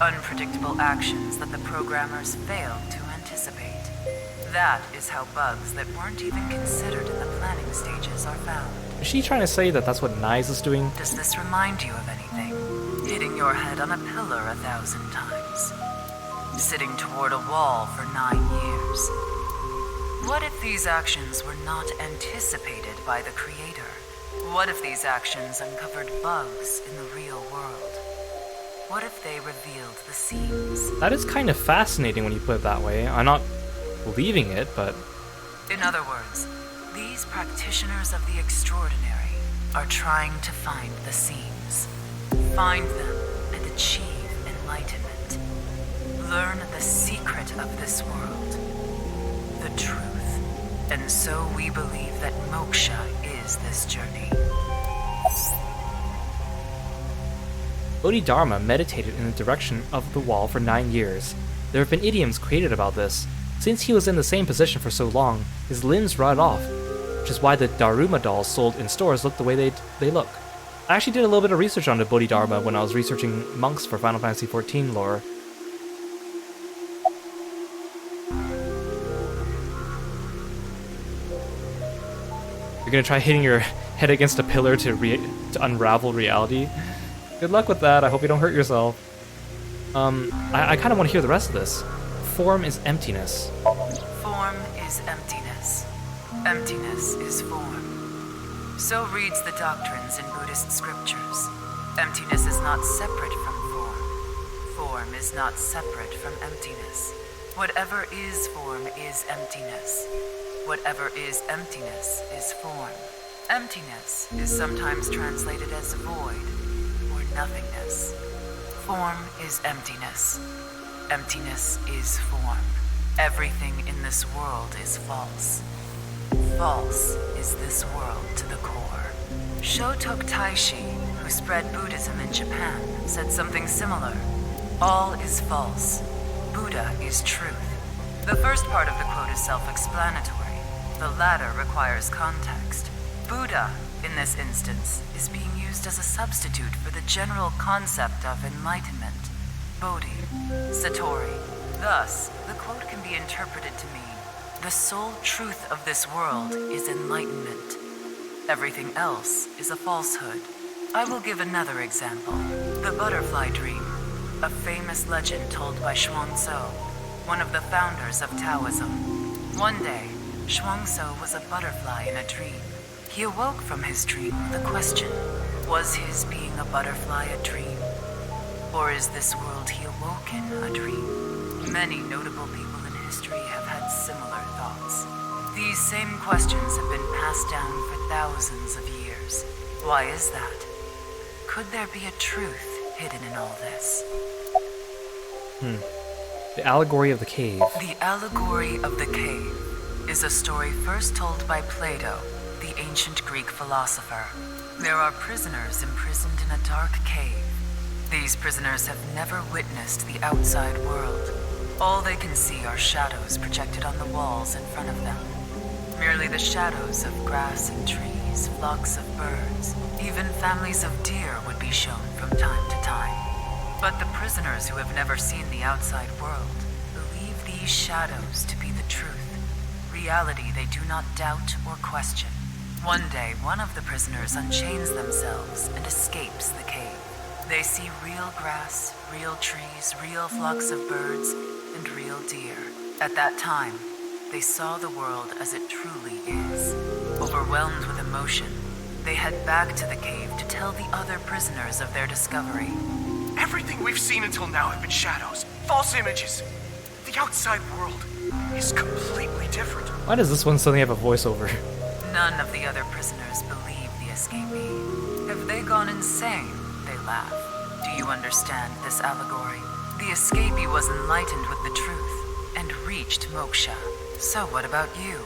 Unpredictable actions that the programmers failed to anticipate. That is how bugs that weren't even considered in the planning stages are found. Is she trying to say that that's what Nyes is doing? Does this remind you of anything? Hitting your head on a pillar 1,000 times. Sitting toward a wall for 9 years. What if these actions were not anticipated by the creator? What if these actions uncovered bugs in the real world? What if they revealed the seams? That is kind of fascinating when you put it that way. I'm not believing it, but... In other words, these practitioners of the extraordinary are trying to find the seams. Find them and achieve enlightenment. Learn the secret of this world. The truth. And so we believe that moksha is this journey. Bodhidharma meditated in the direction of the wall for 9 years. There have been idioms created about this. Since he was in the same position for so long, his limbs rotted off, which is why the Daruma dolls sold in stores look the way they look. I actually did a little bit of research on the Bodhidharma when I was researching monks for Final Fantasy XIV lore. You're gonna try hitting your head against a pillar to unravel reality? Good luck with that, I hope you don't hurt yourself. I kind of want to hear the rest of this. Form is emptiness. Form is emptiness. Emptiness is form. So reads the doctrines in Buddhist scriptures. Emptiness is not separate from form. Form is not separate from emptiness. Whatever is form is emptiness. Whatever is emptiness is form. Emptiness is sometimes translated as void or nothingness. Form is emptiness. Emptiness is form. Everything in this world is false. False is this world to the core. Shotok Taishi, who spread Buddhism in Japan, said something similar. All is false. Buddha is truth. The first part of the quote is self-explanatory. The latter requires context. Buddha, in this instance, is being used as a substitute for the general concept of enlightenment, Bodhi, Satori. Thus, the quote can be interpreted to mean, the sole truth of this world is enlightenment. Everything else is a falsehood. I will give another example. The butterfly dream, a famous legend told by Chuang-Tzu, one of the founders of Taoism. One day, Chuang-Tzu was a butterfly in a dream. He awoke from his dream with a question. Was his being a butterfly a dream? Or is this world he awoke in a dream? Many notable people in history have had similar thoughts. These same questions have been passed down for thousands of years. Why is that? Could there be a truth hidden in all this? The allegory of the cave. The allegory of the cave is a story first told by Plato, the ancient Greek philosopher. There are prisoners imprisoned in a dark cave. These prisoners have never witnessed the outside world. All they can see are shadows projected on the walls in front of them. Merely the shadows of grass and trees, flocks of birds, even families of deer would be shown from time to time. But the prisoners who have never seen the outside world believe these shadows to be the truth. Reality they do not doubt or question. One day, one of the prisoners unchains themselves and escapes the cave. They see real grass, real trees, real flocks of birds, and real deer. At that time, they saw the world as it truly is. Overwhelmed with emotion, they head back to the cave to tell the other prisoners of their discovery. Everything we've seen until now have been shadows, false images. The outside world is completely different. Why does this one suddenly have a voiceover? None of the other prisoners believe the escapee. Have they gone insane? They laugh. Do you understand this allegory? The escapee was enlightened with the truth and reached moksha. So what about you?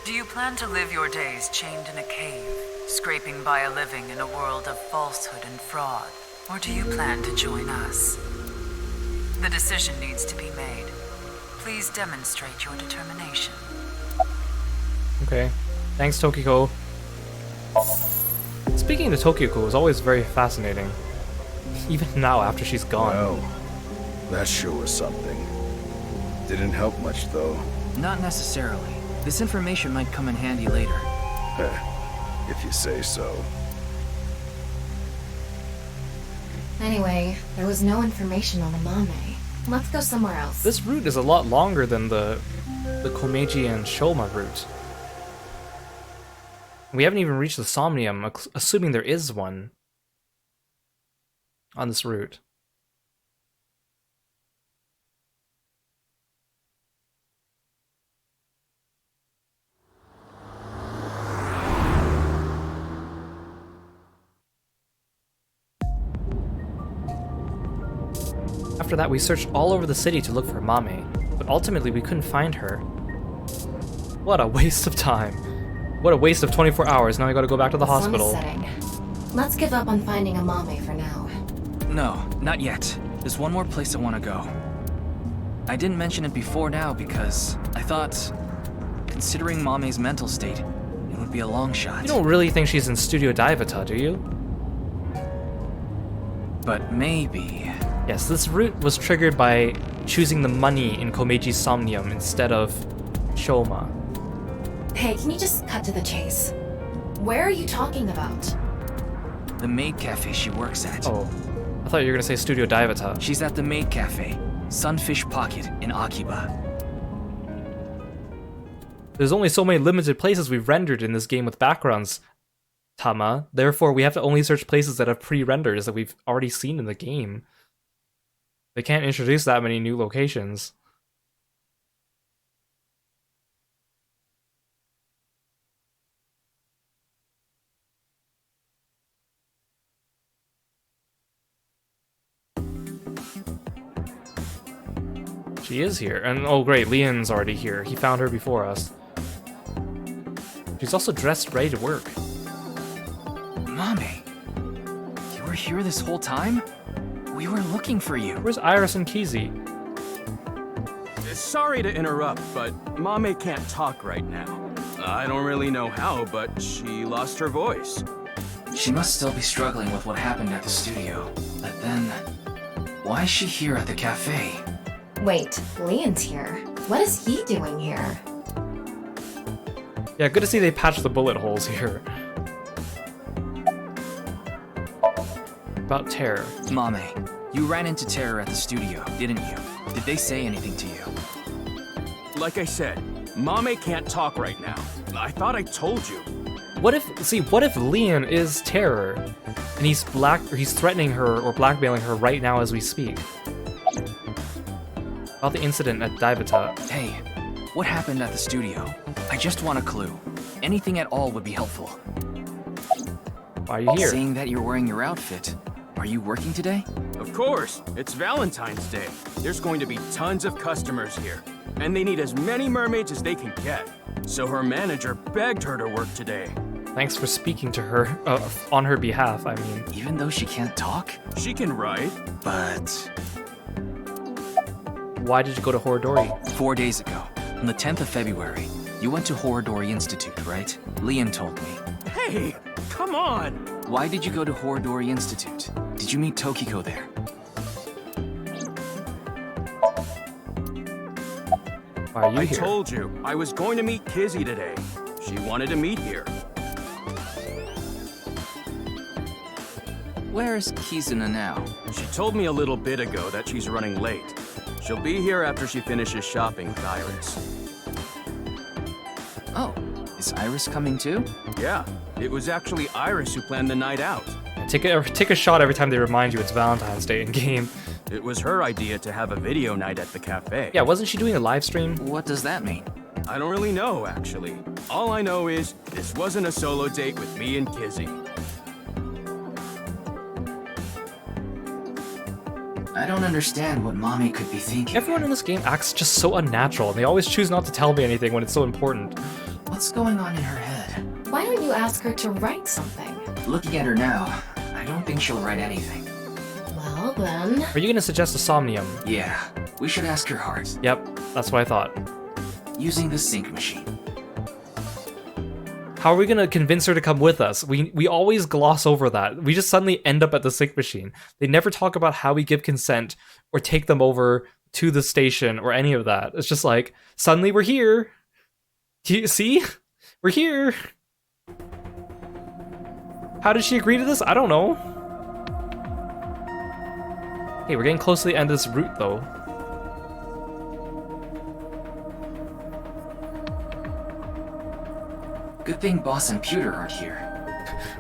Do you plan to live your days chained in a cave, scraping by a living in a world of falsehood and fraud? Or do you plan to join us? The decision needs to be made. Please demonstrate your determination. Okay. Thanks, Tokiko. Speaking to Tokiko is always very fascinating. Even now, after she's gone. Well, that sure was something. Didn't help much, though. Not necessarily. This information might come in handy later. If you say so. Anyway, there was no information on the Mame. Let's go somewhere else. This route is a lot longer than the Komeiji and Shoma route. We haven't even reached the Somnium, assuming there is one on this route. After that, we searched all over the city to look for Mame, but ultimately we couldn't find her. What a waste of time. What a waste of 24 hours. Now I gotta go back to the hospital. Sun is setting. Let's give up on finding a Mame for now. No, not yet. There's one more place I want to go. I didn't mention it before now because I thought, considering Mame's mental state, it would be a long shot. You don't really think she's in Studio Daivata, do you? But maybe... Yes, this route was triggered by choosing the money in Komeiji's Somnium instead of Shoma. Hey, can you just cut to the chase? Where are you talking about? The maid cafe she works at. Oh, I thought you were gonna say Studio Daivata. She's at the maid cafe, Sunfish Pocket in Akiba. There's only so many limited places we've rendered in this game with backgrounds, Tama. Therefore, we have to only search places that have pre-renders that we've already seen in the game. They can't introduce that many new locations. She is here. And oh great, Leon's already here. He found her before us. She's also dressed, ready to work. Mame, you were here this whole time? We were looking for you. Where's Iris and Kizzy? Sorry to interrupt, but Mame can't talk right now. I don't really know how, but she lost her voice. She must still be struggling with what happened at the studio. But then, why is she here at the cafe? Wait, Leon's here. What is he doing here? Yeah, good to see they patched the bullet holes here. About Terror. Mame, you ran into Terror at the studio, didn't you? Did they say anything to you? Like I said, Mame can't talk right now. I thought I told you. What if Leon is Terror, and he's threatening her or blackmailing her right now as we speak? About the incident at Daibata. Hey, what happened at the studio? I just want a clue. Anything at all would be helpful. Why are you here? Seeing that you're wearing your outfit, are you working today? Of course, it's Valentine's Day. There's going to be tons of customers here, and they need as many mermaids as they can get. So her manager begged her to work today. Thanks for speaking to her, on her behalf, I mean. Even though she can't talk? She can write. But... Why did you go to Horodori? 4 days ago, on the 10th of February, you went to Horodori Institute, right? Leon told me. Hey, come on! Why did you go to Horodori Institute? Did you meet Tokiko there? Why are you here? I told you, I was going to meet Kizzy today. She wanted to meet here. Where's Kizuna now? She told me a little bit ago that she's running late. She'll be here after she finishes shopping with Iris. Oh, is Iris coming too? Yeah, it was actually Iris who planned the night out. Take a shot every time they remind you it's Valentine's Day in game. It was her idea to have a video night at the cafe. Yeah, wasn't she doing a live stream? What does that mean? I don't really know, actually. All I know is this wasn't a solo date with me and Kizzy. I don't understand what Mame could be thinking. Everyone in this game acts just so unnatural, and they always choose not to tell me anything when it's so important. What's going on in her head? Why don't you ask her to write something? Looking at her now, I don't think she'll write anything. Well then... Are you gonna suggest a Somnium? Yeah, we should ask her heart. Yep, that's what I thought. Using the sync machine. How are we gonna convince her to come with us? We always gloss over that. We just suddenly end up at the sync machine. They never talk about how we give consent or take them over to the station or any of that. It's just like, suddenly we're here. See? We're here. How did she agree to this? I don't know. Hey, we're getting close to the end of this route though. Good thing Boss and Pewter aren't here.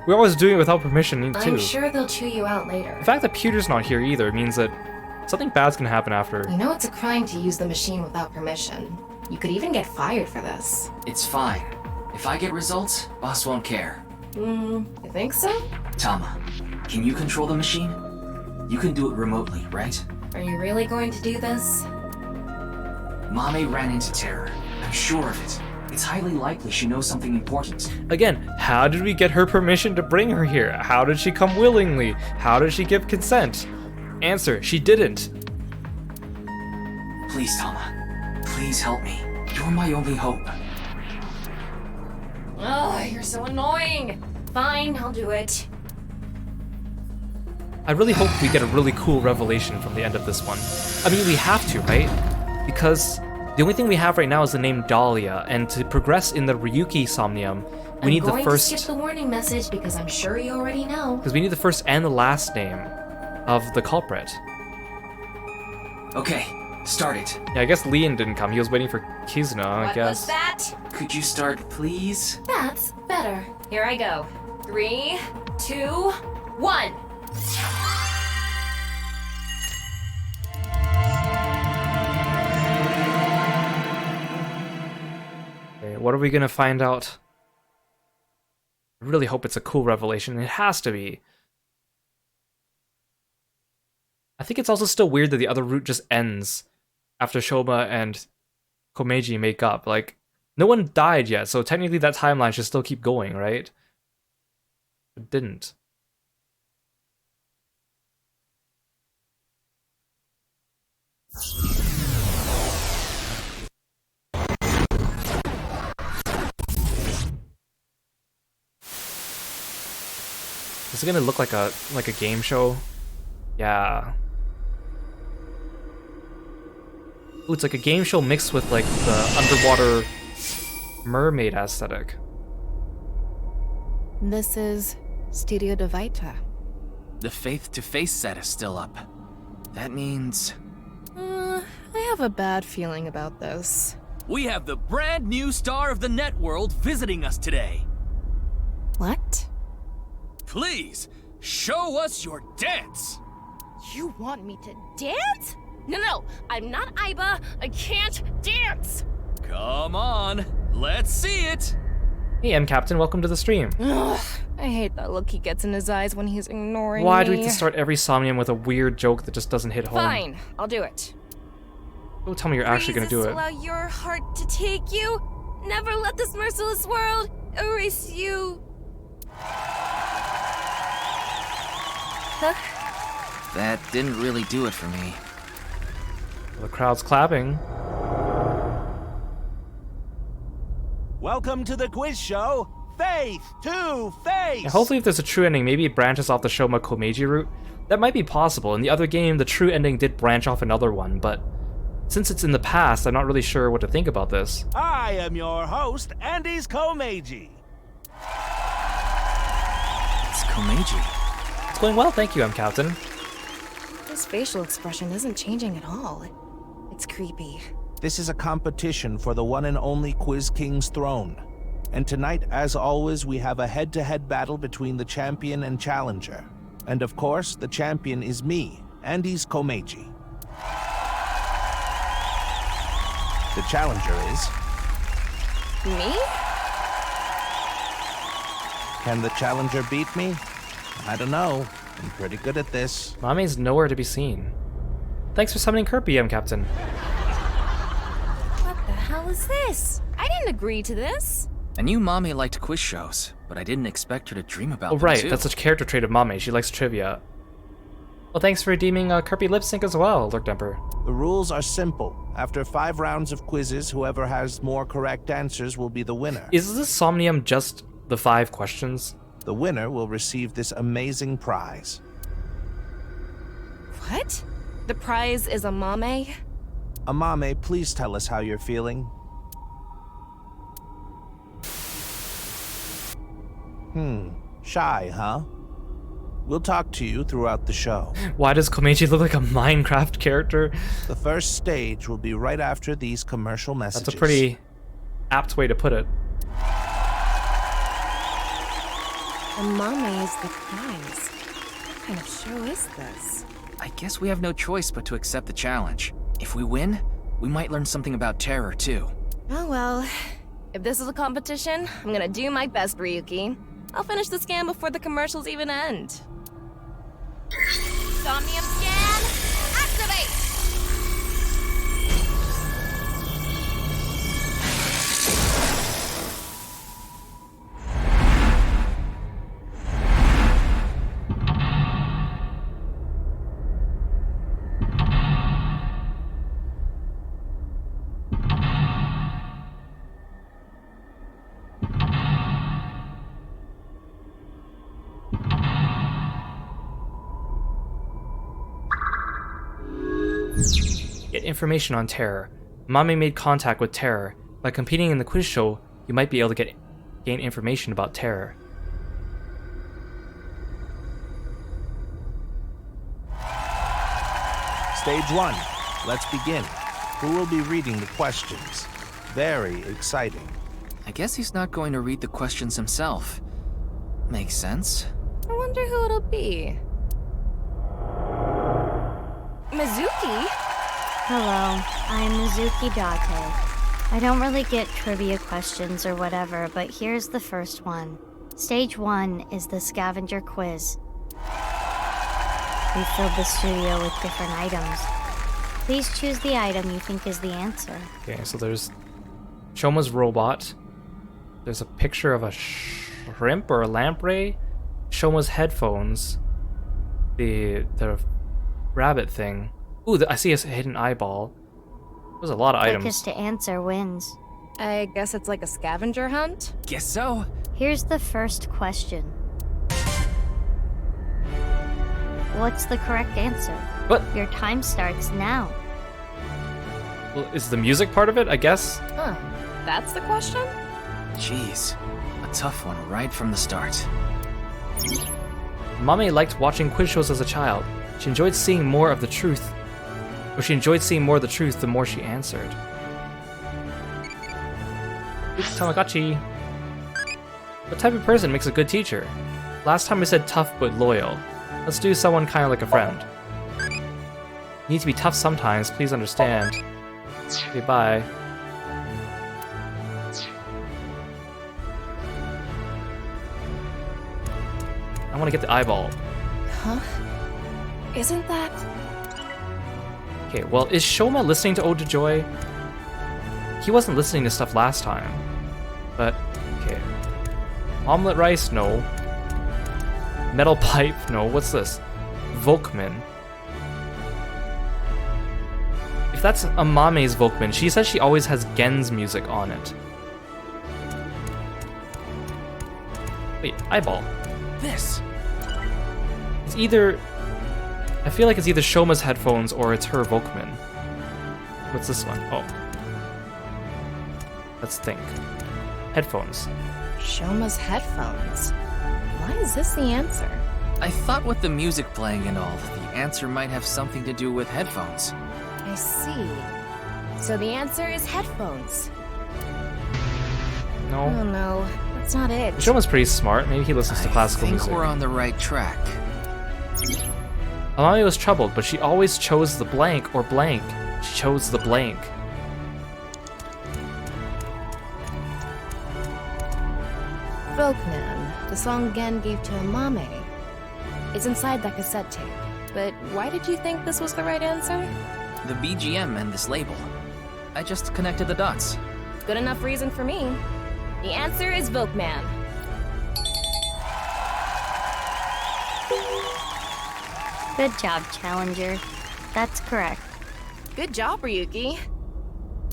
We're always doing it without permission, too. I'm sure they'll chew you out later. The fact that Pewter's not here either means that something bad's gonna happen after. You know it's a crime to use the machine without permission. You could even get fired for this. It's fine. If I get results, Boss won't care. You think so? Tama, can you control the machine? You can do it remotely, right? Are you really going to do this? Mame ran into Terror. I'm sure of it. It's highly likely she knows something important. Again, how did we get her permission to bring her here? How did she come willingly? How did she give consent? Answer, she didn't. Please, Tama. Please help me. You're my only hope. Oh, you're so annoying. Fine, I'll do it. I really hope we get a really cool revelation from the end of this one. I mean, we have to, right? Because the only thing we have right now is the name Dahlia, and to progress in the Ryuki Somnium, we need the first... I'm going to skip the warning message because I'm sure you already know. Because we need the first and the last name of the culprit. Okay, start it. Yeah, I guess Leon didn't come. He was waiting for Kizuna, I guess. What was that? Could you start, please? That's better. Here I go. 3, 2, 1. Okay, what are we gonna find out? I really hope it's a cool revelation. It has to be. I think it's also still weird that the other route just ends after Shoma and Komeiji make up. Like, no one died yet, so technically that timeline should still keep going, right? It didn't. Is it gonna look like a game show? Yeah. Ooh, it's like a game show mixed with like the underwater mermaid aesthetic. This is Studio de Vita. The face-to-face set is still up. That means... I have a bad feeling about this. We have the brand new star of the net world visiting us today. What? Please, show us your dance! You want me to dance? No, I'm not Aiba. I can't dance! Come on, let's see it! Hey, M Captain, welcome to the stream. Ugh, I hate that look he gets in his eyes when he's ignoring Why me. do we have to start every Somnium with a weird joke that just doesn't hit home? Fine, I'll do it. Don't tell me you're actually gonna do it. Allow your heart to take you. Never let this merciless world erase you. Huh? That didn't really do it for me. The crowd's clapping. Welcome to the quiz show, Faith to Face! Yeah, hopefully if there's a true ending, maybe it branches off the Shoma Komeiji route. That might be possible. In the other game, the true ending did branch off another one, but since it's in the past, I'm not really sure what to think about this. I am your host, Andy's Komeiji. It's Komeiji. It's going well, thank you, M Captain. His facial expression isn't changing at all. It's creepy. This is a competition for the one and only Quiz King's throne. And tonight, as always, we have a head-to-head battle between the champion and challenger. And of course, the champion is me, Andy's Komeiji. The challenger is... Me? Can the challenger beat me? I don't know. I'm pretty good at this. Mame's nowhere to be seen. Thanks for summoning Kirby, M Captain. What the hell is this? I didn't agree to this. I knew Mame liked quiz shows, but I didn't expect her to dream about Oh them right, too. that's a character trait of Mame. She likes trivia. Well, thanks for redeeming Kirby lip sync as well, Lurk Emperor. The rules are simple. After 5 rounds of quizzes, whoever has more correct answers will be the winner. Is this Somnium just the 5 questions? The winner will receive this amazing prize. What? The prize is a mame? Amame, please tell us how you're feeling. Shy, huh? We'll talk to you throughout the show. Why does Komeiji look like a Minecraft character? The first stage will be right after these commercial messages. That's a pretty apt way to put it. A mame is the prize. What kind of show is this? I guess we have no choice but to accept the challenge. If we win, we might learn something about terror too. Oh well. If this is a competition, I'm gonna do my best, Ryuki. I'll finish the scan before the commercials even end. Somnium Scan, activate! Get information on terror. Mame made contact with terror. By competing in the quiz show, you might be able to gain information about terror. Stage 1. Let's begin. Who will be reading the questions? Very exciting. I guess he's not going to read the questions himself. Makes sense. I wonder who it'll be. Mizuki? Hello, I'm Mizuki Date. I don't really get trivia questions or whatever, but here's the first one. Stage 1 is the scavenger quiz. We filled the studio with different items. Please choose the item you think is the answer. Okay, so there's Shoma's robot. There's a picture of a shrimp or a lamprey. Shoma's headphones. The rabbit thing. Ooh, I see a hidden eyeball. There's a lot of items. Quickest to answer wins. I guess it's like a scavenger hunt? Guess so. Here's the first question. What's the correct answer? What? Your time starts now. Well, is the music part of it, I guess? Huh. That's the question? Jeez. A tough one right from the start. Mame liked watching quiz shows as a child. She enjoyed seeing more of the truth. The more she answered. It's Tamagotchi. What type of person makes a good teacher? Last time I said tough but loyal. Let's do someone kind of like a friend. You need to be tough sometimes, please understand. Okay, bye. I want to get the eyeball. Huh? Isn't that... Okay, well, is Shoma listening to Ode to Joy? He wasn't listening to stuff last time. But, okay. Omelet rice? No. Metal pipe? No. What's this? Volkman. If that's Amame's Volkman, she says she always has Gen's music on it. Wait, eyeball. This. It's either... I feel like it's either Shoma's headphones or it's her Volkman. What's this one? Oh. Let's think. Headphones. Shoma's headphones. Why is this the answer? I thought with the music playing and all, the answer might have something to do with headphones. I see. So the answer is headphones. No. Oh no, that's not it. Shoma's pretty smart. Maybe he listens to classical music. I think we're on the right track. Amami was troubled, but she always chose the blank or blank. She chose the blank. Volkman, the song Gen gave to Amame. It's inside that cassette tape. But why did you think this was the right answer? The BGM and this label. I just connected the dots. Good enough reason for me. The answer is Volkman. Good job, Challenger. That's correct. Good job, Ryuki.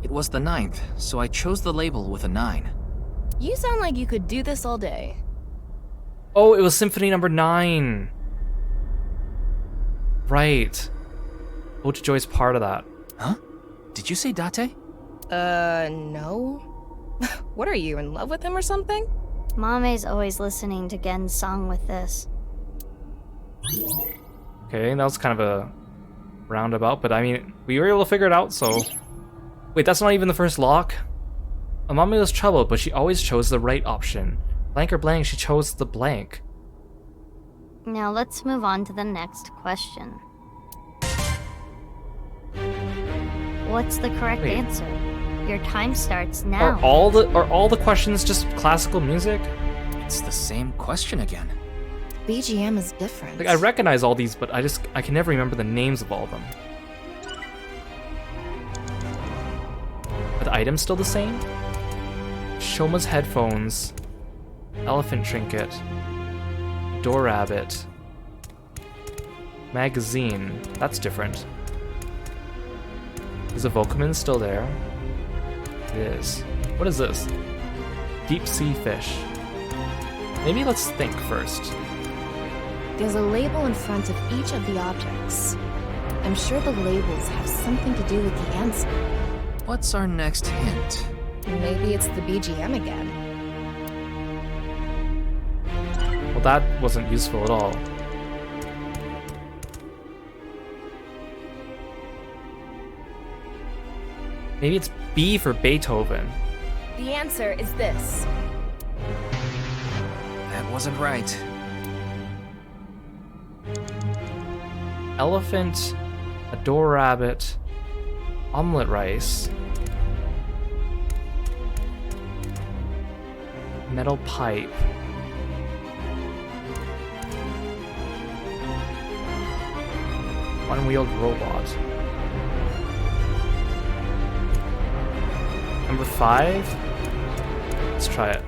It was the 9th, so I chose the label with a 9. You sound like you could do this all day. Oh, it was Symphony number 9. Right. Ode to Joy's part of that. Huh? Did you say Date? No. What are you, in love with him or something? Mame's always listening to Gen's song with this. Okay, that was kind of a roundabout, but I mean, we were able to figure it out, so... Wait, that's not even the first lock? Amami was troubled, but she always chose the right option. Blank or blank, she chose the blank. Now let's move on to the next question. What's the correct answer? Your time starts now. Are all the questions just classical music? It's the same question again. BGM is different. Like, I recognize all these, but I can never remember the names of all of them. Are the items still the same? Shoma's headphones, elephant trinket, door rabbit, magazine. That's different. Is the Volkman still there? It is. What is this? Deep sea fish. Maybe let's think first. There's a label in front of each of the objects. I'm sure the labels have something to do with the answer. What's our next hint? Maybe it's the BGM again. Well, that wasn't useful at all. Maybe it's B for Beethoven. The answer is this. That wasn't right. Elephant, a door rabbit, omelet rice, metal pipe, one-wheeled robot. Number 5? Let's try it.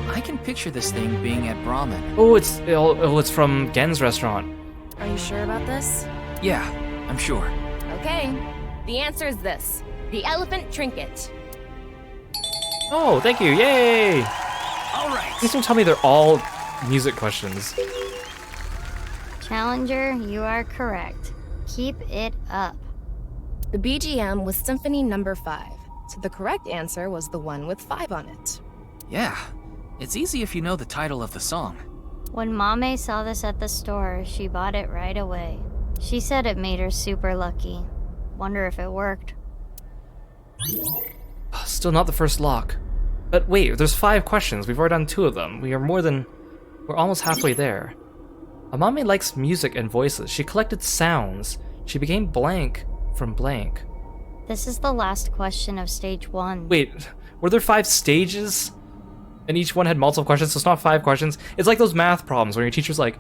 I can picture this thing being at Brahmin. Oh, it's from Gen's restaurant. Are you sure about this? Yeah, I'm sure. Okay. The answer is this. The elephant trinket. Oh, thank you. Yay! All right. Please don't tell me they're all music questions. Challenger, you are correct. Keep it up. The BGM was Symphony Number 5, so the correct answer was the one with 5 on it. Yeah, it's easy if you know the title of the song. When Mame saw this at the store, she bought it right away. She said it made her super lucky. Wonder if it worked. Still not the first lock. But wait, there's 5 questions. We've already done 2 of them. We're almost halfway there. Amame likes music and voices. She collected sounds. She became blank from blank. This is the last question of stage 1. Wait, were there 5 stages? And each one had multiple questions, so it's not 5 questions? It's like those math problems where your teacher's like,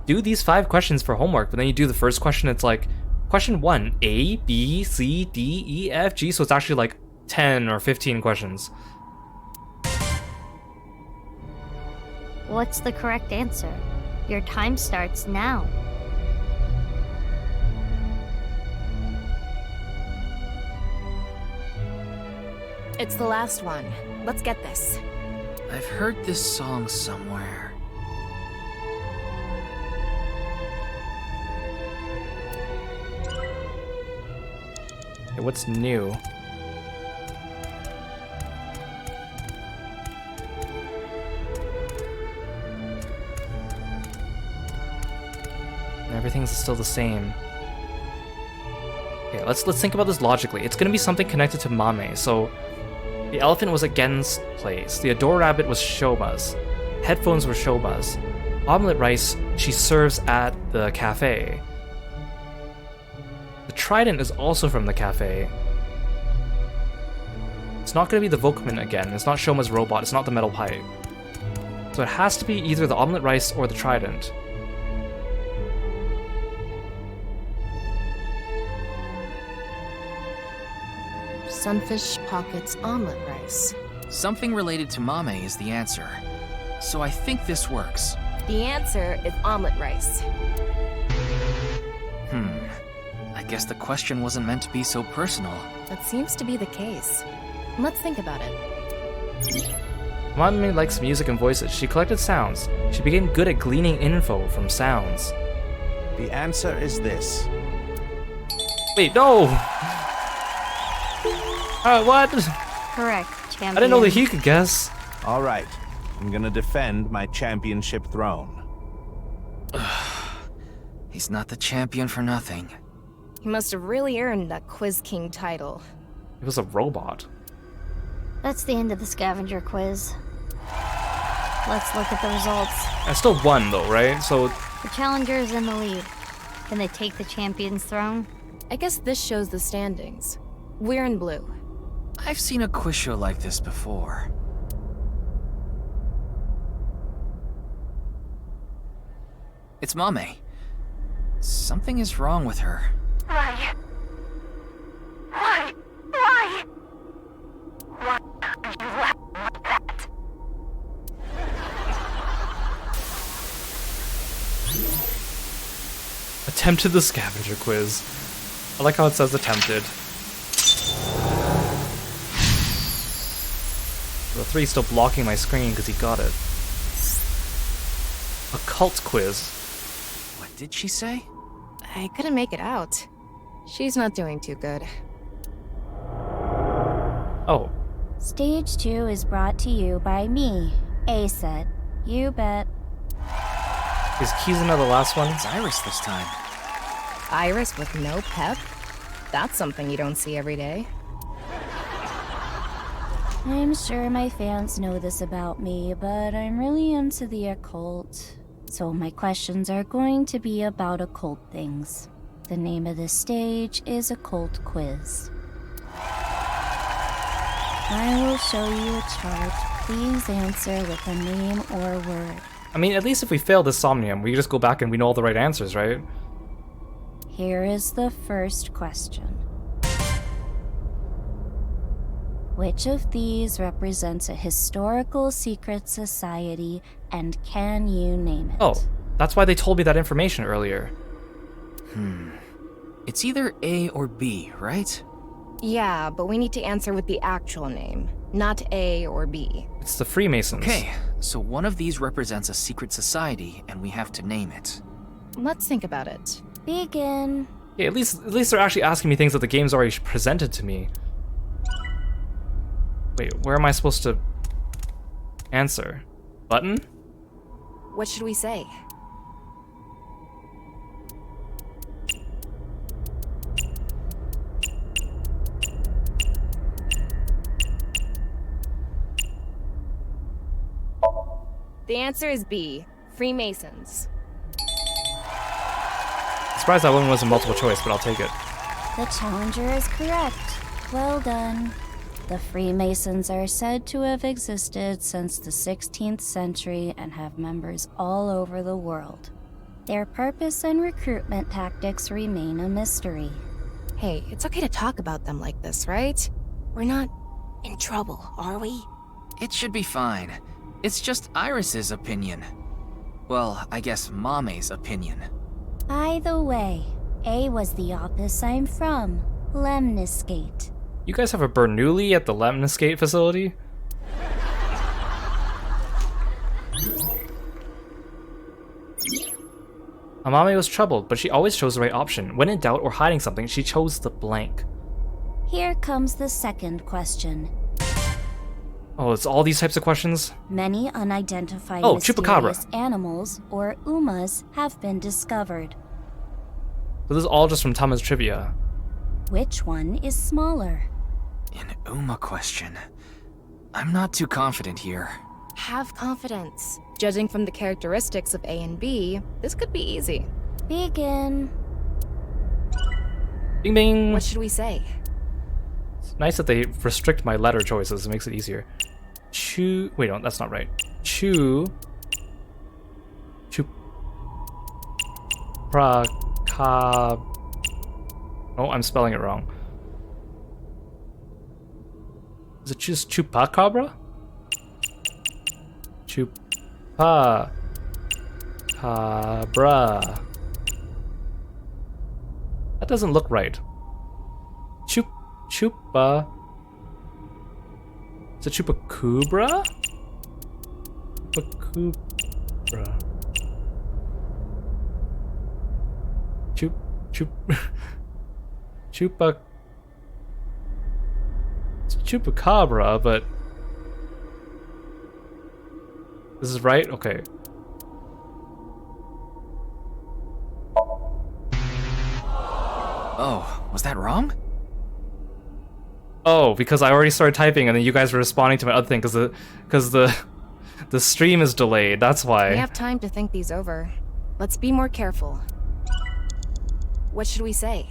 do these 5 questions for homework, but then you do the first question, it's like, question 1, A, B, C, D, E, F, G, so it's actually like 10 or 15 questions. What's the correct answer? Your time starts now. It's the last one. Let's get this. I've heard this song somewhere. Okay, what's new? Everything's still the same. Okay, let's think about this logically. It's gonna be something connected to Mame, so the elephant was at Gen's place. The Adore Rabbit was Shoma's. Headphones were Shoma's. Omelette rice she serves at the cafe. The trident is also from the cafe. It's not gonna be the Volkman again. It's not Shoma's robot. It's not the metal pipe. So it has to be either the omelette rice or the trident. Sunfish Pockets omelet rice. Something related to Mame is the answer. So I think this works. The answer is omelet rice. I guess the question wasn't meant to be so personal. That seems to be the case. Let's think about it. Mame likes music and voices. She collected sounds. She became good at gleaning info from sounds. The answer is this. Wait, no! What? Correct, champion. I didn't know that he could guess. All right, I'm gonna defend my championship throne. He's not the champion for nothing. He must have really earned that Quiz King title. He was a robot. That's the end of the scavenger quiz. Let's look at the results. I still won though, right? So the challenger is in the lead. Can they take the champion's throne? I guess this shows the standings. We're in blue. I've seen a quiz show like this before. It's Mame. Something is wrong with her. Why? Why are you laughing like that? attempted the scavenger quiz. I like how it says attempted. The 3's still blocking my screen because he got it. A cult quiz. What did she say? I couldn't make it out. She's not doing too good. Oh. Stage 2 is brought to you by me, A-Set. You bet. Is Kizuna the last one? It's Iris this time. Iris with no pep? That's something you don't see every day. I'm sure my fans know this about me, but I'm really into the occult. So my questions are going to be about occult things. The name of this stage is Occult Quiz. I will show you a chart. Please answer with a name or word. I mean, at least if we fail this Somnium, we just go back and we know all the right answers, right? Here is the first question. Which of these represents a historical secret society, and can you name it? Oh, that's why they told me that information earlier. It's either A or B, right? Yeah, but we need to answer with the actual name, not A or B. It's the Freemasons. Okay, so one of these represents a secret society, and we have to name it. Let's think about it. Begin. Yeah, at least they're actually asking me things that the game's already presented to me. Wait, where am I supposed to answer? Button? What should we say? The answer is B, Freemasons. Surprised that one wasn't multiple choice, but I'll take it. The challenger is correct. Well done. The Freemasons are said to have existed since the 16th century and have members all over the world. Their purpose and recruitment tactics remain a mystery. Hey, it's okay to talk about them like this, right? We're not in trouble, are we? It should be fine. It's just Iris's opinion. Well, I guess Mame's opinion. Either way, A was the office I'm from, Lemniscate. You guys have a Bernoulli at the Lemniscate facility? Amame was troubled, but she always chose the right option. When in doubt or hiding something, she chose the blank. Here comes the second question. Oh, it's all these types of questions? Many unidentified Chupacabra. mysterious animals, or umas, have been discovered. So this is all just from Tama's trivia. Which one is smaller? An Uma question. I'm not too confident here. Have confidence. Judging from the characteristics of A and B, this could be easy. Begin. Bing bing! What should we say? It's nice that they restrict my letter choices, it makes it easier. Wait, no, that's not right. Oh, I'm spelling it wrong. Is it just Chupacabra? Chupacabra. That doesn't look right. Chupa. Is it Chupacabra? Chupacabra. It's Chupacabra, but this is right? Okay. Oh, was that wrong? Oh, because I already started typing and then you guys were responding to my other thing because the stream is delayed. That's why. We have time to think these over. Let's be more careful. What should we say?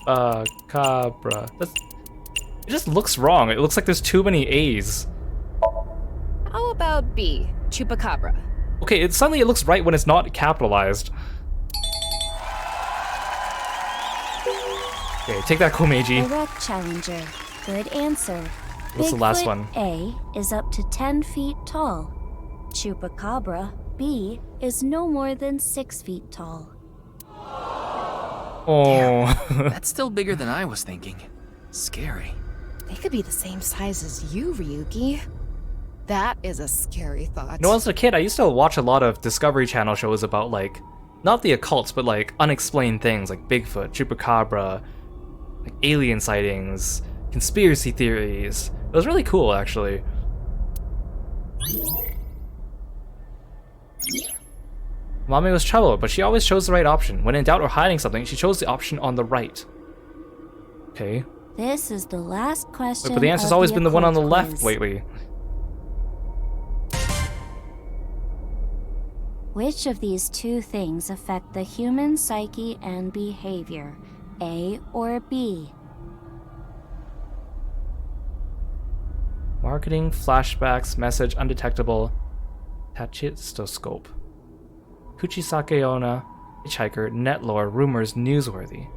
Chupacabra. It just looks wrong. It looks like there's too many A's. How about B, Chupacabra? Okay, suddenly it looks right when it's not capitalized. Okay, take that, Komeiji. Correct, challenger. Good answer. What's the last one? A is up to 10 feet tall. Chupacabra, B, is no more than 6 feet tall. Oh. That's still bigger than I was thinking. Scary. They could be the same size as you, Ryuki. That is a scary thought. You know, as a kid, I used to watch a lot of Discovery Channel shows about, like, not the occults, but, like, unexplained things, like Bigfoot, Chupacabra, like alien sightings, conspiracy theories. It was really cool, actually. Mame was troubled, but she always chose the right option. When in doubt or hiding something, she chose the option on the right. Okay. This is the last question. Wait, but the answer's always been the one on the left. quiz. Wait. Which of these two things affect the human psyche and behavior? A or B? Marketing, flashbacks, message, undetectable, tachistoscope. Kuchisake Onna, hitchhiker, net lore, rumors, newsworthy.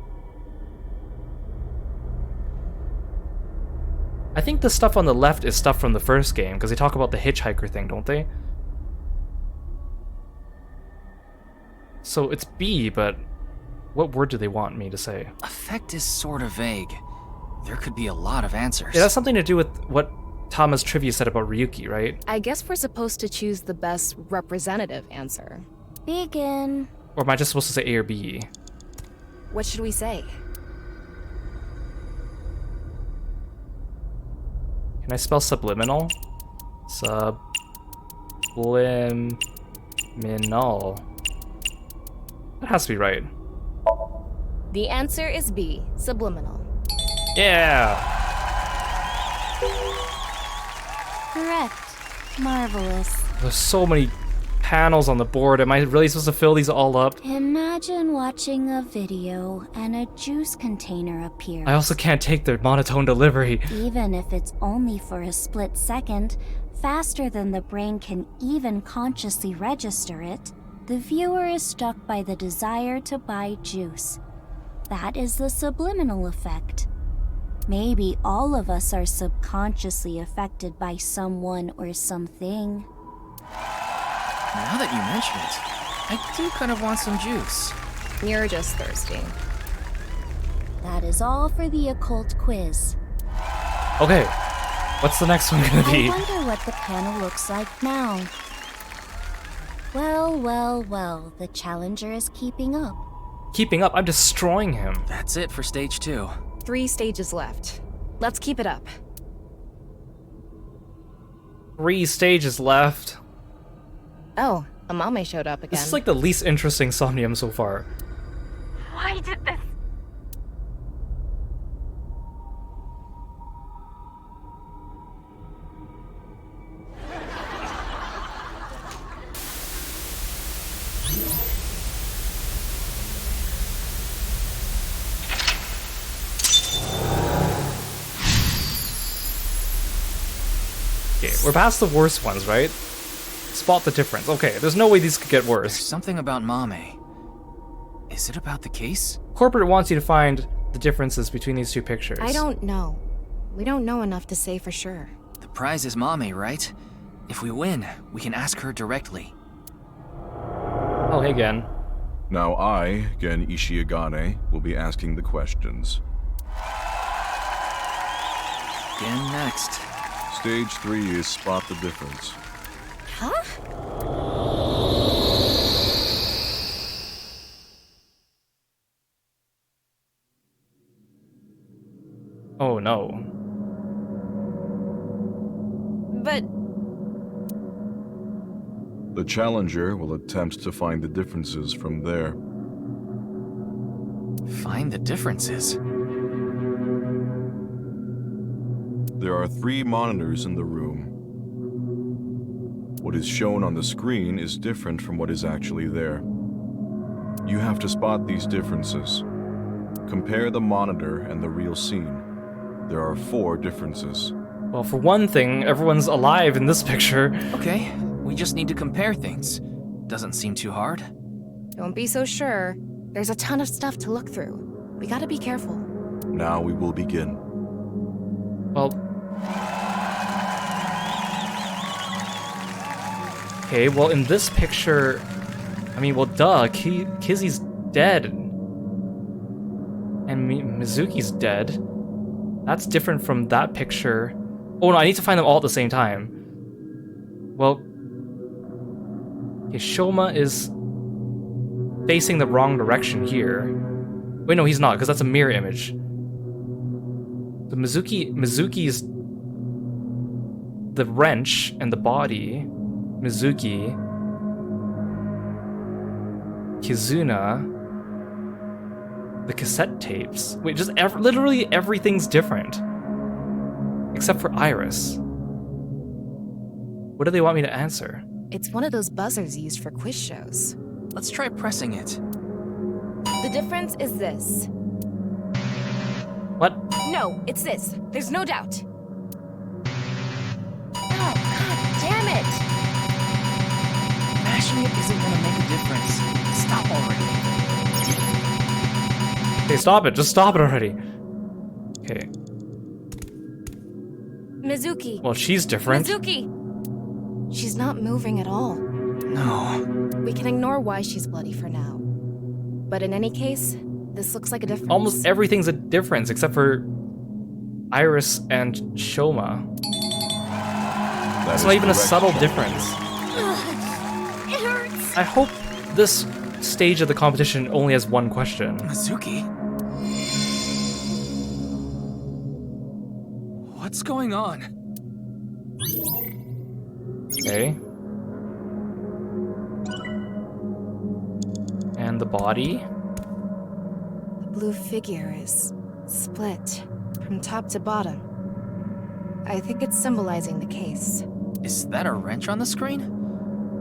I think the stuff on the left is stuff from the first game, because they talk about the hitchhiker thing, don't they? So it's B, but what word do they want me to say? Effect is sort of vague. There could be a lot of answers. It has something to do with what Tama's trivia said about Ryuki, right? I guess we're supposed to choose the best representative answer. Begin. Or am I just supposed to say A or B? What should we say? Can I spell subliminal? Subliminal. That has to be right. The answer is B, subliminal. Yeah! Correct. Marvelous. There's so many panels on the board. Am I really supposed to fill these all up? Imagine watching a video and a juice container appears. I also can't take the monotone delivery. Even if it's only for a split second, faster than the brain can even consciously register it, the viewer is struck by the desire to buy juice. That is the subliminal effect. Maybe all of us are subconsciously affected by someone or something. Now that you mention it, I do kind of want some juice. You're just thirsty. That is all for the occult quiz. Okay, what's the next one gonna be? I wonder what the panel looks like now. Well, well, well, the challenger is keeping up. Keeping up? I'm destroying him. That's it for stage 2. 3 stages left. Let's keep it up. 3 stages left. Oh, Amame showed up again. This is like the least interesting Somnium so far. Why did this? Okay, we're past the worst ones, right? Spot the difference. Okay, there's no way these could get worse. There's something about Mame. Is it about the case? Corporate wants you to find the differences between these two pictures. I don't know. We don't know enough to say for sure. The prize is Mame, right? If we win, we can ask her directly. Oh, hey, Gen. Now I, Gen Ishiagane, will be asking the questions. Gen next. Stage 3 is spot the difference. Huh? Oh no. But... The challenger will attempt to find the differences from there. Find the differences? There are 3 monitors in the room. What is shown on the screen is different from what is actually there. You have to spot these differences. Compare the monitor and the real scene. There are 4 differences. Well, for one thing, everyone's alive in this picture. Okay, we just need to compare things. Doesn't seem too hard. Don't be so sure. There's a ton of stuff to look through. We gotta be careful. Now we will begin. Well... Okay, well, in this picture... I mean, well, duh, Kizzy's dead. And Mizuki's dead. That's different from that picture. Oh no, I need to find them all at the same time. Well... Okay, Shoma is facing the wrong direction here. Wait, no, he's not, because that's a mirror image. So Mizuki's the wrench and the body. Mizuki. Kizuna. The cassette tapes. Wait, just literally everything's different. Except for Iris. What do they want me to answer? It's one of those buzzers used for quiz shows. Let's try pressing it. The difference is this. What? No, it's this. There's no doubt. Oh, god damn it! Mashing it isn't gonna make a difference. Stop already. Okay, stop it. Just stop it already. Okay. Mizuki. Well, she's different. Mizuki! She's not moving at all. No. We can ignore why she's bloody for now. But in any case, this looks like a difference. Almost everything's a difference except for Iris and Shoma. It's not even a subtle difference. It hurts. I hope this stage of the competition only has one question. Mizuki? What's going on? Okay. And the body? The blue figure is split from top to bottom. I think it's symbolizing the case. Is that a wrench on the screen?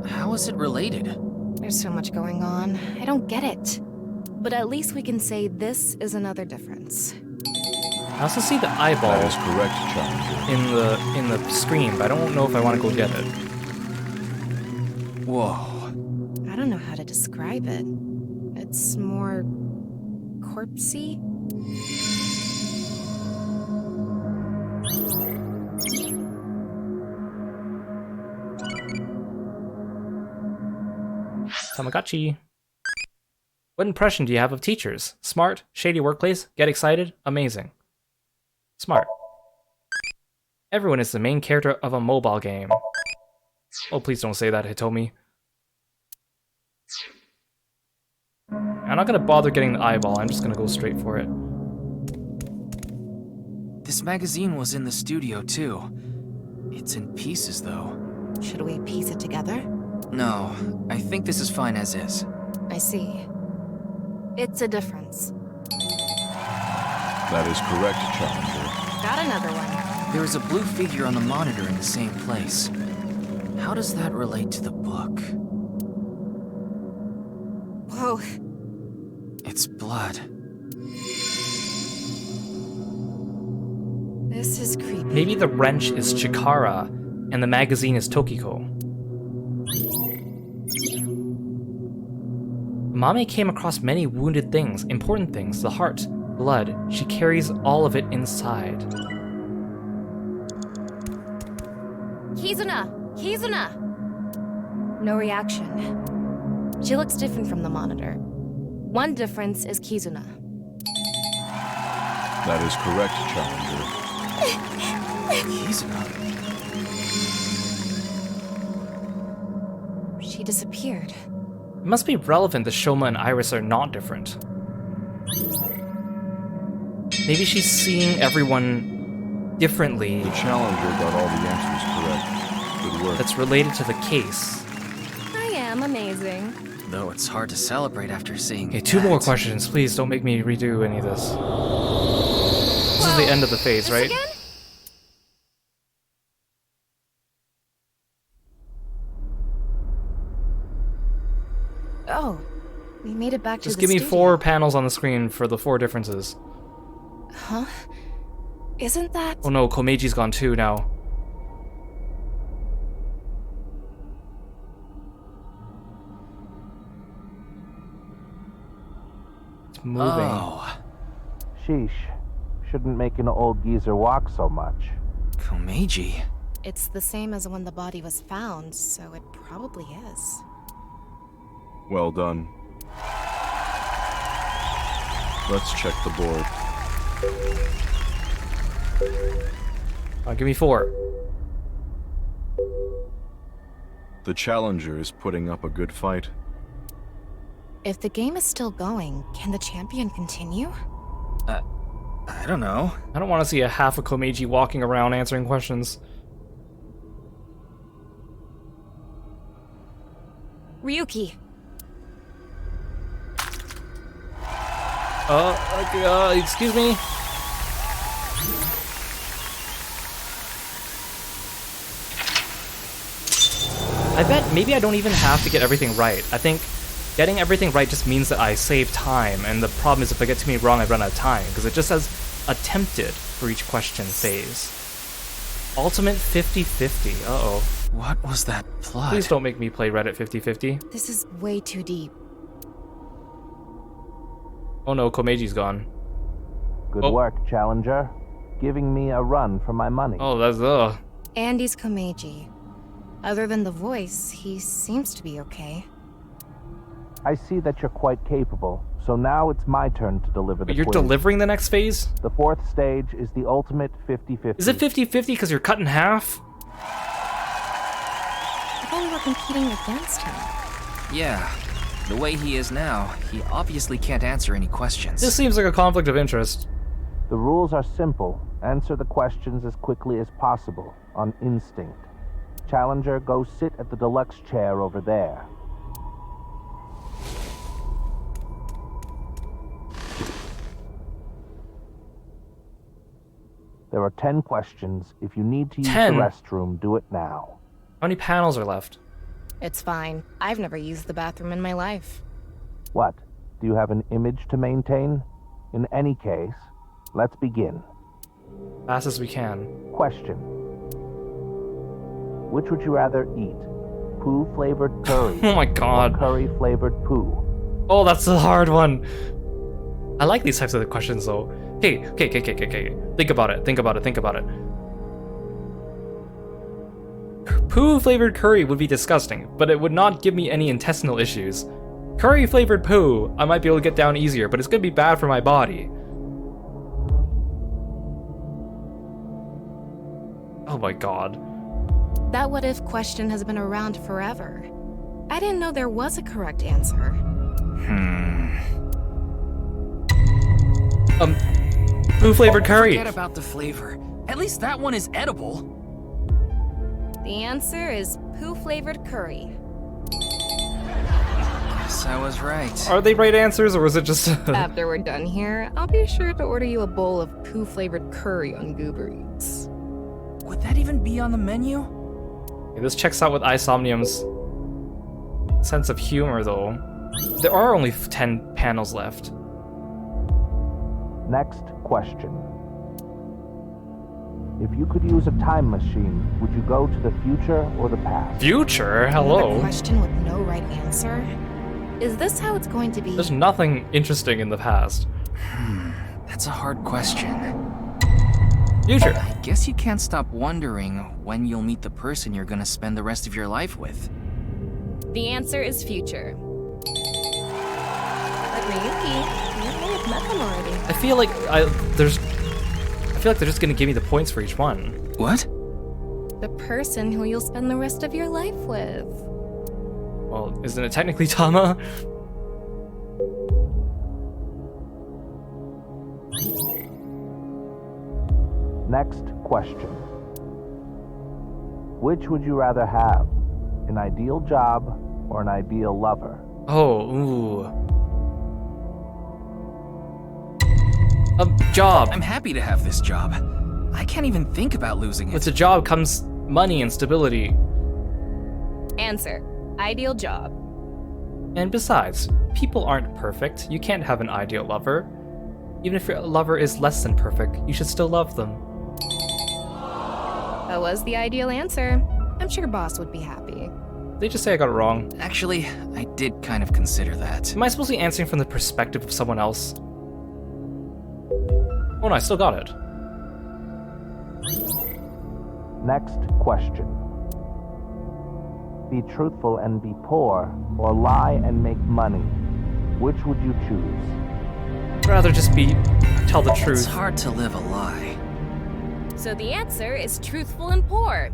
How is it related? There's so much going on. I don't get it. But at least we can say this is another difference. I also see the eyeball. That is correct, Challenger. In the screen, but I don't know if I want to go get it. Whoa. I don't know how to describe it. It's more corpsey. Tamagotchi. What impression do you have of teachers? Smart? Shady workplace? Get excited? Amazing. Smart. Everyone is the main character of a mobile game. Oh, please don't say that, Hitomi. I'm not gonna bother getting the eyeball, I'm just gonna go straight for it. This magazine was in the studio, too. It's in pieces, though. Should we piece it together? No, I think this is fine as is. I see. It's a difference. That is correct, Challenger. Got another one. There is a blue figure on the monitor in the same place. How does that relate to the book? Whoa. It's blood. This is creepy. Maybe the wrench is Chikara, and the magazine is Tokiko. Mame came across many wounded things, important things, the heart, blood. She carries all of it inside. Kizuna! Kizuna! No reaction. She looks different from the monitor. One difference is Kizuna. That is correct, Challenger. Kizuna? She disappeared. It must be relevant that Shoma and Iris are not different. Maybe she's seeing everyone differently. The Challenger got all the answers correct. Good work. That's related to the case. I am amazing. Though it's hard to celebrate after seeing Okay, two more questions. Please don't make me redo any of this. This is the end of the phase, right? Again? Oh, we made it back to Just the give me studio. 4 panels on the screen for the 4 differences. Huh? Isn't that... Oh no, Komeji's gone too now. It's moving. Oh. Sheesh. Shouldn't make an old geezer walk so much. Komeiji. It's the same as when the body was found, so it probably is. Well done. Let's check the board. Give me 4. The Challenger is putting up a good fight. If the game is still going, can the champion continue? I don't know. I don't want to see a half of Komeiji walking around answering questions. Ryuki. Excuse me? I bet maybe I don't even have to get everything right. I think getting everything right just means that I save time, and the problem is if I get too many wrong, I run out of time, because it just says attempted for each question phase. Ultimate 50-50, uh-oh. What was that plot? Please don't make me play Reddit 50-50. This is way too deep. Oh no, Komeji's gone. Good work, Challenger. giving me a run for my money. Oh, that's Andy's Komeiji. Other than the voice, he seems to be okay. I see that you're quite capable, so now it's my turn to deliver the But you're quiz. delivering the next phase? The fourth stage is the ultimate 50-50. Is it 50-50 because you're cut in half? I thought we were competing against him. Yeah. The way he is now, he obviously can't answer any questions. This seems like a conflict of interest. The rules are simple. Answer the questions as quickly as possible, on instinct. Challenger, go sit at the deluxe chair over there. There are 10 questions. If you need to use 10? the restroom, do it now. How many panels are left? It's fine. I've never used the bathroom in my life. What? Do you have an image to maintain? In any case, let's begin. Fast as we can. Question. Which would you rather eat? Poo-flavored curry. Oh my god. Or curry-flavored poo? Oh, that's a hard one. I like these types of questions though. Okay. Think about it. Poo-flavored curry would be disgusting, but it would not give me any intestinal issues. Curry-flavored poo, I might be able to get down easier, but it's gonna be bad for my body. Oh my god. That what if question has been around forever. I didn't know there was a correct answer. Poo-flavored curry. Forget about the flavor. At least that one is edible. The answer is poo-flavored curry. Guess I was right. Are they right answers, or was it just... After we're done here, I'll be sure to order you a bowl of poo-flavored curry on Goober Eats. Would that even be on the menu? Okay, this checks out with Somnium's sense of humor, though. There are only 10 panels left. Next question. If you could use a time machine, would you go to the future or the past? Future? Hello? Another question with no right answer? Is this how it's going to be? There's nothing interesting in the past. That's a hard question. Future. I guess you can't stop wondering when you'll meet the person you're gonna spend the rest of your life with. The answer is future. But Ryuki, you may have met them already. I feel like they're just gonna give me the points for each one. What? The person who you'll spend the rest of your life with. Well, isn't it technically Tama? Next question. Which would you rather have? An ideal job or an ideal lover? Oh, ooh. A job. I'm happy to have this job. I can't even think about losing it. With a job comes money and stability. Answer. Ideal job. And besides, people aren't perfect. You can't have an ideal lover. Even if your lover is less than perfect, you should still love them. That was the ideal answer. I'm sure boss would be happy. They just say I got it wrong. Actually, I did kind of consider that. Am I supposed to be answering from the perspective of someone else? Oh no, I still got it. Next question. Be truthful and be poor, or lie and make money. Which would you choose? I'd rather just tell the truth. It's hard to live a lie. So the answer is truthful and poor.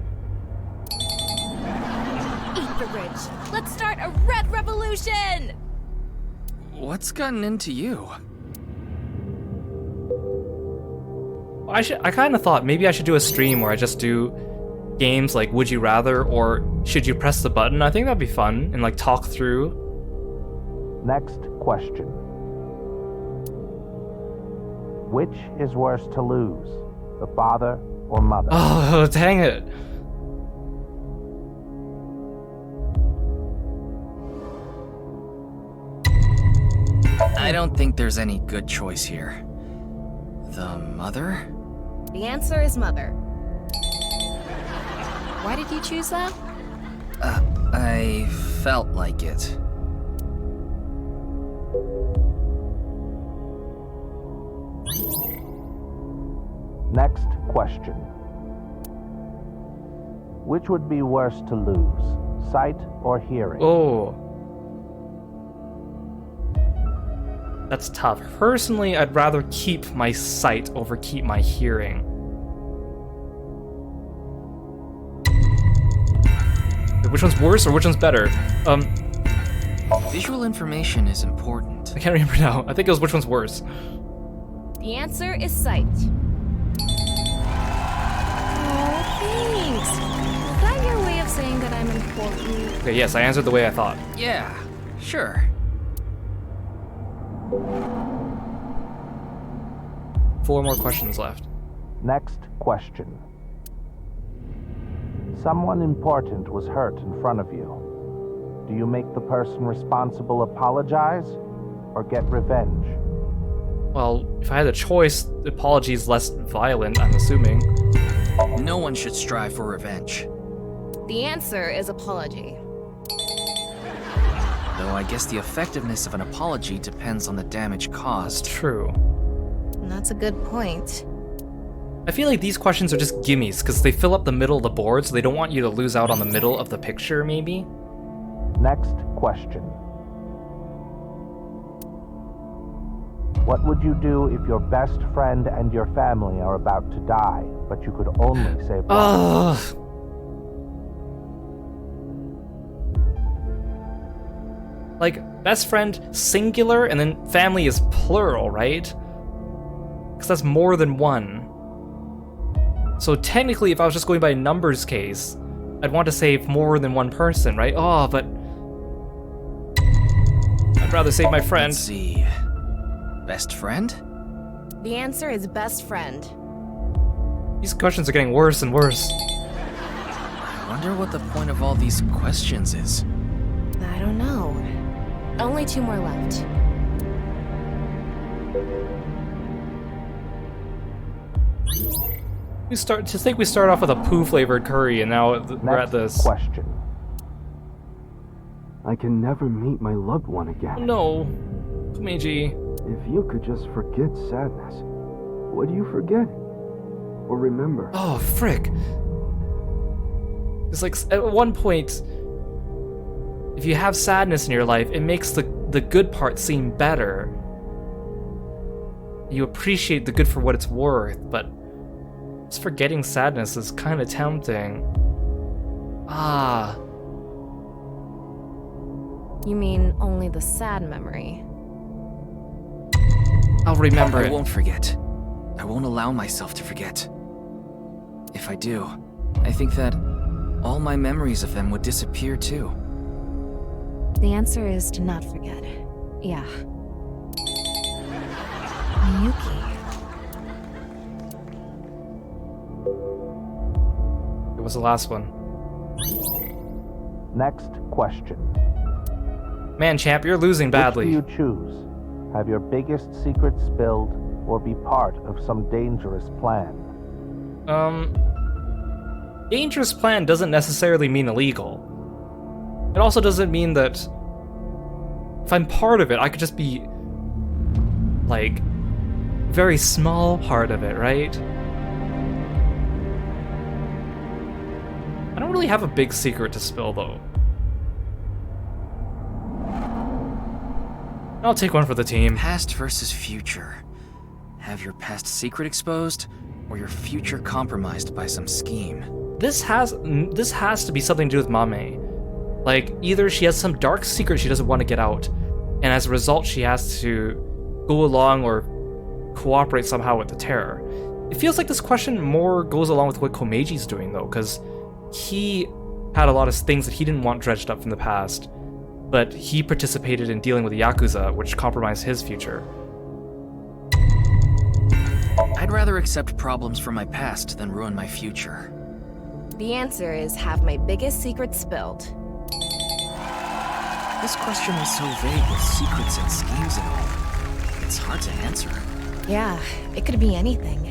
Eat the rich. Let's start a red revolution! What's gotten into you? I kind of thought maybe I should do a stream where I just do games like Would You Rather or Should You Press the Button. I think that'd be fun and like talk through. Next question. Which is worse to lose, the father or mother? Oh, dang it. I don't think there's any good choice here. The mother? The answer is mother. Why did you choose that? I felt like it. Next question. Which would be worse to lose, sight or hearing? Oh. That's tough. Personally, I'd rather keep my sight over keep my hearing. Which one's worse or which one's better? Visual information is important. I can't remember now. I think it was which one's worse. The answer is sight. Oh, thanks. Is that your way of saying that I'm important? Okay, yes, I answered the way I thought. Yeah, sure. 4 more questions left. Next question. Someone important was hurt in front of you. Do you make the person responsible apologize or get revenge? Well, if I had a choice, the apology is less violent, I'm assuming. No one should strive for revenge. The answer is apology. Though I guess the effectiveness of an apology depends on the damage caused. True. That's a good point. I feel like these questions are just gimmies, because they fill up the middle of the board, so they don't want you to lose out on the middle of the picture, maybe? Next question. What would you do if your best friend and your family are about to die, but you could only save one? Ugh. Like, best friend singular, and then family is plural, right? Because that's more than one. So technically, if I was just going by a numbers case, I'd want to save more than one person, right? Oh, but I'd rather save my friend. Let's see. Best friend? The answer is best friend. These questions are getting worse and worse. I wonder what the point of all these questions is. I don't know. Only 2 more left. We start off with a poo-flavored curry, and now we're at this. Question. I can never meet my loved one again. No, Meiji. If you could just forget sadness, what do you forget? Or remember? Oh, frick. It's like, at one point, if you have sadness in your life, it makes the good part seem better. You appreciate the good for what it's worth, but just forgetting sadness is kind of tempting. Ah. You mean only the sad memory? I'll remember it. I won't forget. I won't allow myself to forget. If I do, I think that all my memories of them would disappear too. The answer is to not forget. Yeah. Miyuki. It was the last one. Next question. Man, champ, you're losing badly. Which do you choose? Have your biggest secret spilled, or be part of some dangerous plan? Dangerous plan doesn't necessarily mean illegal. It also doesn't mean that if I'm part of it, I could just be, like, very small part of it, right? I don't really have a big secret to spill, though. I'll take one for the team. Past versus future. Have your past secret exposed, or your future compromised by some scheme? This has to be something to do with Mame. Like, either she has some dark secret she doesn't want to get out, and as a result she has to go along or cooperate somehow with the terror. It feels like this question more goes along with what Komeiji's doing, though, because he had a lot of things that he didn't want dredged up from the past, but he participated in dealing with the Yakuza, which compromised his future. I'd rather accept problems from my past than ruin my future. The answer is have my biggest secret spilled. This question was so vague with secrets and schemes and all. It's hard to answer. Yeah, it could be anything.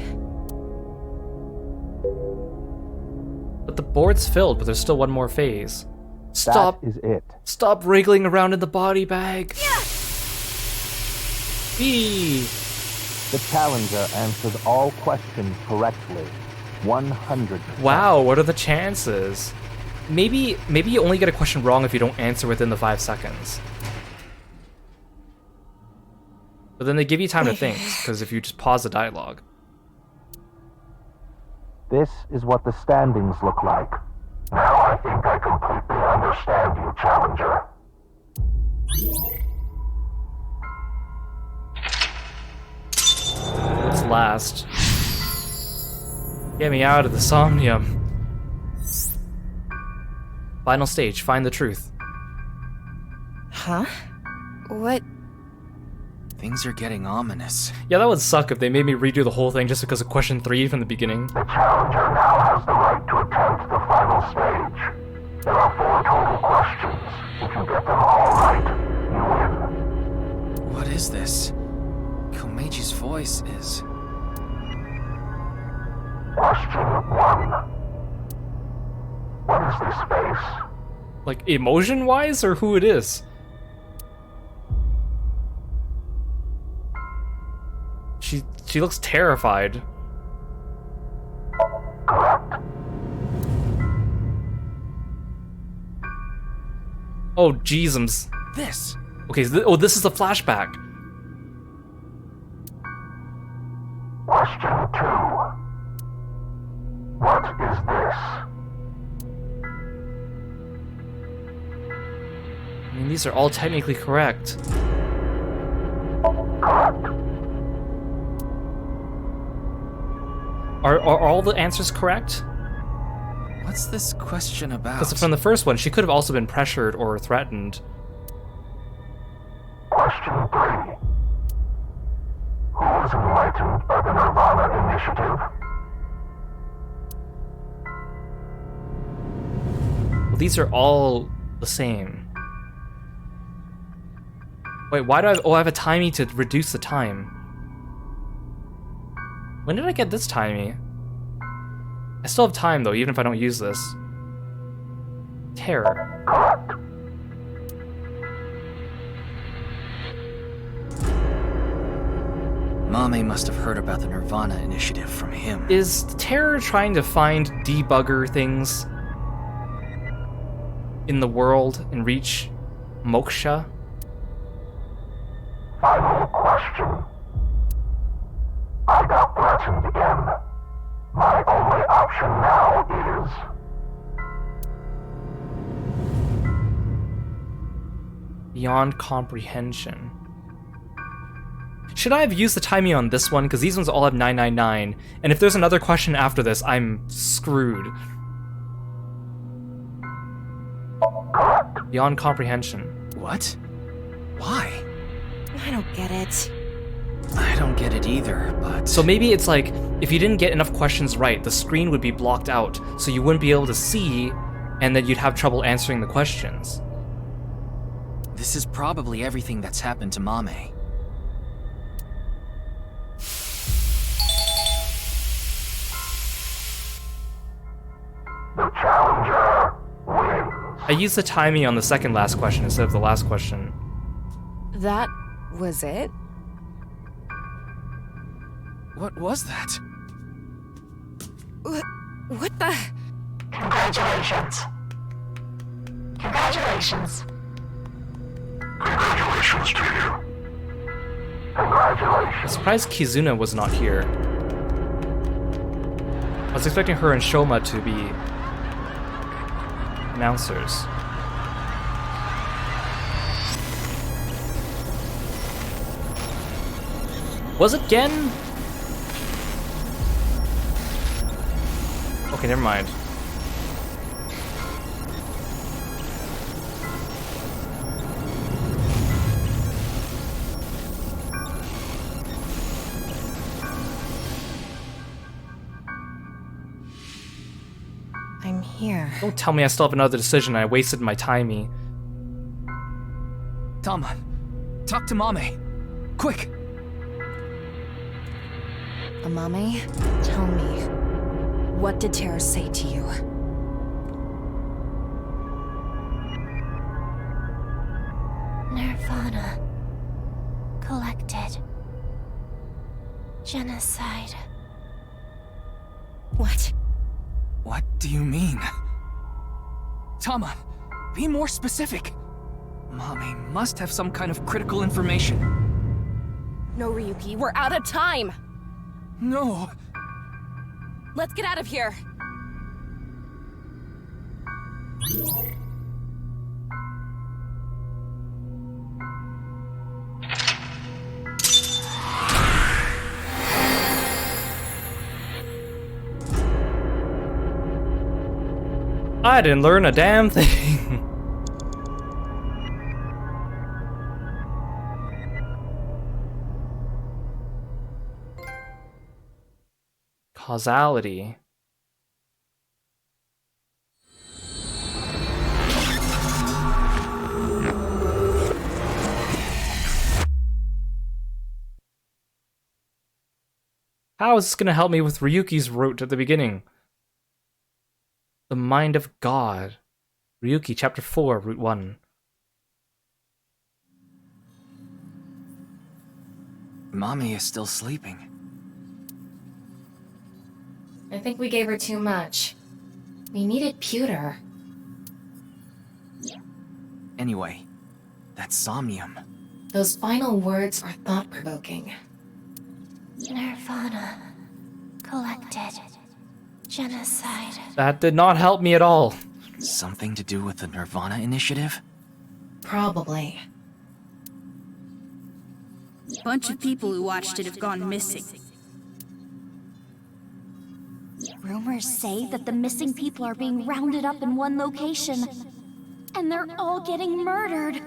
But the board's filled, but there's still one more phase. Stop. That is it. Stop wriggling around in the body bag. Yeah. B. The challenger answered all questions correctly. 100%. Wow, what are the chances? Maybe you only get a question wrong if you don't answer within the 5 seconds. But then they give you time to think, because if you just pause the dialogue. This is what the standings look like. Now I think I completely understand you, challenger. What's last? Get me out of the Somnium. Final stage, find the truth. Huh? What? Things are getting ominous. Yeah, that would suck if they made me redo the whole thing just because of question 3 from the beginning. The challenger now has the right to attempt the final stage. There are 4 total questions. If you get them all right, you win. What is this? Komeji's voice is... Question 1. What is this space? Like, emotion-wise, or who it is? She looks terrified. Correct. Oh, jeezums. This. Okay, oh, this is a flashback. Question 2. What is this? I mean, these are all technically correct. Correct. Are all the answers correct? What's this question about? Because from the first one, she could have also been pressured or threatened. Question 3. Who was enlightened by the nirvanA initiative? Well, these are all the same. Wait, why do I... Oh, I have a timey to reduce the time. When did I get this timey? I still have time, though, even if I don't use this. Terror. Correct. Mame must have heard about the nirvanA initiative from him. Is Terror trying to find debugger things in the world and reach moksha? Final question. I got threatened again. My only option now is... Beyond comprehension. Should I have used the timing on this one? Because these ones all have 999, and if there's another question after this, I'm screwed. Correct. Beyond comprehension. What? Why? I don't get it. I don't get it either, but... So maybe it's like, if you didn't get enough questions right, the screen would be blocked out, so you wouldn't be able to see, and then you'd have trouble answering the questions. This is probably everything that's happened to Mame. The challenger wins. I used the timing on the second last question instead of the last question. That was it? What was that? What the? Congratulations. Congratulations. Congratulations to you. Congratulations. I'm surprised Kizuna was not here. I was expecting her and Shoma to be announcers. Was it Gen? Okay, never mind. I'm here. Don't tell me I still have another decision and I wasted my timey. Tama, talk to Mame. Quick! Amame, tell me, what did Terror say to you? nirvanA. Collected. Genocide. What? What do you mean? Tama, be more specific. Mommy must have some kind of critical information. No, Ryuki, we're out of time! No! Let's get out of here! I didn't learn a damn thing. Causality. How is this going to help me with Ryuki's route at the beginning? The Mind of God. Ryuki, Chapter 4, Route 1. Mommy is still sleeping. I think we gave her too much. We needed pewter. Anyway, that's Somnium. Those final words are thought-provoking. nirvanA. Collected. Genocide. That did not help me at all. Something to do with the nirvanA initiative? Probably. Bunch of people who watched it have gone missing. Rumors say that the missing people are being rounded up in one location. And they're all getting murdered.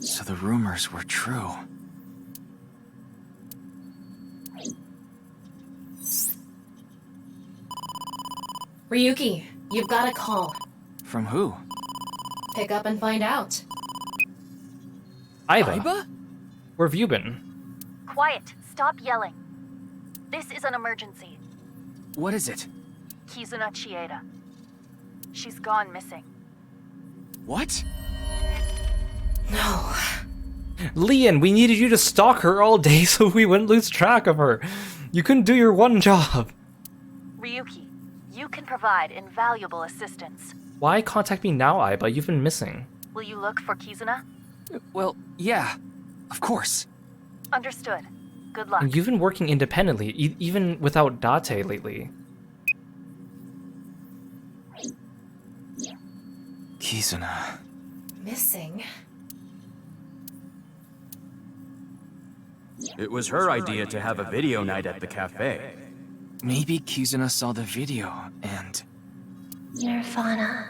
So the rumors were true. Ryuki, you've got a call. From who? Pick up and find out. Aiba? Where have you been? Quiet. Stop yelling. This is an emergency. What is it? Kizuna Chieda. She's gone missing. What? No. Leon, we needed you to stalk her all day so we wouldn't lose track of her. You couldn't do your one job. Ryuki, you can provide invaluable assistance. Why contact me now, Aiba? You've been missing. Will you look for Kizuna? Well, yeah. Of course. Understood. Good luck. And you've been working independently, even without Date lately. Kizuna. Missing? It was her idea to have a video night at the cafe. Maybe Kizuna saw the video and... nirvanA.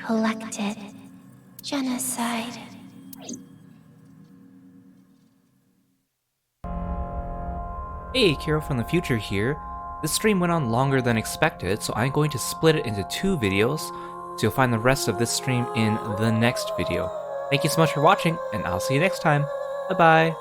Collected. Genocide. Hey, Kiro from the future here. This stream went on longer than expected, so I'm going to split it into 2 videos, so you'll find the rest of this stream in the next video. Thank you so much for watching, and I'll see you next time. Bye-bye.